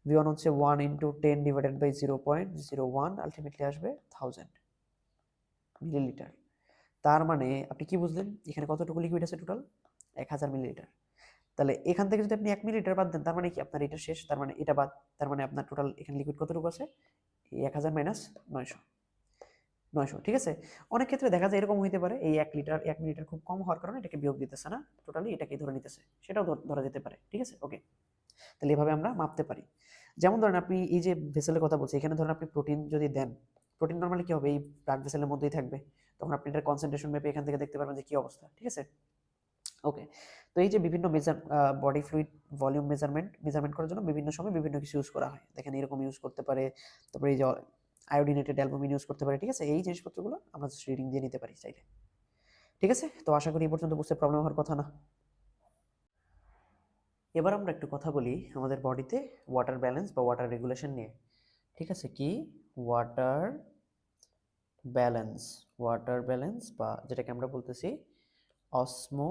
V1 হচ্ছে 1 ইন্টু 10 ডিভাইডেড বাই 0.01, আলটিমেটলি আসবে 1000 মিলিলিটার। তার মানে আপনি কি বুঝলেন, এখানে কতটুকু লিকুইড আছে, টোটাল 1000 মিলিলিটার। তাহলে এখান থেকে যদি আপনি 1 মিলিলিটার বাদ দেন, তার মানে কি আপনার এটা শেষ, তার মানে এটা বাদ, তার মানে আপনার টোটাল এখানে লিকুইড কতটুকু আছে, 1000 মাইনাস 900। ঠিক আছে, অনেক ক্ষেত্রে দেখা যায় এরকম হইতে পারে, এই 1 মিলিলিটার খুব কম হওয়ার কারণে এটাকে বিয়োগ দিতেছে না, টোটালি এটাকে ধরে নিতেছে, সেটাও ধরা যেতে পারে। ঠিক আছে, ওকে, তাহলে এভাবে আমরা মাপতে পারি। যেমন ধরেন আপনি এই যে ভেসেলের কথা বলছি, এখানে ধরেন আপনি প্রোটিন যদি দেন, প্রোটিন নর্মালি কি হবে, এই ব্লাড ভেসেলের মধ্যেই থাকবে, তখন আপনি এটার কনসেন্ট্রেশন মেপে এখান থেকে দেখতে পারবেন যে কি অবস্থা, ঠিক আছে। ওকে, তো এই যে বিভিন্ন বডি ফ্লুইড ভলিউম মেজারমেন্ট করার জন্য বিভিন্ন সময় বিভিন্ন কিছু ইউজ করা হয়, দেখেন এরকম ইউজ করতে পারে, তারপরে এই যে আয়োডিনেটেড অ্যালবুমিন ইউজ করতে পারে, ঠিক আছে। এই জিনিসপত্রগুলো আমরা রিডিং দিয়ে নিতে পারি চাইলে, ঠিক আছে। তো আশা করি এই পর্যন্ত বুঝতে প্রবলেম হওয়ার কথা না। এবার আমরা একটু কথা বলি আমাদের বডিতে ওয়াটার ব্যালেন্স বা ওয়াটার রেগুলেশন নিয়ে, ঠিক আছে। কি ওয়াটার ব্যালেন্স, ওয়াটার ব্যালেন্স বা যেটাকে আমরা বলতেছি অসমো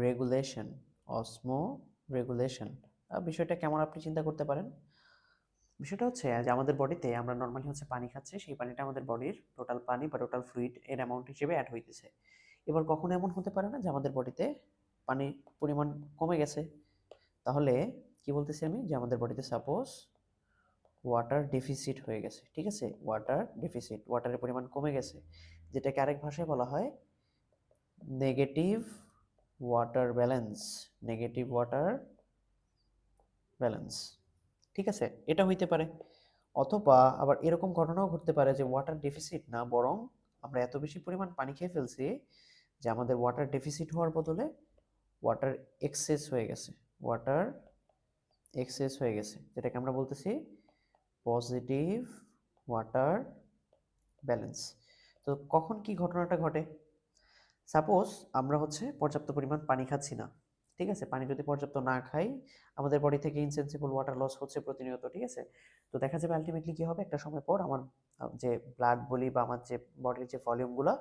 রেগুলেশন, অসমো রেগুলেশন। বিষয়টা কেমন আপনি চিন্তা করতে পারেন। বিষয়টা হচ্ছে যে আমাদের বডিতে আমরা নর্মালি হচ্ছে পানি খাচ্ছি, সেই পানিটা আমাদের বডির টোটাল পানি বা টোটাল ফ্লুইড এর অ্যামাউন্ট হিসেবে অ্যাড হইতেছে। এবার কখনো এমন হতে পারে না যে আমাদের বডিতে পানির পরিমাণ কমে গেছে, তাহলে কি বলতেছি আমি, যে আমাদের বডিতে সাপোজ ওয়াটার ডেফিসিট হয়ে গেছে, ঠিক আছে, ওয়াটার ডেফিসিট, ওয়াটারের পরিমাণ কমে গেছে, যেটাকে আরেক ভাষায় বলা হয় negative water balance, negative water balance, ঠিক আছে, এটা হইতে পারে। অথবা আবার এরকম ঘটনাও ঘটতে পারে যে ওয়াটার ডেফিসিট না, বরং আমরা এত বেশি পরিমাণ পানি খেয়ে ফেলছি যে আমাদের ওয়াটার ডেফিসিট হওয়ার বদলে ওয়াটার এক্সেস হয়ে গেছে, ওয়াটার এক্সেস হয়ে গেছে, যেটাকে আমরা বলতেছি পজিটিভ ওয়াটার ব্যালেন্স। তো কখন কি ঘটনাটা ঘটে, সাপোজ আমরা হচ্ছে পর্যাপ্ত পরিমাণ পানি খাচ্ছি না, ঠিক আছে, পানি যদি পর্যাপ্ত না খাই আমাদের বডি থেকে ইনসেন্সিবল ওয়াটার লস হচ্ছে প্রতিনিয়ত, ঠিক আছে। তো দেখা যাবে আলটিমেটলি কি হবে, একটা সময় পর আমার যে ব্লাড বলি বা আমার যে বডির যে ভলিউমগুলো,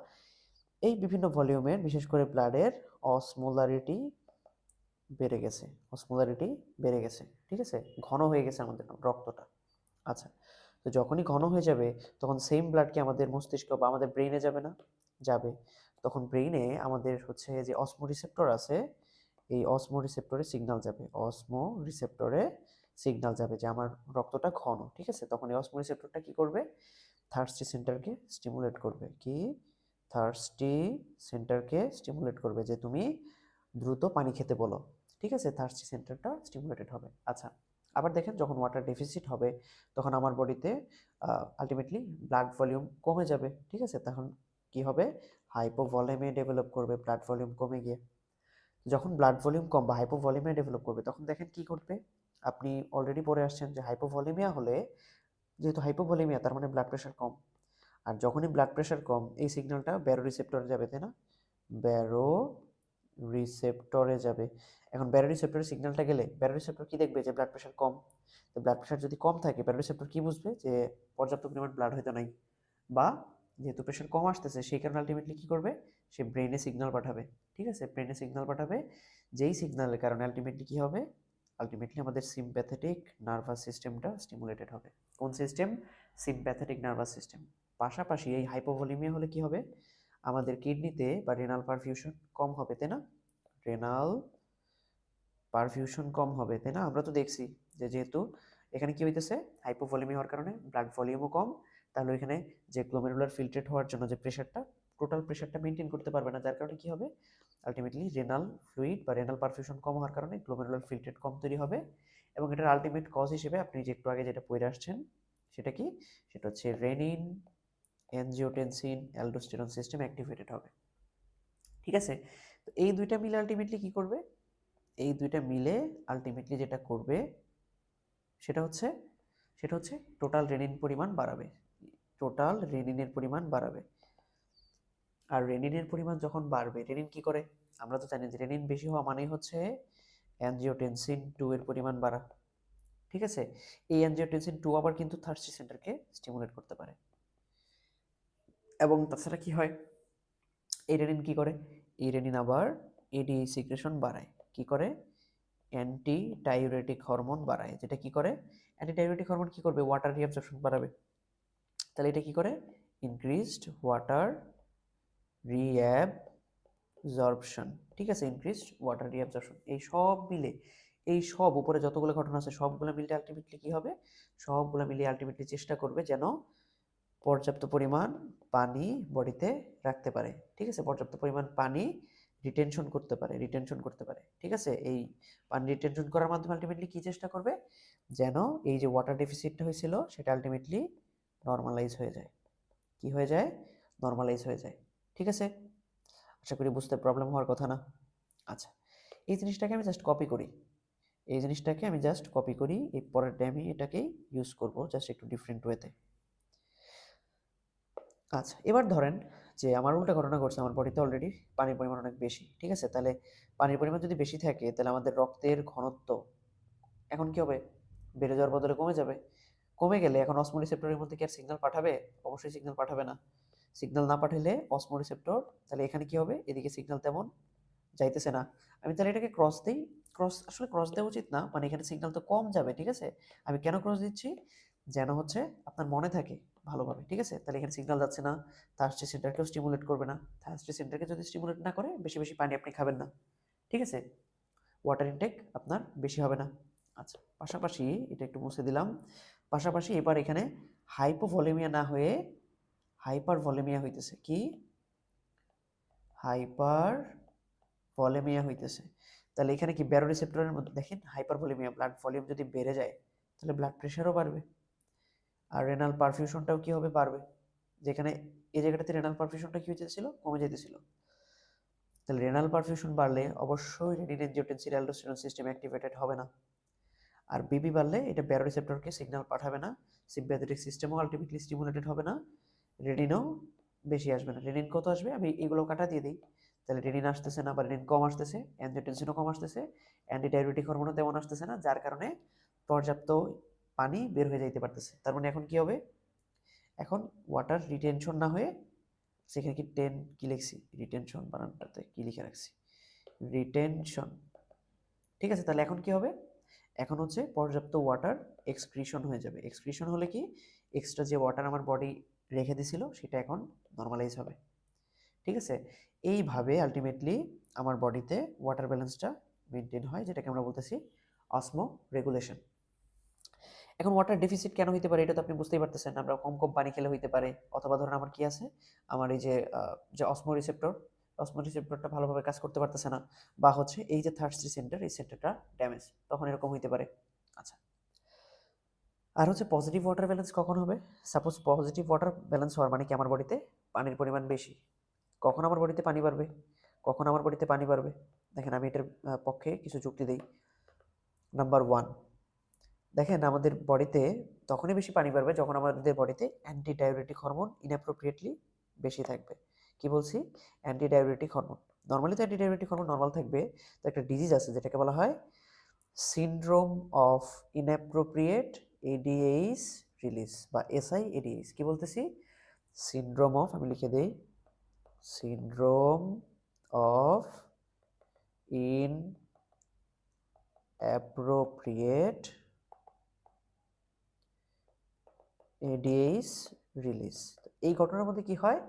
এই বিভিন্ন ভলিউমের বিশেষ করে ব্লাডের অসমোলারিটি বেড়ে গেছে, অসমোলারিটি বেড়ে গেছে, ঠিক আছে, ঘন হয়ে গেছে আমাদের রক্তটা। আচ্ছা, তো যখনই ঘন হয়ে যাবে তখন সেম ব্লাড কি আমাদের মস্তিষ্ক বা আমাদের ব্রেইনে যাবে না, যাবে। তখন ব্রেইনে আমাদের হচ্ছে যে অসমো রিসেপ্টর আছে, এই অসমো রিসেপ্টরে সিগন্যাল যাবে, অসমো রিসেপ্টরে সিগন্যাল যাবে যে আমার রক্তটা ঘন, ঠিক আছে। তখন এই অসমো রিসেপ্টরটা কি করবে, থার্স্টি সেন্টারকে স্টিমুলেট করবে, কি থার্স্টি সেন্টারকে স্টিমুলেট করবে যে তুমি দ্রুত পানি খেতে বলো, ঠিক আছে, থার্স্টি সেন্টারটা স্টিমুলেটেড হবে। আচ্ছা, আবার দেখেন যখন ওয়াটার ডেফিসিট হবে তখন আমার বডিতে আলটিমেটলি ব্লাড ভলিউম কমে যাবে, ঠিক আছে, তখন কি হবে, হাইপোভলিউমে ডেভেলপ করবে, ব্লাড ভলিউম কমে গিয়ে। যখন ব্লাড ভলিউম কম বা হাইপোভলিউমে ডেভেলপ করবে তখন দেখেন কি ঘটবে, আপনি অলরেডি পড়ে আসছেন যে হাইপোভলিমিয়া হলে, যেহেতু হাইপোভলিমিয়া তার মানে ব্লাড প্রেশার কম, আর যখনই ব্লাড প্রেশার কম এই সিগন্যালটা ব্যারো রিসেপ্টরে যাবে, তাই না, ব্যারো রিসেপ্টরে যাবে। এখন ব্যারো রিসেপ্টরে সিগন্যালটা গেলে ব্যারো রিসেপ্টর কি দেখবে, যে ব্লাড প্রেশার কম, তো ব্লাড প্রেশার যদি কম থাকে ব্যারো রিসেপ্টর কি বুঝবে, যে পর্যাপ্ত পরিমাণ ব্লাড হয়তো নাই, বা যেহেতু প্রেশার কম আসতেছে সেই কারণে আলটিমেটলি কি করবে, সে ব্রেনে সিগন্যাল পাঠাবে, ঠিক আছে, ব্রেনে সিগন্যাল পাঠাবে, যেই সিগন্যালের কারণে আলটিমেটলি কি হবে, আলটিমেটলি আমাদের সিম্প্যাথেটিক নার্ভাস সিস্টেমটা স্টিমুলেটেড হবে। কোন সিস্টেম, সিম্প্যাথেটিক নার্ভাস সিস্টেম। পাশাপাশি এই হাইপোভলিমিয়া হলে কি হবে, আমাদের কিডনিতে বা রেনাল পারফিউশন কম হবে, তাই না, রেনাল পারফিউশন কম হবে, তাই না। আমরা তো দেখছি যে যেহেতু এখানে কি হইতেছে, হাইপোভলিমি হওয়ার কারণে ব্লাড ভলিউমও কম, তাহলে ওইখানে যে গ্লোমেরুলার ফিল্ট্রেট হওয়ার জন্য যে প্রেশারটা, টোটাল প্রেশারটা মেনটেন করতে পারবে না, যার কারণে কি হবে, আলটিমেটলি রেনাল ফ্লুইড বা রেনাল পারফিউশন কম হওয়ার কারণে গ্লোমেরুলার ফিল্ট্রেট কম তৈরি হবে, এবং এটার আলটিমেট কজ হিসেবে আপনি যে একটু আগে যেটা পড়ে আসছেন সেটা কি, সেটা হচ্ছে renin, angiotensin, aldosterone system activated হবে, ঠিক আছে। তো এই দুইটা মিলে আলটিমেটলি কি করবে, এই দুইটা মিলে আলটিমেটলি যেটা করবে সেটা হচ্ছে, টোটাল রেনিন পরিমাণ বাড়াবে, টোটাল রেনিনের পরিমাণ বাড়াবে। আর রেনিনের পরিমাণ যখন বাড়বে, রেনিন কি করে, আমরা তো জানি যে রেনিন বেশি হওয়া মানেই হচ্ছে অ্যানজিওটেনসিন 2 এর পরিমাণ বাড়া, ঠিক আছে। এই অ্যানজিওটেনসিন 2 আবার কিন্তু থার্স্টি সেন্টারকে স্টিমুলেট করতে পারে। এবং তাছাড়া কি হয়, এই রেনিন কি করে, এই রেনিন আবার এডি সিক্রেশন বাড়ায়, কি করে, অ্যান্টি ডাইউরেটিক হরমোন বাড়ায়, যেটা কি করে, অ্যান্টি ডাইউরেটিক হরমোন কি করবে, ওয়াটার রিঅ্যাবজর্পশন বাড়াবে, তাহলে এটা কি করে, ইনক্রিজড ওয়াটার রিঅ্যাবজর্পশন, ঠিক আছে, ইনক্রিজড ওয়াটার রিঅ্যাবজর্পশন। এই সব মিলে, এই সব উপরে যতগুলো ঘটনা আছে সবগুলো মিলে আলটিমেটলি কি হবে, সবগুলো মিলিয়ে আলটিমেটলি চেষ্টা করবে যেন পর্যাপ্ত পরিমাণ পানি বডিতে রাখতে পারে, ঠিক আছে, পর্যাপ্ত পরিমাণ পানি রিটেনশন করতে পারে, ঠিক আছে। এই পানি রিটেনশন করার মাধ্যমে আলটিমেটলি কি চেষ্টা করবে, যেন এই যে ওয়াটার ডেফিসিটটা হয়েছিল সেটা আলটিমেটলি নর্মালাইজ হয়ে যায়। কি হয়ে যায়? নর্মালাইজ হয়ে যায়। ঠিক আছে? আশা করি বুঝতে প্রবলেম হওয়ার কথা না। আচ্ছা, এই জিনিসটাকে আমি জাস্ট কপি করি। এই পরের ডে আমি এটাকেই ইউজ করব জাস্ট একটু ডিফারেন্ট ওয়েতে। আচ্ছা, এবার ধরেন যে আমার উল্টা ঘটনা ঘটছে, আমার বডিতে অলরেডি পানির পরিমাণ অনেক বেশি। ঠিক আছে? তাহলে পানির পরিমাণ যদি বেশি থাকে তাহলে আমাদের রক্তের ঘনত্ব এখন কি হবে? বেড়ে যাওয়ার বদলে কমে যাবে। কমে গেলে এখন অসমোরিসেপ্টরের মধ্যে কি আর সিগন্যাল পাঠাবে? অবশ্যই সিগন্যাল পাঠাবে না। সিগন্যাল না পাঠালে অসমোরিসেপ্টর তাহলে এখানে কি হবে? এদিকে সিগন্যাল তেমন যাইতেছে না। আমি তাহলে এটাকে ক্রস দেই। আসলে ক্রস দেওয়া উচিত না, মানে এখানে সিগন্যাল তো কম যাবে। ঠিক আছে? আমি কেন ক্রস দিচ্ছি? যেন হচ্ছে আপনার মনে থাকে ভালোভাবে। ঠিক আছে? তাহলে এখানে সিগন্যাল যাচ্ছে না, থার্স্টি সেন্টারকেও স্টিমুলেট করবে না। থার্স্টি সেন্টারকে যদি স্টিমুলেট না করে বেশি বেশি পানি আপনি খাবেন না। ঠিক আছে? ওয়াটার ইনটেক আপনার বেশি হবে না। আচ্ছা, পাশাপাশি এটা একটু মুছে দিলাম। পাশাপাশি এবার এখানে হাইপোভলিমিয়া না হয়ে হাইপার ভলিমিয়া হইতেছে। কি? হাইপার ভলিমিয়া হইতেছে। তাহলে এখানে কি ব্যারোরিসেপ্টরের মধ্যে দেখেন হাইপার ভলিমিয়া, ব্লাড ভলিউম যদি বেড়ে যায় তাহলে ব্লাড প্রেশারও বাড়বে, আর রেনাল পারফিউশনটাও কি হবে? বাড়বে। যেখানে এই জায়গাটাতে রেনাল পারফিউশনটা কি হইতেছিল? কমে যেতেছিল। তাহলে রেনাল পারফিউশন বাড়লে অবশ্যই renin angiotensin aldosterone system activated হবে না। আর বিপি বাড়লে এটা ব্যারোরিসেপ্টরকে সিগন্যাল পাঠাবে না, সিম্প্যাথেটিক সিস্টেমও আলটিমেটলি স্টিমুলেটেড হবে না, রেনিনও বেশি আসবে না। রেনিন কত আসবে? আমি এগুলো কাটা দিয়ে দিই। তাহলে রেনিন আসতেছে না বা রেনিন কম আসতেছে, অ্যানজিওটেনসিনও কম আসতেছে, অ্যান্টিডায়াবেটিক হরমোনও তেমন আসতেছে না, যার কারণে পর্যাপ্ত পানি বের হয়ে যাইতে পারতেছে। তার মানে এখন কি হবে? এখন ওয়াটার রিটেনশন না হয়ে, সেখানে কি কি লিখছি? রিটেনশন বানানটাতে কি লিখে রাখছি? রিটেনশন। ঠিক আছে? তাহলে এখন কি হবে? এখন হচ্ছে পর্যাপ্ত ওয়াটার এক্সক্রিশন হয়ে যাবে। এক্সক্রিশন হলে কি? এক্সট্রা যে ওয়াটার আমার বডি রেখে দিছিল সেটা এখন নর্মালাইজ হবে। ঠিক আছে? এইভাবে আলটিমেটলি আমার বডিতে ওয়াটার ব্যালেন্সটা মেনটেন হয়, যেটাকে আমরা বলতেছি অসমো রেগুলেশন। এখন ওয়াটার ডেফিসিট কেন হইতে পারে? এটা তো আপনি বুঝতেই পারতেছেন। আমরা কম কম পানি খেলে হইতে পারে, অথবা ধরেন আমার কি আছে, আমার এই যে অসমো রিসেপ্টরটা ভালোভাবে কাজ করতে পারতেছে না, বা হচ্ছে এই যে থার্স্টি সেন্টার, এই সেন্টারটা ড্যামেজ, তখন এরকম হইতে পারে। আচ্ছা, আর হচ্ছে পজিটিভ ওয়াটার ব্যালেন্স কখন হবে? সাপোজ পজিটিভ ওয়াটার ব্যালেন্স হওয়ার মানে কি আমার বডিতে পানির পরিমাণ বেশি। কখন আমার বডিতে পানি বাড়বে? দেখেন আমি এটার পক্ষে কিছু যুক্তি দিই। নাম্বার 1, দেখেন আমাদের বডিতে তখনই বেশি পানি বাড়বে যখন আমাদের বডিতে অ্যান্টি ডায়াবেটিক হরমোন ইনঅ্যাপ্রোপ্রিয়েটলি বেশি থাকবে। কি বলছি? Anti diabetic hormone. নর্মালি তো অ্যান্টি ডায়াবেটিক হরমোন নর্মাল থাকবে, তো একটা ডিজিজ আছে যেটাকে বলা হয় syndrome of inappropriate ADH release বা এসআইএডিএইচ। কি বলতেছি? সিনড্রোম অফ, আমি লিখে দেই, syndrome of inappropriate ADH release. এই ঘটনার মধ্যে কি হয়?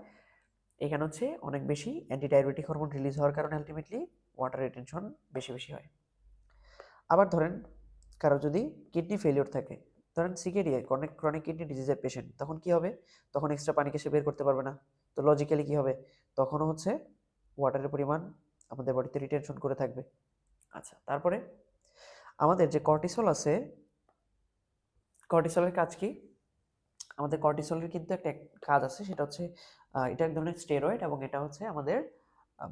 এখানে হচ্ছে অনেক বেশি অ্যান্টিডায়াবেটিক হরমোন রিলিজ হওয়ার কারণে আলটিমেটলি ওয়াটার রিটেনশন বেশি বেশি হয়। আবার ধরেন কারো যদি কিডনি ফেলিওর থাকে, ধরেন সিকেডিয়া, ক্রনিক কিডনি ডিজিজের পেশেন্ট, তখন কি হবে? তখন এক্সট্রা পানিকে সে বের করতে পারবে না। তো লজিক্যালি কি হবে? তখনও হচ্ছে ওয়াটারের পরিমাণ আমাদের বডিতে রিটেনশন করে থাকবে। আচ্ছা, তারপরে আমাদের যে কর্টিসল আছে, কর্টিসলের কাজ কি? আমাদের কর্টিসলের কিন্তু একটা কাজ আছে, সেটা হচ্ছে এটা এক ধরনের স্টেরয়েড, এবং এটা হচ্ছে আমাদের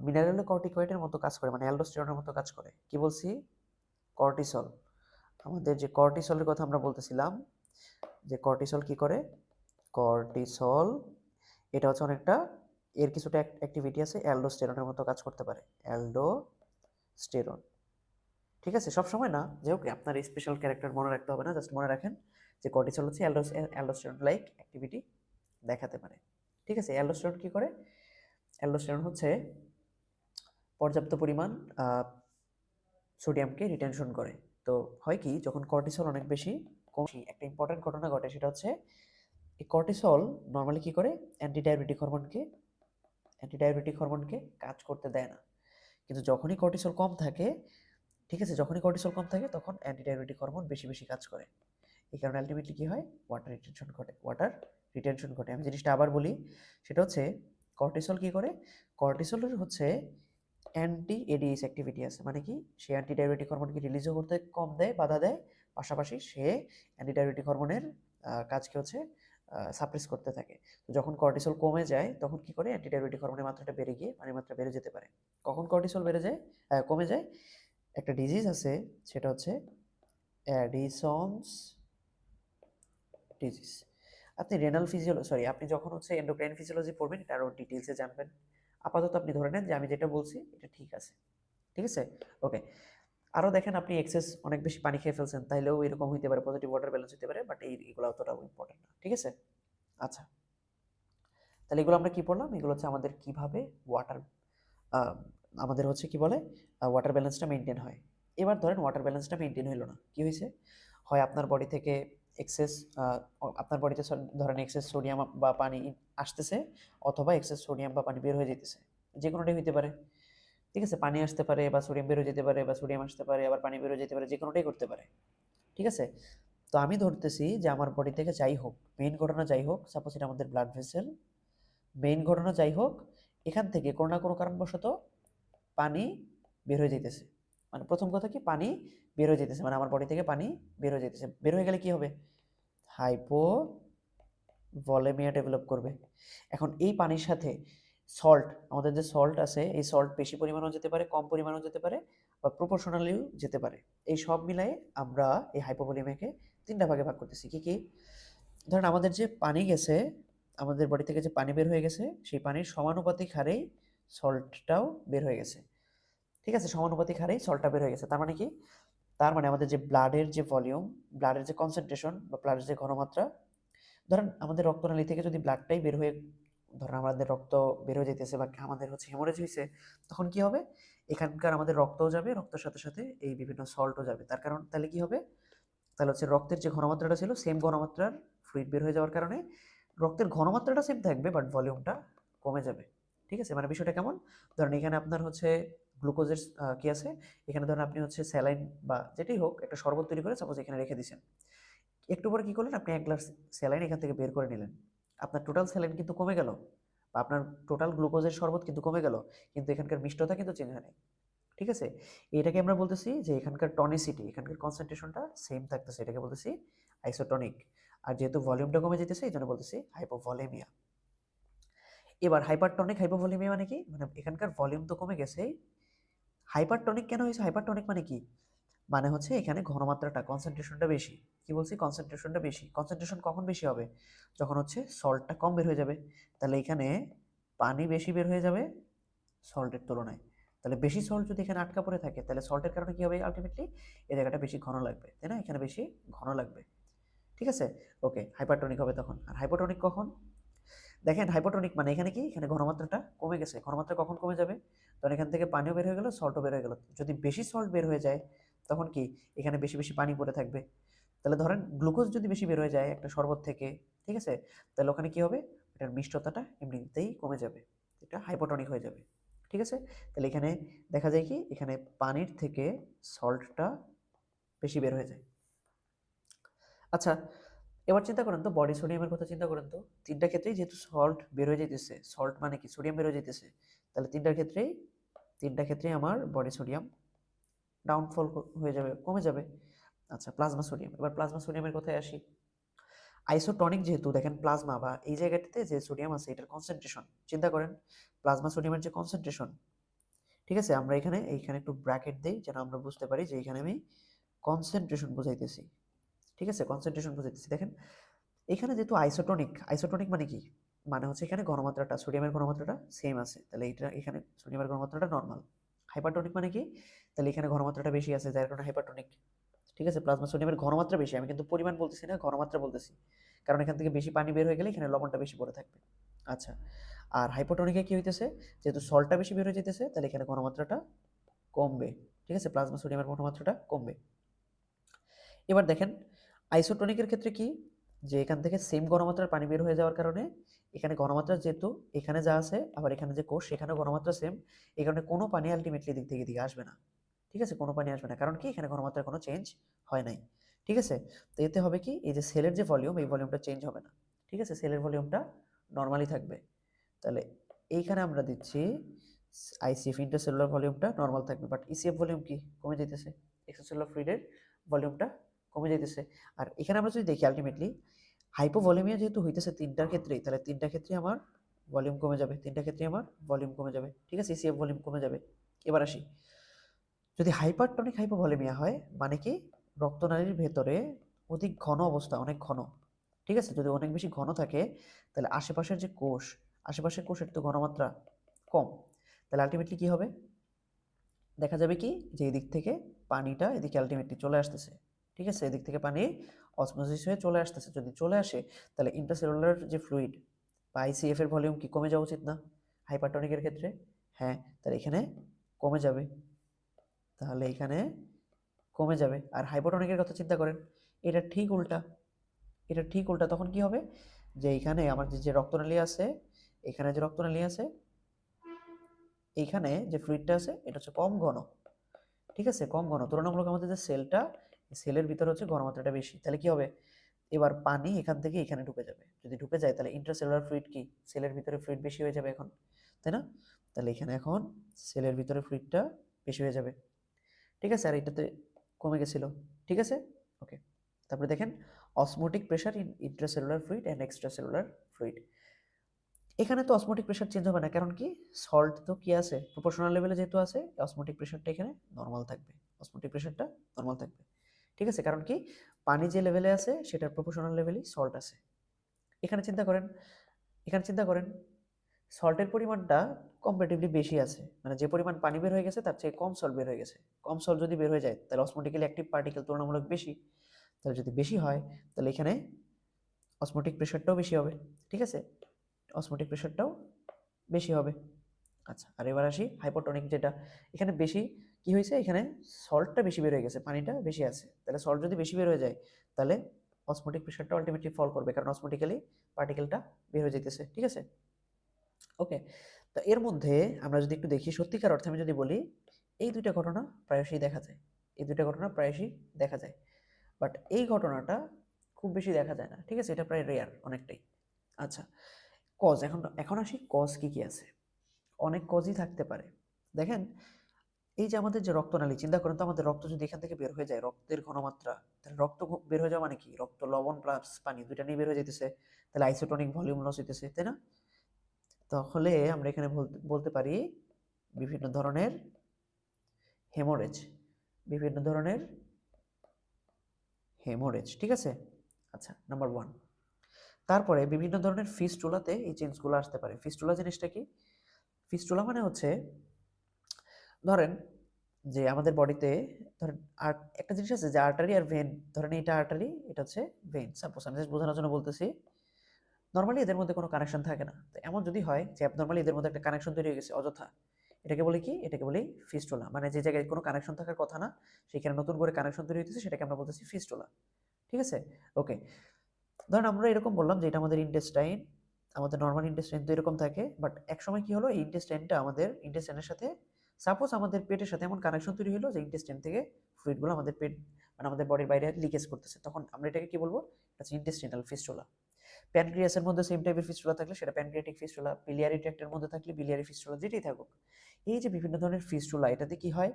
মিনারেলোকর্টিকয়েডের মতো কাজ করে, মানে অ্যালডোস্টেরনের মতো কাজ করে। কি বলছি? কর্টিসল। আমাদের যে কর্টিসলের কথা আমরা বলতেছিলাম, যে কর্টিসল কি করে? কর্টিসল এটা হচ্ছে অনেকটা, এর কিছুটা অ্যাক্টিভিটি আছে অ্যালডোস্টেরনের মতো কাজ করতে পারে। অ্যালডোস্টেরন। ঠিক আছে? সব সময় না, যে হোক আপনার স্পেশাল ক্যারেক্টার মনে রাখতে হবে না, জাস্ট মনে রাখেন যে কর্টিসল হচ্ছে অ্যালডোস্টেরন লাইক অ্যাক্টিভিটি দেখাতে পারে। ঠিক আছে? অ্যালডোস্টেরন কি করে? অ্যালডোস্টেরন হচ্ছে পর্যাপ্ত পরিমাণ সোডিয়ামকে রিটেনশন করে। তো হয় কি, যখন কর্টিসল অনেক বেশি একটা ইম্পর্টেন্ট ঘটনা ঘটে, সেটা হচ্ছে এই কর্টিসল নর্মালি কি করে? অ্যান্টিডায়াবেটিক হরমোনকে কাজ করতে দেয় না। কিন্তু যখনই কর্টিসল কম থাকে, ঠিক আছে, যখনই কর্টিসল কম থাকে তখন অ্যান্টিডায়াবেটিক হরমোন বেশি বেশি কাজ করে। এই কারণে আলটিমেটলি কি হয়? ওয়াটার রিটেনশন ঘটে। আমি জিনিসটা আবার বলি, সেটা হচ্ছে কর্টিসল কি করে? কর্টিসলের হচ্ছে অ্যান্টি এডিএইচ অ্যাক্টিভিটি আছে, মানে কি? সে অ্যান্টি ডায়াবেটিক হরমোনকে রিলিজও করতে কম দেয়, বাধা দেয়, পাশাপাশি সে অ্যান্টিডায়াবেটিক হরমোনের কাজকে হচ্ছে সাপ্রেস করতে থাকে। তো যখন কর্টিসল কমে যায় তখন কি করে অ্যান্টিডায়াবেটিক হরমোনের মাত্রাটা বেড়ে গিয়ে পানির মাত্রা বেড়ে যেতে পারে। কখন কর্টিসল কমে যায়, একটা ডিজিজ আছে সেটা হচ্ছে অ্যাডিসনস ডিজিজ। আপনি আপনি যখন হচ্ছে এন্ডোক্রাইন ফিজিওলজি পড়বেন এটা আরো ডিটেইলসে জানবেন। আপাতত আপনি ধরে নেন যে আমি যেটা বলছি এটা ঠিক আছে। ঠিক আছে? ওকে। আরো দেখেন আপনি অনেক বেশি পানি খেয়ে ফেলছেন তাইলেও এরকম হইতে পারে, পজিটিভ ওয়াটার ব্যালেন্স হতে পারে, বাট এগুলো অতটাও ইম্পর্টেন্ট না। ঠিক আছে? আচ্ছা। তাহলে এগুলো আমরা কি পড়লাম? এগুলো হচ্ছে আমাদের কিভাবে ওয়াটার আমাদের হচ্ছে কি বলে ওয়াটার ব্যালেন্সটা মেনটেন হয়। এবার ধরেন ওয়াটার ব্যালেন্সটা মেনটেন হইলো না, কি হয়েছে? হয় আপনার বডি থেকে এক্সেস আপনার বডিতে ধরেন এক্সেস সোডিয়াম বা পানি আসতেছে, অথবা এক্সেস সোডিয়াম বা পানি বের হয়ে যেতেছে, যে কোনোটাই হইতে পারে। ঠিক আছে? পানি আসতে পারে বা সোডিয়াম বের হয়ে যেতে পারে, বা সোডিয়াম আসতে পারে আবার পানি বের হয়ে যেতে পারে, যে কোনোটাই করতে পারে। ঠিক আছে? তো আমি ধরতেছি যে আমার বডি থেকে যাই হোক, মেইন ঘটনা যাই হোক, সাপোজ এটা আমাদের ব্লাড ভেসেল, মেইন ঘটনা যাই হোক, এখান থেকে কোনো না কোনো কারণবশত পানি বের হয়ে যেতেছে। মানে প্রথম কথা কি, পানি বের হয়ে যেতেছে, মানে আমার বডি থেকে পানি বের হয়ে যেতেছে। বের হয়ে গেলে কি হবে? হাইপোভলেমিয়া ডেভেলপ করবে। এখন এই পানির সাথে সল্ট, আমাদের যে সল্ট আছে, এই সল্ট বেশি পরিমাণেও যেতে পারে, কম পরিমাণেও যেতে পারে, বা প্রপোর্শনালিও যেতে পারে। এই সব মিলাই আমরা এই হাইপোভলেমিয়াকে 3টা ভাগে ভাগ করতেছি। কি কি? ধরেন আমাদের যে পানি গেছে, আমাদের বডি থেকে যে পানি বের হয়ে গেছে, সেই পানির সমানুপাতিক হারেই সল্টটাও বের হয়ে গেছে। ঠিক আছে? সমানুপাতিক হারেই সল্টটা বের হয়ে গেছে। তার মানে কি? তার মানে আমাদের যে ব্লাডের যে ভলিউম, ব্লাডের যে কনসেন্ট্রেশন বা ব্লাডের যে ঘনমাত্রা, ধরেন আমাদের রক্তনালী থেকে যদি ব্লাডটাই বের হয়ে, ধরেন আমাদের রক্ত বের হয়ে যেতেছে বা আমাদের হচ্ছে হেমোরেজ হয়েছে, তখন কি হবে? এখানকার আমাদের রক্তও যাবে, রক্তের সাথে সাথে এই বিভিন্ন সল্টও যাবে। তার কারণ তাহলে কি হবে? তাহলে হচ্ছে রক্তের যে ঘনমাত্রাটা ছিল সেম ঘনমাত্রার ফ্লুইড বের হয়ে যাওয়ার কারণে রক্তের ঘনমাত্রাটা সেম থাকবে, বাট ভলিউমটা কমে যাবে। ঠিক আছে? মানে বিষয়টা কেমন? ধরেন এখানে আপনার হচ্ছে গ্লুকোজের কি আছে, এখানে ধরেন আপনি হচ্ছে স্যালাইন বা যেটাই হোক একটা শরবত তৈরি করে সাপোজ এখানে রেখে দিচ্ছেন। একটু পরে কি করলেন? আপনি 1 গ্লাস স্যালাইন এখান থেকে বের করে নিলেন। আপনার টোটাল স্যালাইন কিন্তু কমে গেল, বা আপনার টোটাল গ্লুকোজের শরবত কিন্তু কমে গেল, কিন্তু এখানকার মিষ্টতা কিন্তু চেঞ্জ হয় নাই। ঠিক আছে? এটাকে আমরা বলতেছি যে এখানকার টনিসিটি, এখানকার কনসেন্ট্রেশনটা সেম থাকতেছে, এটাকে বলতেছি আইসোটনিক। আর যেহেতু ভলিউমটা কমে যেতেছে এই জন্য বলতেছি হাইপোভলেমিয়া। এবার হাইপারটনিক হাইপোভলেমিয়া মানে কি? মানে এখানকার ভলিউম তো কমে গেছে, হাইপারটনিক কেন হয়েছে? হাইপারটনিক মানে কি? মানে হচ্ছে এখানে ঘনমাত্রাটা, কনসেন্ট্রেশনটা বেশি। কি বলছি? কনসেন্ট্রেশনটা বেশি। কনসেন্ট্রেশন কখন বেশি হবে? যখন হচ্ছে সল্টটা কম বের হয়ে যাবে। তাহলে এখানে পানি বেশি বের হয়ে যাবে সল্টের তুলনায়। তাহলে বেশি সল্ট যদি এখানে আটকা পড়ে থাকে, তাহলে সল্টের কারণে কি হবে? আলটিমেটলি এই জায়গাটা বেশি ঘন লাগবে, তাই না? এখানে বেশি ঘন লাগবে। ঠিক আছে? ওকে, হাইপারটনিক হবে তখন। আর হাইপোটনিক কখন? দেখেন হাইপোটনিক মানে এখানে কি, এখানে ঘনমাত্রাটা কমে গেছে। ঘনমাত্রা কখন কমে যাবে? তখন এখান থেকে পানিও বের হয়ে গেল, সল্টও বের হয়ে গেল। যদি বেশি সল্ট বের হয়ে যায় তখন কি, এখানে বেশি বেশি পানি পড়ে থাকবে। তাহলে ধরেন গ্লুকোজ যদি বেশি বের হয়ে যায় একটা শরবত থেকে, ঠিক আছে, তাহলে ওখানে কি হবে? এটার মিষ্টতাটা এমনিতেই কমে যাবে, এটা হাইপোটনিক হয়ে যাবে। ঠিক আছে? তাহলে এখানে দেখা যায় কি, এখানে পানির থেকে সল্টটা বেশি বের হয়ে যায়। আচ্ছা, এবার চিন্তা করেন তো, বডি সোডিয়ামের কথা চিন্তা করেন তো। 3টা ক্ষেত্রেই যেহেতু সল্ট বের হয়ে যেতেছে, সল্ট মানে কি, সোডিয়াম বের হয়ে যেতেছে, তাহলে 3টা ক্ষেত্রেই আমার বডি সোডিয়াম ডাউনফল হয়ে যাবে, কমে যাবে। আচ্ছা, প্লাজমা সোডিয়াম। এবার প্লাজমা সোডিয়ামের কথায় আসি। আইসোটনিক যেহেতু, দেখেন প্লাজমা বা এই জায়গাটিতে যে সোডিয়াম আছে এটার কনসেন্ট্রেশন চিন্তা করেন, প্লাজমা সোডিয়ামের যে কনসেন্ট্রেশন, ঠিক আছে, আমরা এইখানে একটু ব্র্যাকেট দেই যেন আমরা বুঝতে পারি যে এখানে আমি কনসেন্ট্রেশন বুঝাইতেছি। ঠিক আছে? কনসেন্ট্রেশন বুঝাইতেছি। দেখেন এখানে যেহেতু আইসোটনিক, আইসোটনিক মানে কি? মানে হচ্ছে এখানে ঘনমাত্রাটা, সোডিয়ামের ঘনমাত্রাটা সেম আছে, তাহলে এটা এখানে সোডিয়ামের ঘনমাত্রাটা নরমাল। হাইপারটনিক মানে কি? তাহলে এখানে ঘনমাত্রাটা বেশি আছে যার কারণে হাইপারটনিক। ঠিক আছে? প্লাজমা সোডিয়ামের ঘনমাত্রা বেশি, আমি কিন্তু পরিমাণ বলতেছি না, ঘনমাত্রা বলতেছি, কারণ এখান থেকে বেশি পানি বের হয়ে গেলে এখানে লবণটা বেশি পড়ে থাকবে। আচ্ছা, আর হাইপোটনিকে কি হইতেছে? যেহেতু সল্টটা বেশি বের হয়ে যেতেছে, তাহলে এখানে ঘনমাত্রাটা কমবে। ঠিক আছে? প্লাজমা সোডিয়ামের ঘনমাত্রাটা কমবে। এবার দেখেন আইসোটনিকের ক্ষেত্রে কি, যে এখান থেকে সেম ঘনমাত্রার পানি বের হয়ে যাওয়ার কারণে এখানে ঘনমাত্রা যেহেতু এখানে যা আছে আবার এখানে যে কোষ সেখানে ঘনমাত্রা সেম, এই কারণে কোনো পানি আলটিমেটলি দিক থেকে এদিকে আসবে না। ঠিক আছে? কোনো পানি আসবে না, কারণ কি, এখানে ঘনমাত্রার কোনো চেঞ্জ হয় নাই। ঠিক আছে? তো এতে হবে কি, এই যে সেলের যে ভলিউম, এই ভলিউমটা চেঞ্জ হবে না। ঠিক আছে? সেলের ভলিউমটা নর্মালি থাকবে। তাহলে এইখানে আমরা দিচ্ছি আইসিএফ, ইন্টারসেলুলার ভলিউমটা নর্মাল থাকবে, বাট ইসিএফ ভলিউম কি, কমে যেতেছে। এক্সট্রাসেলুলার ফ্লুইডের ভলিউমটা কমে যাইতেছে। আর এখানে আমরা যদি দেখি আলটিমেটলি হাইপোভলিমিয়া যেহেতু হইতেছে তিনটার ক্ষেত্রেই, তাহলে তিনটা ক্ষেত্রে আমার ভলিউম কমে যাবে, তিনটা ক্ষেত্রে আমার ভলিউম কমে যাবে, ঠিক আছে, ইসিএফ ভলিউম কমে যাবে। এবার আসি, যদি হাইপারটনিক হাইপোভলিমিয়া হয় মানে কি, রক্তনালীর ভেতরে অধিক ঘন অবস্থা, অনেক ঘন, ঠিক আছে, যদি অনেক বেশি ঘন থাকে তাহলে আশেপাশের যে কোষ, আশেপাশের কোষের তো ঘনমাত্রা কম, তাহলে আলটিমেটলি কি হবে, দেখা যাবে কি যে এদিক থেকে পানিটা এদিকে আলটিমেটলি চলে আসতেছে, ঠিক আছে, এদিক থেকে পানি অসমোসিস হয়ে চলে আসতেছে, যদি চলে আসে তাহলে ইন্ট্রাসেলুলার যে ফ্লুইড বা আইসিএফ এর ভলিউম কি কমে যাওয়া উচিত না হাইপারটনিকের ক্ষেত্রে? হ্যাঁ, তাহলে এখানে কমে যাবে, তাহলে এখানে কমে যাবে। আর হাইপোটনিকের কথা চিন্তা করেন, এটা ঠিক উল্টা, এটা ঠিক উল্টা, তখন কি হবে যে এখানে আমার যে রক্তনালী আছে, এখানে যে রক্তনালী আছে, এইখানে যে ফ্লুইডটা আছে এটা হচ্ছে কম ঘন, ঠিক আছে, কম ঘন, তুলনামূলক আমাদের যে সেলটা, সেলের ভিতরে হচ্ছে ঘনমাত্রাটা বেশি, তাহলে কি হবে, এবার পানি এখান থেকে এখানে ঢুকে যাবে, যদি ঢুকে যায় তাহলে ইন্ট্রাসেলুলার ফ্লুইড কি, সেলের ভিতরে ফ্লুইড বেশি হয়ে যাবে এখন, তাই না? তাহলে এখানে এখন সেলের ভিতরে ফ্লুইডটা বেশি হয়ে যাবে, ঠিক আছে, আর এটাতে কমে গেছিল, ঠিক আছে, ওকে। তারপরে দেখেন osmotic pressure in intracellular fluid and extracellular fluid, এখানে তো অসমোটিক প্রেশার চেঞ্জ হবে না, কারণ কি সল্ট তো কি আছে প্রপোর্শনাল লেভেলে যেহেতু আছে, অসমোটিক প্রেশারটা এখানে নর্মাল থাকবে, অসমোটিক প্রেশারটা নর্মাল থাকবে, ঠিক আছে, কারণ কি পানি যে লেভেলে আছে সেটার প্রপোর্শনাল লেভেলই সল্ট আছে। এখানে চিন্তা করেন, এখানে চিন্তা করেন সল্টের পরিমাণটা কম্পারেটিভলি বেশি আছে, মানে যে পরিমাণ পানি বের হয়ে গেছে তার চেয়ে কম সল্ট বের হয়ে গেছে, কম সল্ট যদি বের হয়ে যায় তাহলে অসমোটিক্যালি অ্যাক্টিভ পার্টিকেল তুলনামূলক বেশি, তাহলে যদি বেশি হয় তাহলে এখানে অসমোটিক প্রেশারটাও বেশি হবে, ঠিক আছে, অসমোটিক প্রেশারটাও বেশি হবে। আচ্ছা, আর এবার আসি হাইপোটনিক, যেটা এখানে বেশি কি হয়েছে, এখানে সল্টটা বেশি বের হয়ে গেছে, পানিটা বেশি আছে, তাহলে সল্ট যদি বেশি বের হয়ে যায় তাহলে অসমোটিক প্রেশারটা আলটিমেটলি ফল করবে, কারণ অসমোটিক্যালি পার্টিকেলটা বের হয়ে যেতেছে, ঠিক আছে, ওকে। তো এর মধ্যে আমরা যদি একটু দেখি সত্যিকার অর্থে আমি যদি বলি, এই দুইটা ঘটনা প্রায়শই দেখা যায়, এই দুইটা ঘটনা প্রায়শই দেখা যায়, বাট এই ঘটনাটা খুব বেশি দেখা যায় না, ঠিক আছে, এটা প্রায় রেয়ার অনেকটাই। আচ্ছা, কজ, এখন এখন আসি কজ কি কি আছে, অনেক কজই থাকতে পারে। দেখেন এই যে আমাদের যে রক্তনালী, চিন্তা করেন তো আমাদের রক্ত যদি এখান থেকে বের হয়ে যায়, রক্তের ঘনমাত্রা, তাহলে রক্ত বের হয়ে যাওয়া মানে কি, রক্ত লবণ প্লাস পানি দুইটা নিয়ে বের হয়ে যেতেছে, তাহলে আইসোটনিক ভলিউম লস হইতেছে, তাই না? তাহলে আমরা এখানে বলতে পারি বিভিন্ন ধরনের হেমোরেজ, বিভিন্ন ধরনের হেমোরেজ, ঠিক আছে। আচ্ছা, নাম্বার ওয়ান। তারপরে বিভিন্ন ধরনের ফিস্টুলাতে এই চেঞ্জগুলো আসতে পারে। ফিস্টুলা জিনিসটা কি, ফিস্টুলা মানে হচ্ছে ধরেন যে আমাদের বডিতে, ধরেন আর একটা জিনিস আছে যে আর্টারি আর ভেন, ধরেন এটা আর্টারি, এটা হচ্ছে ভেন, সাপোজ আমি জাস্ট বোঝানোর জন্য বলতেছি, নর্মালি এদের মধ্যে কোনো কানেকশন থাকে না, তো এমন যদি হয় যে অ্যাবনর্মালি এদের মধ্যে একটা কানেকশন তৈরি হয়ে গেছে অযথা, এটাকে বলি কি, এটাকে বলি ফিস্টুলা, মানে যে জায়গায় কোনো কানেকশন থাকার কথা না সেখানে নতুন করে কানেকশন তৈরি হইতেছে, সেটাকে আমরা বলতেছি ফিস্টুলা, ঠিক আছে, ওকে। ধরেন আমরা এরকম বললাম যে এটা আমাদের ইন্টেস্টাইন, আমাদের নর্মাল ইন্টেস্টাইন তো এরকম থাকে, বাট একসময় কি হলো, এই ইন্টেস্টাইনটা আমাদের ইন্টেস্টাইনের সাথে, সাপোজ আমাদের পেটের সাথে এমন কানেকশন তৈরি হলো যে ইন্টেস্টাইন থেকে ফ্লুইডগুলো আমাদের পেট, মানে আমাদের বডির বাইরে লিকেজ করতেছে, তখন আমরা এটাকে কি বলবো, এটা হচ্ছে ইন্টেস্টিনাল ফিস্টুলা। প্যানক্রিয়াসের মধ্যে সেম টাইপের ফিস্টুলা থাকলে সেটা প্যানক্রিয়াটিক ফিস্টুলা, বিলিয়ারি ট্র্যাক্টের মধ্যে থাকলে বিলিয়ারি ফিস্টুলা, যেটাই থাকুক, এই যে বিভিন্ন ধরনের ফিস্টুলা, এটাতে কি হয়,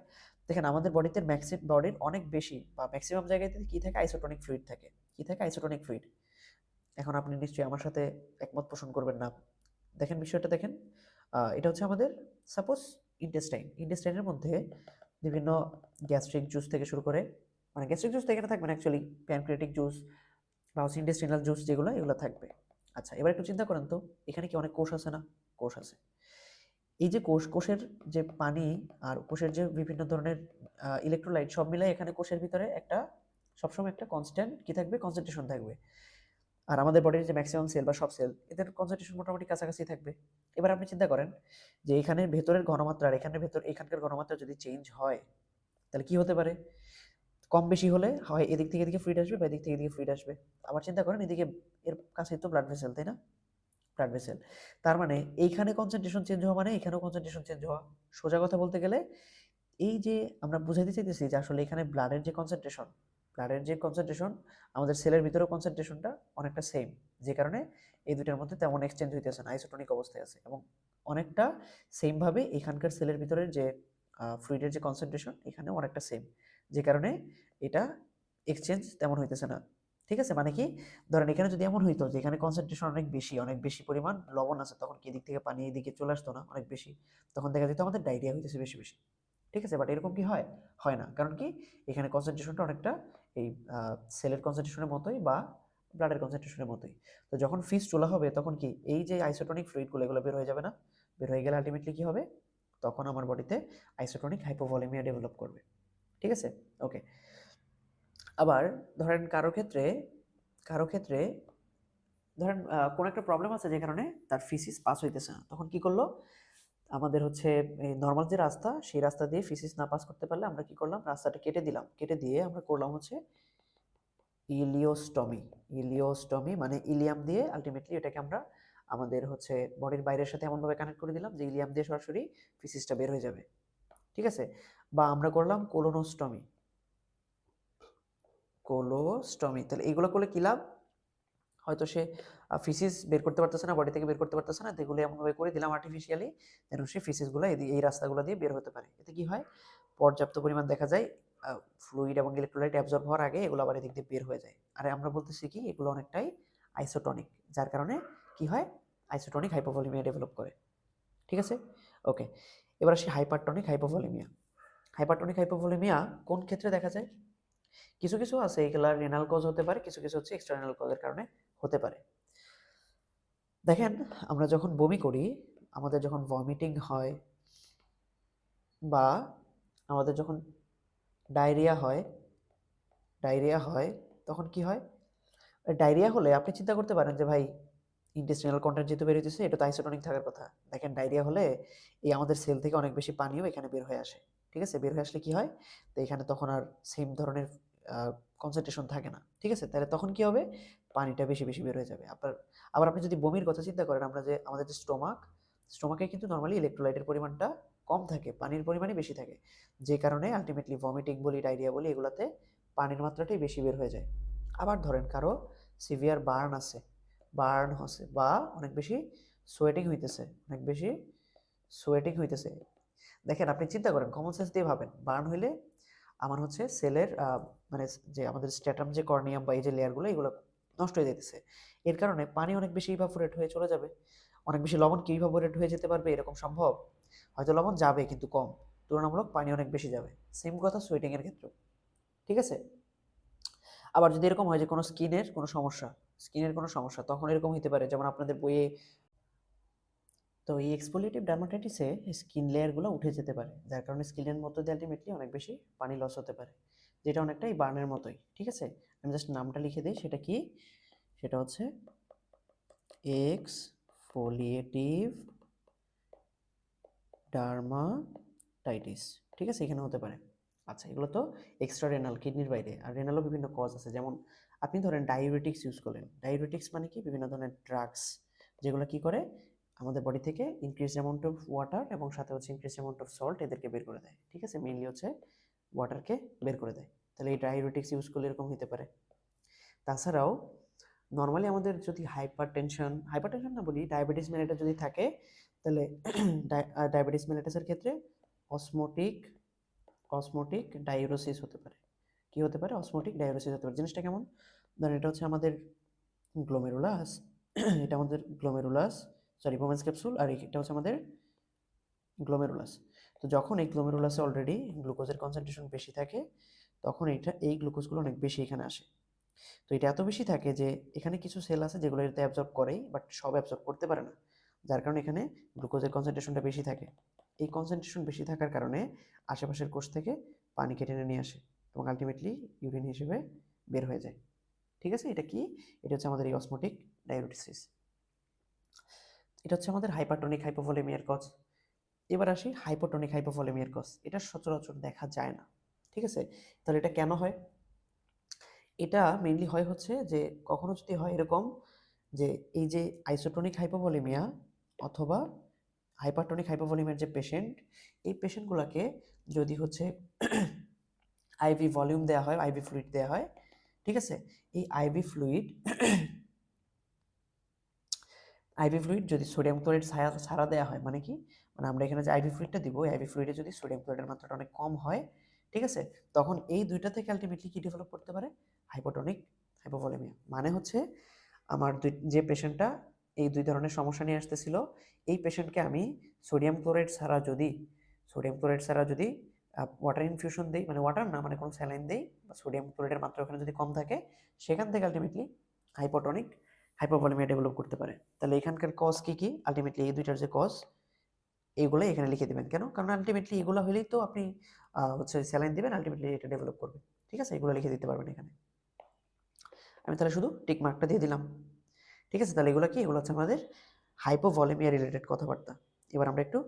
দেখেন আমাদের বডিতে বডির অনেক বেশি বা ম্যাক্সিমাম জায়গাতে কি থাকে, আইসোটনিক ফ্লুইড থাকে, কি থাকে, আইসোটনিক ফ্লুইড। এখন আপনি নিশ্চয়ই আমার সাথে একমত পোষণ করবেন না, দেখেন বিষয়টা দেখেন, এটা হচ্ছে আমাদের সাপোজ ইন্টেস্টাইন, ইন্টেস্টাইনের মধ্যে বিভিন্ন গ্যাস্ট্রিক জুস থেকে শুরু করে, মানে গ্যাস্ট্রিক জুস তো এখানে থাকবে না অ্যাকচুয়ালি, প্যানক্রিয়াটিক জুস বা হচ্ছে ইন্টেস্টিনাল জুস যেগুলো, এগুলো থাকবে। আচ্ছা, এবার একটু চিন্তা করেন তো, এখানে কি অনেক কোষ আছে না, কোষ আছে, এই যে কোষ, কোষের যে পানি আর কোষের যে বিভিন্ন ধরনের ইলেকট্রোলাইট সব মিলাই এখানে কোষের ভিতরে একটা সবসময় একটা কনস্ট্যান্ট কি থাকবে, কনসেন্ট্রেশন থাকবে, আর আমাদের বডির যে ম্যাক্সিমাম সেল বা সব সেল এদের কনসেন্ট্রেশন মোটামুটি কাছাকাছি থাকবে। এবার আপনি চিন্তা করেন যে এখানে ভেতরের ঘনমাত্রা আর এখানকার ঘনমাত্রা যদি চেঞ্জ হয় তাহলে কি হতে পারে, কম বেশি হলে হয় এদিক থেকে এদিকে ফ্লুইড আসবে বা এদিক থেকে এদিকে ফ্লুইড আসবে। আবার চিন্তা করেন এদিকে এর কাছেই তো ব্লাড ভেসেল, তাই না, ব্লাড ভেসেল, তার মানে এইখানে কনসেন্ট্রেশন চেঞ্জ হওয়া মানে এখানেও কনসেন্ট্রেশন চেঞ্জ হওয়া। সোজা কথা বলতে গেলে এই যে আমরা বুঝাইতে চাইতেছি যে আসলে এখানে ব্লাডের যে কনসেন্ট্রেশন আমাদের সেলের ভিতরেও কনসেন্ট্রেশনটা অনেকটা সেম, যে কারণে এই দুইটার মধ্যে তেমন এক্সচেঞ্জ হইতেছে না, আইসোটনিক অবস্থায় আছে, এবং অনেকটা সেম ভাবে এখানকার সেলের ভিতরের যে ফ্লুইডের যে কনসেন্ট্রেশন এখানেও অনেকটা সেম, যে কারণে এটা এক্সচেঞ্জ তেমন হইতেছে না। ঠিক আছে, মানে কি, ধরেন এখানে যদি এমন হইতো যে এখানে কনসেন্ট্রেশন অনেক বেশি পরিমাণ লবণ আছে, তখন কি এদিক থেকে পানি এদিকে চলে আসতো না অনেক বেশি, তখন দেখা যেত আমাদের ডায়রিয়া হইতেছে বেশি বেশি। ঠিক আছে, বাট এরকম কি হয়? হয় না। কারণ কি, এখানে কনসেন্ট্রেশনটা অনেকটা এই সেলের কনসেন্ট্রেশনের মতোই বা ব্লাডের কনসেন্ট্রেশনের মতোই। তো যখন ফিস্টুলা হবে তখন কি এই যে আইসোটোনিক ফ্লুইডগুলো এগুলো বের হয়ে যাবে না? বের হয়ে গেলে আলটিমেটলি কি হবে? তখন আমার বডিতে আইসোটোনিক হাইপোভলিমিয়া ডেভেলপ করবে। ঠিক আছে? ওকে। আবার ধরেন কারো ক্ষেত্রে ধরেন কোনো একটা প্রবলেম আছে যে কারণে তার ফিসিস পাস হইতেছে না, তখন কি করলো? আমাদের হচ্ছে নর্মাল যে রাস্তা, সেই রাস্তা দিয়ে ফিসিস না পাস করতে পারলে আমরা কি করলাম? রাস্তাটা কেটে দিলাম, কেটে দিয়ে আমরা করলাম হচ্ছে ইলিওস্টমি। ইলিওস্টমি মানে ইলিয়াম দিয়ে আলটিমেটলি এটাকে আমরা আমাদের হচ্ছে বডির বাইরের সাথে এমনভাবে কানেক্ট করে দিলাম যে ইলিয়াম দিয়ে সরাসরি ফিসিসটা বের হয়ে যাবে। ঠিক আছে? বা আমরা করলাম কোলোনোস্টমি। কোলোস্টমি, তাহলে এইগুলো করলে কি লাভ? হয়তো সে ফিসিস বের করতে পারতেছে না, বডি থেকে বের করতে পারতেছে না, তো এগুলো এমনভাবে করে দিলাম আর্টিফিশিয়ালি যেন সে ফিসিসগুলো এই রাস্তাগুলো দিয়ে বের হতে পারে। এতে কি হয়? পর্যাপ্ত পরিমাণ দেখা যায় ফ্লুইড এবং ইলেকট্রোলাইট অ্যাবজর্ব হওয়ার আগে এগুলো আবার এদিক দিয়ে বের হয়ে যায়। আর আমরা বলতেছি কি এগুলো অনেকটাই আইসোটনিক, যার কারণে কি হয়? আইসোটনিক হাইপোভলিমিয়া ডেভেলপ করে। ঠিক আছে? ওকে। এবার আসি হাইপারটনিক হাইপোভলিমিয়া। হাইপারটনিক হাইপোভলিমিয়া কোন ক্ষেত্রে দেখা যায়? কিছু কিছু আছে এগুলা রেনাল কজ হতে পারে, কিছু কিছু হচ্ছে এক্সটার্নাল কজের কারণে হতে পারে। দেখেন, আমরা যখন বমি করি, আমাদের যখন ভমিটিং হয় বা আমাদের যখন ডায়রিয়া হয় ডায়রিয়া হয় তখন কি হয়? ডায়রিয়া হলে আপনি চিন্তা করতে পারেন যে ভাই ইন্টেস্টিনাল কন্টেন্ট যেহেতু বের হইতেছে, এটা তো আইসোটনিক থাকার কথা। দেখেন ডায়রিয়া হলে এই আমাদের সেল থেকে অনেক বেশি পানিও এখানে বের হয়ে আসে। ঠিক আছে? বের হয়ে আসলে কি হয়? তো এখানে তখন আর সেম ধরনের কনসেন্ট্রেশন থাকে না। ঠিক আছে? তাহলে তখন কি হবে? পানিটা বেশি বেশি বের হয়ে যাবে। আবার আপনি যদি বমির কথা চিন্তা করেন, আমরা যে আমাদের যে স্টোমাকে কিন্তু নরমালি ইলেকট্রোলাইটের পরিমাণটা কম থাকে, পানির পরিমাণই বেশি থাকে, যে কারণে আলটিমেটলি ভমিটিং বলি, ডায়রিয়া বলি, এগুলাতে পানির মাত্রাটাই বেশি বের হয়ে যায়। আবার ধরেন কারো সিভিয়ার বার্ন আছে, বার্ন হচ্ছে বা অনেক বেশি সোয়েটিং হইতেছে, অনেক বেশি সোয়েটিং হইতেছে। দেখেন আপনি চিন্তা করেন, কমন সেন্স দিয়ে ভাবেন, বার্ন হইলে আমার হচ্ছে সেলের মানে যে আমাদের স্ট্যাটাম যে কর্নিয়াম বা এই যে লেয়ারগুলো এগুলো নষ্ট হয়ে যেতেছে। এর কারণে পানি অনেক বেশি ইভাপোরেট হয়ে চলে যাবে। অনেক বেশি লবণ কি ইভাপোরেট হয়ে যেতে পারবে এরকম সম্ভব? হয়তো লবণ যাবে কিন্তু কম, তুলনামূলক পানি অনেক বেশি যাবে। সেম কথা সোয়েটিং এর ক্ষেত্রেও। ঠিক আছে? আবার যদি এরকম হয় যে কোনো সমস্যা তখন এরকম হতে পারে, যেমন আপনাদের বইয়ে, তো এই এক্সফোলিয়েটিভ ডার্মাটাইটিসে স্কিন লেয়ারগুলো উঠে যেতে পারে, যার কারণে স্কিনের মধ্য দিয়ে আলটিমেটলি অনেক বেশি পানি লস হতে পারে, যেটা অনেকটাই বার্নের মতোই। ঠিক আছে? আমি জাস্ট নামটা লিখে দিই, সেটা কি? সেটা হচ্ছে এক্সফোলিয়েটিভ ডার্মাটাইটিস। ঠিক আছে? এখানে হতে পারে। আচ্ছা, এগুলো তো এক্সট্রা রেনাল, কিডনির বাইরে। আর রেনালও বিভিন্ন কজ আছে, যেমন আপনি ধরেন ডায়ুরেটিক্স ইউজ করলেন। ডায়ুরেটিক্স মানে কি? বিভিন্ন ধরনের ড্রাগস, যেগুলো কি করে আমাদের বডি থেকে ইনক্রিজ অ্যামাউন্ট অফ ওয়াটার এবং সাথে হচ্ছে ইনক্রিজ অ্যামাউন্ট অফ সল্ট এদেরকে বের করে দেয়। ঠিক আছে? মেইনলি হচ্ছে ওয়াটারকে বের করে দেয়। তাহলে এই ডায়ুরেটিক্স ইউজ করলে এরকম হতে পারে। তাছাড়াও নর্মালি আমাদের যদি হাইপারটেনশন না বলি, ডায়াবেটিস মেলিটাস যদি থাকে, তাহলে ডায়াবেটিস মেলিটাসের ক্ষেত্রে অসমোটিক অসমোটিক ডায়ুরোসিস হতে পারে। কি হতে পারে? অসমোটিক ডায়ুরোসিস হতে পারে। জিনিসটা কেমন? ধরেন এটা হচ্ছে আমাদের গ্লোমেরুলাস, এটা আমাদের গ্লোমেরুলাস, সরি বোমেন্স ক্যাপসুল, আর এটা হচ্ছে আমাদের গ্লোমেরুলাস। তো যখন এই গ্লোমেরুলাসে অলরেডি গ্লুকোজের কনসেন্ট্রেশন বেশি থাকে, তখন এই গ্লুকোজগুলো অনেক বেশি এখানে আসে। তো এটা এত বেশি থাকে যে এখানে কিছু সেল আছে যেগুলো এতে অ্যাবজর্ব করেই, বাট সব অ্যাবজর্ব করতে পারে না, যার কারণে এখানে গ্লুকোজের কনসেন্ট্রেশনটা বেশি থাকে। এই কনসেন্ট্রেশন বেশি থাকার কারণে আশেপাশের কোষ থেকে পানি কেটে নিয়ে আসে এবং আলটিমেটলি ইউরিন হিসেবে বের হয়ে যায়। ঠিক আছে? এটা কি? এটা হচ্ছে আমাদের এই অসমোটিক ডায়ুরেটিসিস। এটা হচ্ছে আমাদের হাইপারটোনিক হাইপোভলিমিয়ার কজ। এবার আসি হাইপোটোনিক হাইপোভলিমিয়ার কজ। এটা সচরাচর দেখা যায় না। ঠিক আছে? তাহলে এটা কেন হয়? এটা মেইনলি হয় হচ্ছে যে কখনো যদি হয় এরকম যে এই যে আইসোটোনিক হাইপোভলিমিয়া অথবা হাইপারটোনিক হাইপোভলিমিয়ার যে পেশেন্ট, এই পেশেন্টগুলোকে যদি হচ্ছে আইভি ভলিউম দেওয়া হয়, আইভি ফ্লুইড দেওয়া হয়, ঠিক আছে? এই আইভি ফ্লুইড যদি সোডিয়াম ক্লোরাইড ছাড়া দেওয়া হয়, মানে কি? মানে আমরা এখানে যে আইভি ফ্লুইডটা দিব, এই আইভি ফ্লুইডে যদি সোডিয়াম ক্লোরাইডের মাত্রাটা অনেক কম হয়, ঠিক আছে? তখন এই দুইটা থেকে আলটিমেটলি কি ডেভেলপ করতে পারে? Hypotonic hypovolaemia. মানে হচ্ছে আমার যে পেশেন্টটা এই দুই ধরনের সমস্যা নিয়ে আসতেছিল, এই পেশেন্টকে আমি সোডিয়াম ক্লোরাইড ছাড়া যদি ওয়াটার ইনফিউশন দিই, মানে ওয়াটার না, মানে কোনো স্যালাইন দিই, বা সোডিয়াম ক্লোরাইডের মাত্রা ওখানে যদি কম থাকে, সেখান থেকে আলটিমেটলি হাইপোটনিক হাইপোভলিমিয়া ডেভেলপ করতে পারে। তাহলে এখানকার কজ কি কি? আলটিমেটলি এই দুইটার যে কজ, এইগুলোই এখানে লিখে দিবেন। কেন? কারণ আলটিমেটলি এগুলো হলেই তো আপনি হচ্ছে স্যালাইন দিবেন, আলটিমেটলি এটা ডেভেলপ করবে। ঠিক আছে, এগুলো লিখে দিতে পারবেন এখানে। আমি তাহলে শুধু টিক মার্কটা দিয়ে দিলাম। ঠিক আছে, তাহলে এগুলো কি? এগুলো হচ্ছে আমাদের হাইপোভলিমিয়া রিলেটেড কথাবার্তা। এবার আমরা একটু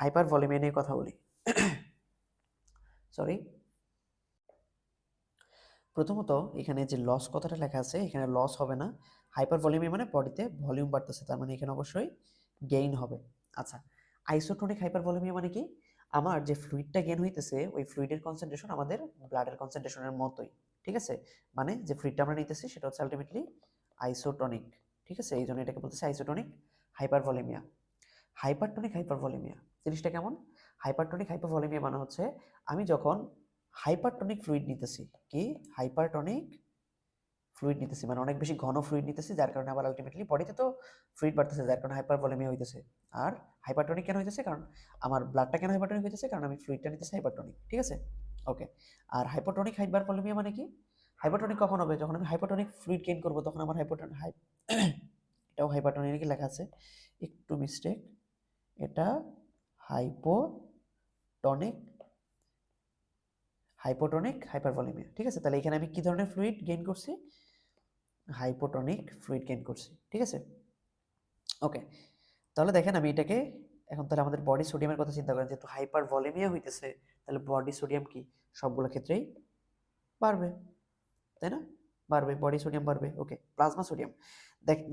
হাইপার ভলিমিয়া নিয়ে কথা বলি। সরি, প্রথমত এখানে যে লস কথাটা লেখা আছে, এখানে লস হবে না। হাইপার ভলিউমিয়া মানে বডিতে ভলিউম বাড়তেছে, তার মানে এখানে অবশ্যই গেইন হবে। আচ্ছা, আইসোটোনিক হাইপার ভলিউমিয়া মানে কি? আমার যে ফ্লুইডটা গেইন হইতেছে, ওই ফ্লুইডের কনসেন্ট্রেশন আমাদের ব্লাডের কনসেন্ট্রেশনের মতোই। ঠিক আছে, মানে যে ফ্লুইডটা আমরা নিতেছি সেটা হচ্ছে আলটিমেটলি আইসোটনিক। ঠিক আছে, এই জন্য এটাকে বলতেছে আইসোটনিক হাইপার ভলিউমিয়া। হাইপারটনিক হাইপারভলিমিয়া জিনিসটা কেমন? হাইপারটনিক হাইপারভলিমিয়া মানে হচ্ছে আমি যখন হাইপারটনিক ফ্লুইড নিতেছি, কি হাইপারটনিক ফ্লুইড নিতেছি মানে অনেক বেশি ঘন ফ্লুইড নিতেছি, যার কারণে আবার আলটিমেটলি বডিতে তো ফ্লুইড বাড়তেছে, যার কারণে হাইপারভলিমিয়া হইতেছে। আর হাইপারটনিক কেন হইতেছে? কারণ আমার ব্লাডটা কেন হাইপারটনিক হইতেছে? কারণ আমি ফ্লুইডটা নিতেছি হাইপারটনিক। ঠিক আছে, ওকে। আর হাইপোটনিক হাইপারভলিমিয়া মানে কি? হাইপারটনিক কখন হবে? যখন আমি হাইপারটনিক ফ্লুইড গেইন করব, তখন আমার এটাও হাইপারটনিক লেখা আছে, একটু মিস্টেক, এটা হাইপোটনিক হাইপোটনিক হাইপারভলিমিয়া। ঠিক আছে, তাহলে এখানে আমি কি ধরনের ফ্লুইড গেইন করছি? হাইপোটনিক ফ্লুইড গেইন করছি। ঠিক আছে, ওকে। তাহলে দেখেন আমি এটাকে এখন, তাহলে আমাদের বডি সোডিয়ামের কথা চিন্তা করেন, যেহেতু হাইপার ভলিমিয়া হইতেছে, তাহলে বডি সোডিয়াম কি সবগুলো ক্ষেত্রেই বাড়বে, তাই না? বাড়বে, বডি সোডিয়াম বাড়বে। ওকে, প্লাজমা সোডিয়াম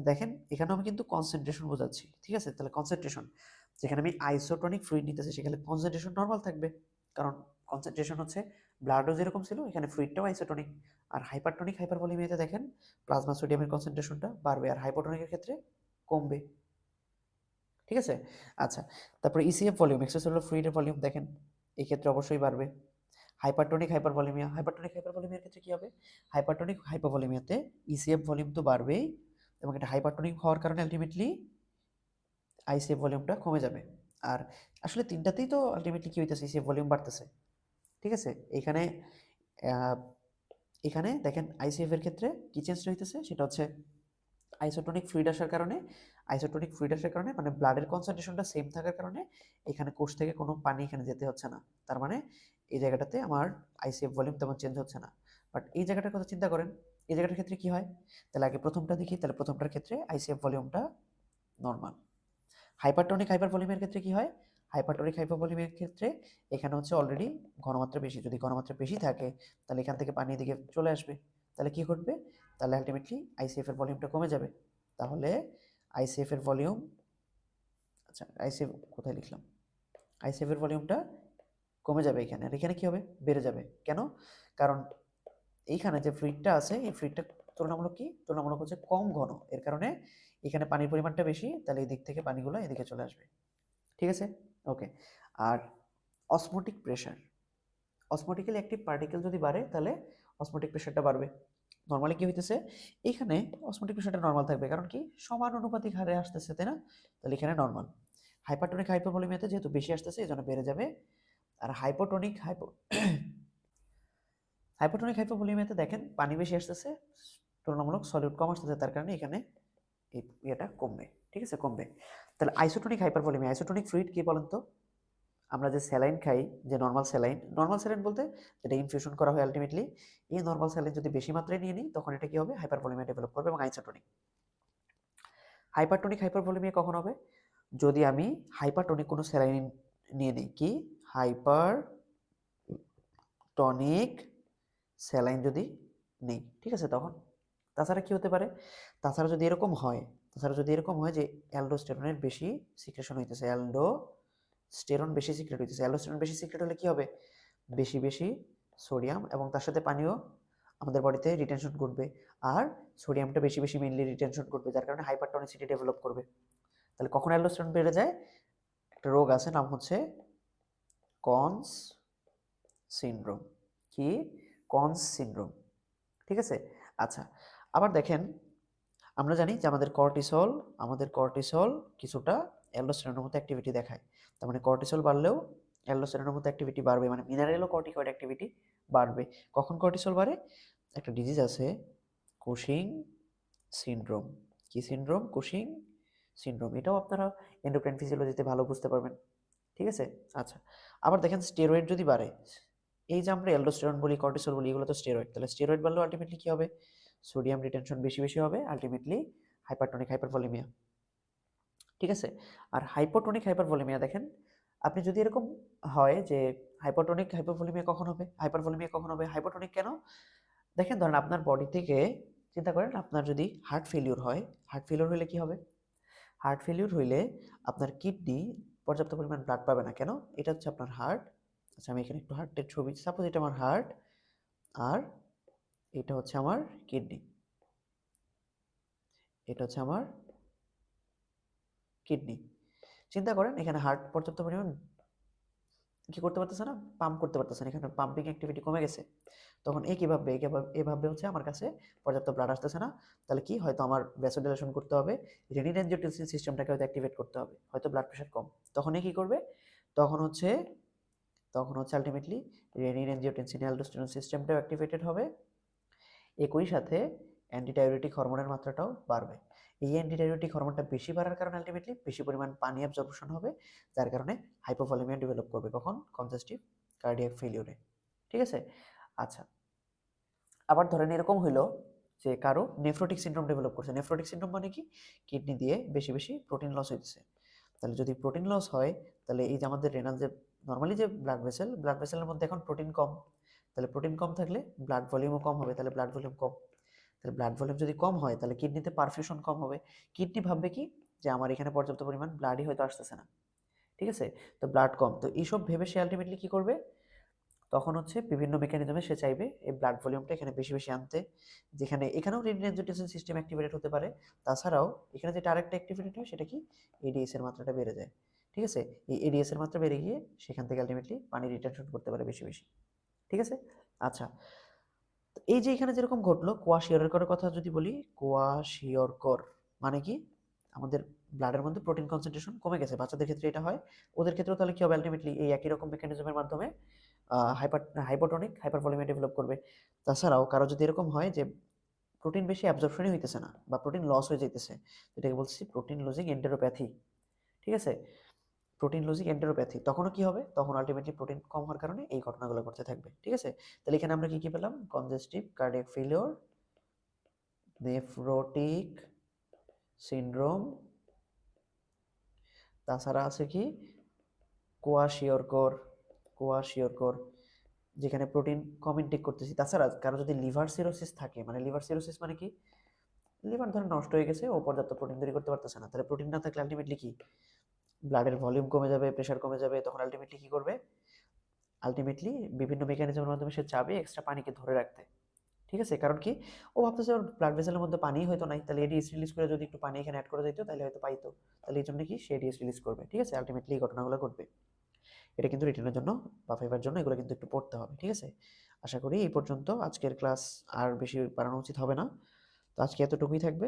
দেখেন এখানেও আমি কিন্তু কনসেন্ট্রেশন বোঝাচ্ছি। ঠিক আছে, তাহলে কনসেন্ট্রেশন, যেখানে আমি আইসোটনিক ফ্লুইড নিতেছি সেখানে কনসেন্ট্রেশন নর্মাল থাকবে, কারণ কনসেন্ট্রেশন হচ্ছে ব্লাডও যেরকম ছিল এখানে ফ্লুইডটাও আইসোটনিক। আর হাইপারটনিক হাইপারভলিমিয়াতে দেখেন প্লাজমা সোডিয়ামের কনসেন্ট্রেশনটা বাড়বে, আর হাইপোটনিকের ক্ষেত্রে কমবে। ঠিক আছে, আচ্ছা। তারপরে ইসিএফ ভলিউম, এক্সট্রাসেলুলার ফ্লুইডের ভলিউম দেখেন এই ক্ষেত্রে অবশ্যই বাড়বে। হাইপারটনিক হাইপারভলিমিয়ার ক্ষেত্রে কি হবে? হাইপারটনিক হাইপারভলিমিয়াতে ইসিএফ ভলিউম তো বাড়বেই, এবং এটা হাইপারটনিক হওয়ার কারণে আলটিমেটলি আইসিএফ ভলিউমটা কমে যাবে। আর আসলে তিনটাতেই তো আলটিমেটলি কি হইতেছে? ইসিএফ ভলিউম বাড়তেছে। ঠিক আছে, এখানে এখানে দেখেন আইসিএফ এর ক্ষেত্রে কি চেঞ্জ হইতেছে, সেটা হচ্ছে আইসোটনিক ফ্লুইড আসার কারণে মানে ব্লাডের কনসেন্ট্রেশনটা সেম থাকার কারণে এখানে কোষ থেকে কোনো পানি এখানে যেতে হচ্ছে না, তার মানে এই জায়গাটাতে আমার আইসিএফ ভলিউম তেমন চেঞ্জ হচ্ছে না। বাট এই জায়গাটার কথা চিন্তা করেন, এই জায়গাটার ক্ষেত্রে কি হয়? তাহলে আগে প্রথমটা দেখি, তাহলে প্রথমটার ক্ষেত্রে আইসিএফ ভলিউমটা নর্মাল। হাইপারটনিক হাইপারভলিউমের ক্ষেত্রে কি হয়? হাইপারটনিক হাইপারভলিউমের ক্ষেত্রে এখানে হচ্ছে অলরেডি ঘনমাত্রা বেশি, যদি ঘনমাত্রা বেশি থাকে তাহলে এখান থেকে পানি এদিকে চলে আসবে, তাহলে কি ঘটবে? তাহলে আলটিমেটলি আইসিএফ এর ভলিউমটা কমে যাবে। তাহলে আইসিএফ এর ভলিউম, আচ্ছা আইসিএফ কোথায় লিখলাম? আইসিএফ এর ভলিউমটা কমে যাবে এখানে, আর এখানে কি হবে? বেড়ে যাবে। কেন? কারণ এইখানে যে ফ্লুইডটা আছে এই ফ্লুইডটা তুলনামূলক হচ্ছে কম ঘন, এর কারণে এখানে পানির পরিমাণটা বেশি, তাহলে এই দিক থেকে পানিগুলো এদিকে চলে আসবে। ঠিক আছে, ওকে। আর অসমোটিক্যালি অ্যাক্টিভ পার্টিকেল যদি বাড়ে তাহলে অসমোটিক প্রেশারটা বাড়বে। নর্মালি কি হইতেছে? এখানে অসমোটিক প্রেশারটা নর্মাল থাকবে, কারণ কি সমানুপাতিক হারে আসতেছে, তাই না? তাহলে এখানে নর্মাল। হাইপারটনিক হাইপোভলিউমিয়াতে যেহেতু বেশি আসতেছে এই জন্য বেড়ে যাবে। আর হাইপোটনিক হাইপোভলিউমিয়াতে দেখেন পানি বেশি আসতেছে, তুলনামূলক সলিড কম আসতেছে, তার কারণে এখানে এই ইয়েটা কমবে। ঠিক আছে, কমবে। তাহলে আইসোটনিক ফ্লুইড কি বলেন তো? আমরা যে স্যালাইন খাই, যে নর্মাল স্যালাইন বলতে যেটা ইনফিউশন করা হয় আলটিমেটলি, এই নর্মাল স্যালাইন যদি বেশি মাত্রায় নিয়ে নিই তখন এটা কি হবে? হাইপারভলিউমিয়া ডেভেলপ করবে এবং হাইপারটনিক হাইপারভলিউমিয়া কখন হবে? যদি আমি হাইপারটনিক কোনো স্যালাইন নিয়ে নিই, কি হাইপারটনিক স্যালাইন যদি নেই, ঠিক আছে, তখন তাছাড়া কি হতে পারে? তাছাড়া যদি এরকম হয় যে অ্যালডোস্টেরনের বেশি সিক্রেশন হইতেছে, অ্যালডোস্টেরন বেশি সিক্রেট হলে কি হবে? বেশি বেশি সোডিয়াম এবং তার সাথে পানিও আমাদের বডিতে রিটেনশন করবে, আর সোডিয়ামটা বেশি বেশি মেইনলি রিটেনশন করবে, যার কারণে হাইপারটনিসিটি ডেভেলপ করবে। তাহলে কখন অ্যালডোস্টেরন বেড়ে যায়? একটা রোগ আছে, নাম হচ্ছে কনস সিনড্রোম। কি কনস সিনড্রোম, ঠিক আছে। আচ্ছা, আবার দেখেন আমরা জানি যে আমাদের কর্টিসল কিছুটা অ্যালডোস্টেরনের মতো অ্যাক্টিভিটি দেখায়। তার মানে কর্টিসল বাড়লেও অ্যালডোস্টেরনের মতো অ্যাক্টিভিটি বাড়বে, মানে মিনারেলো কর্টিকয়েড অ্যাক্টিভিটি বাড়বে। কখন কর্টিসল বাড়ে? একটা ডিজিজ আছে কুশিং সিনড্রোম। কি সিনড্রোম? Cushing syndrome. এটাও আপনারা এন্ডোক্রাইন ফিজিওলজিতে ভালো বুঝতে পারবেন, ঠিক আছে। আচ্ছা, আবার দেখেন স্টেরয়েড যদি বাড়ে, এই যে আমরা অ্যালডোস্টেরন বলি, কর্টিসল বলি, এগুলো তো স্টেরয়েড, তাহলে স্টেরয়েড বাড়লেও আলটিমেটলি কি হবে? সোডিয়াম রিটেনশন বেশি বেশি হবে, আলটিমেটলি হাইপারটনিক হাইপারভলিমিয়া, ঠিক আছে। আর হাইপোটনিক হাইপারভলিমিয়া দেখেন, আপনি যদি এরকম হয় যে হাইপোটনিক হাইপারভলিমিয়া কখন হবে, হাইপারভলিমিয়া কখন হবে, হাইপোটনিক কেন? দেখেন ধরেন আপনার বডি থেকে চিন্তা করেন, আপনার যদি হার্ট ফেলিউর হয়, হার্ট ফেলিউর হলে কি হবে? হার্ট ফেলিউর হইলে আপনার কিডনি পর্যাপ্ত পরিমাণ ব্লাড পাবে না। কেন? এটা হচ্ছে আপনার হার্ট। আচ্ছা, আমি এখানে একটু হার্টের ছবি, সাপোজ এটা আমার হার্ট আর এটা হচ্ছে আমার কিডনি, এটা হচ্ছে আমার কিডনি। চিন্তা করেন এখানে হার্ট পর্যাপ্ত পরিমাণ কি করতে পারতেছে না, পাম্প করতে পারতেছে না, এখানে পাম্পিং অ্যাক্টিভিটি কমে গেছে। তখন এ কিভাবে এভাবে হচ্ছে আমার কাছে পর্যাপ্ত ব্লাড আসতেছে না, তাহলে কি হয়তো আমার ভ্যাসোডিলেশন করতে হবে, রেনিন অ্যাঞ্জিওটেনসিন সিস্টেমটাকে হয়তো অ্যাক্টিভেট করতে হবে, হয়তো ব্লাড প্রেশার কম। তখন এ কি করবে? তখন হচ্ছে আলটিমেটলি রেনিন অ্যাঞ্জিওটেনসিন অ্যালডোস্টেরন সিস্টেমটাও অ্যাক্টিভেটেড হবে, একই সাথে অ্যান্টিডাইউরেটিক হরমোনের মাত্রাটাও বাড়বে। এই অ্যান্টিডাইউরেটিক হরমোনটা বেশি বাড়ার কারণে আলটিমেটলি বেশি পরিমাণ পানি অ্যাবজর্পশন হবে, যার কারণে হাইপোভলিমিয়া ডেভেলপ করবে। কখন? কনজেস্টিভ কার্ডিয়াক ফেলিওরে, ঠিক আছে। আচ্ছা, আবার ধরেন এরকম হইলো যে কারো নেফ্রোটিক সিনড্রোম ডেভেলপ করছে। নেফ্রোটিক সিনড্রোম মানে কি? কিডনি দিয়ে বেশি বেশি প্রোটিন লস হইতেছে। তাহলে যদি প্রোটিন লস হয়, তাহলে এই যে আমাদের রেনাল যে নর্মালি যে ব্লাড ভেসেলের মধ্যে এখন প্রোটিন কম, তাহলে প্রোটিন কম থাকলে ব্লাড ভলিউমও কম হবে, তাহলে ব্লাড ভলিউম কম, তাহলে ব্লাড ভলিউম যদি কম হয় তাহলে কিডনিতে পারফিউশন কম হবে। কিডনি ভাববে কি যে আমার এখানে পর্যাপ্ত পরিমাণ ব্লাডই হয়তো আসতেছে না, ঠিক আছে। তো ব্লাড কম, তো এইসব ভেবে সে আলটিমেটলি কি করবে? তখন হচ্ছে বিভিন্ন মেকানিজমে সে চাইবে এই ব্লাড ভলিউমটা এখানে বেশি বেশি আনতে, যেখানে এখানেও রেনিন অ্যাঞ্জিওটেনসিন সিস্টেম অ্যাক্টিভেটেড হতে পারে। তাছাড়াও এখানে যেটা আরেকটা অ্যাক্টিভিটি হয় সেটা কি? এডিএস এর মাত্রাটা বেড়ে যায়, ঠিক আছে। এই এডিএস এর মাত্রা বেড়ে গিয়ে সেখান থেকে আলটিমেটলি পানি রিটেনশন করতে পারে বেশি বেশি, ঠিক আছে। আচ্ছা, তো এই যে এখানে যেরকম ঘটলো কোয়াশিয়রকরের কথা যদি বলি, কোয়াশিয়রকর মানে কি? আমাদের ব্লাডের মধ্যে প্রোটিন কনসেন্ট্রেশন কমে গেছে, বাচ্চাদের ক্ষেত্রে এটা হয়। ওদের ক্ষেত্রেও তাহলে কি হবে? আলটিমেটলি এই একই রকম মেকানিজমের মাধ্যমে হাইপোটনিক হাইপারভলিমিয়া ডেভেলপ করবে। তাছাড়াও কারো যদি এরকম হয় যে প্রোটিন বেশি অ্যাবজর্পশনই হইতেছে না বা প্রোটিন লস হয়ে যাইতেছে, এটাকে বলছি প্রোটিন লুজিং এন্টেরোপ্যাথি, ঠিক আছে। প্রোটিন লুজিং এন্টেরোপ্যাথি, তখনও কি হবে? তখন আলটিমেটলি প্রোটিন কম হওয়ার কারণে এই ঘটনাগুলো ঘটতে থাকবে, ঠিক আছে। তাহলে এখানে আমরা কি কি পেলাম? Congestive cardiac failure, nephrotic syndrome, তাছাড়া আছে কি কোয়াশিয়রকর, কোয়াশিয়রকর যেখানে প্রোটিন কম ইনটেক করতেছি। তাছাড়া কারো যদি লিভার সিরোসিস থাকে, মানে লিভার সিরোসিস মানে কি? লিভার ধরেন নষ্ট হয়ে গেছে, ও পর্যাপ্ত প্রোটিন তৈরি করতে পারতেছে না, তাহলে প্রোটিন না থাকলে আলটিমেটলি কি? ব্লাডের ভলিউম কমে যাবে, প্রেশার কমে যাবে, তখন আলটিমেটলি কি করবে? আলটিমেটলি বিভিন্ন মেকানিজমের মাধ্যমে সে চাবে এক্সট্রা পানিকে ধরে রাখতে, ঠিক আছে। কারণ কি? ও ভাবতেছে ওর ব্লাড ভেসেলের মধ্যে পানি হয়তো নাই, তাহলে এডিএস রিলিজ করে যদি একটু পানি এখানে অ্যাড করে দিত তাহলে হয়তো পাইতো, তাহলে এই জন্য কি সে এডিএস রিলিজ করবে, ঠিক আছে। আলটিমেটলি এই ঘটনাগুলো ঘটবে। এটা কিন্তু রিটেনের জন্য বা ফাইবার জন্য এগুলো কিন্তু একটু পড়তে হবে, ঠিক আছে। আশা করি এই পর্যন্ত আজকের ক্লাস আর বেশি বাড়ানো উচিত হবে না। তো আজকে এতটুকুই থাকবে।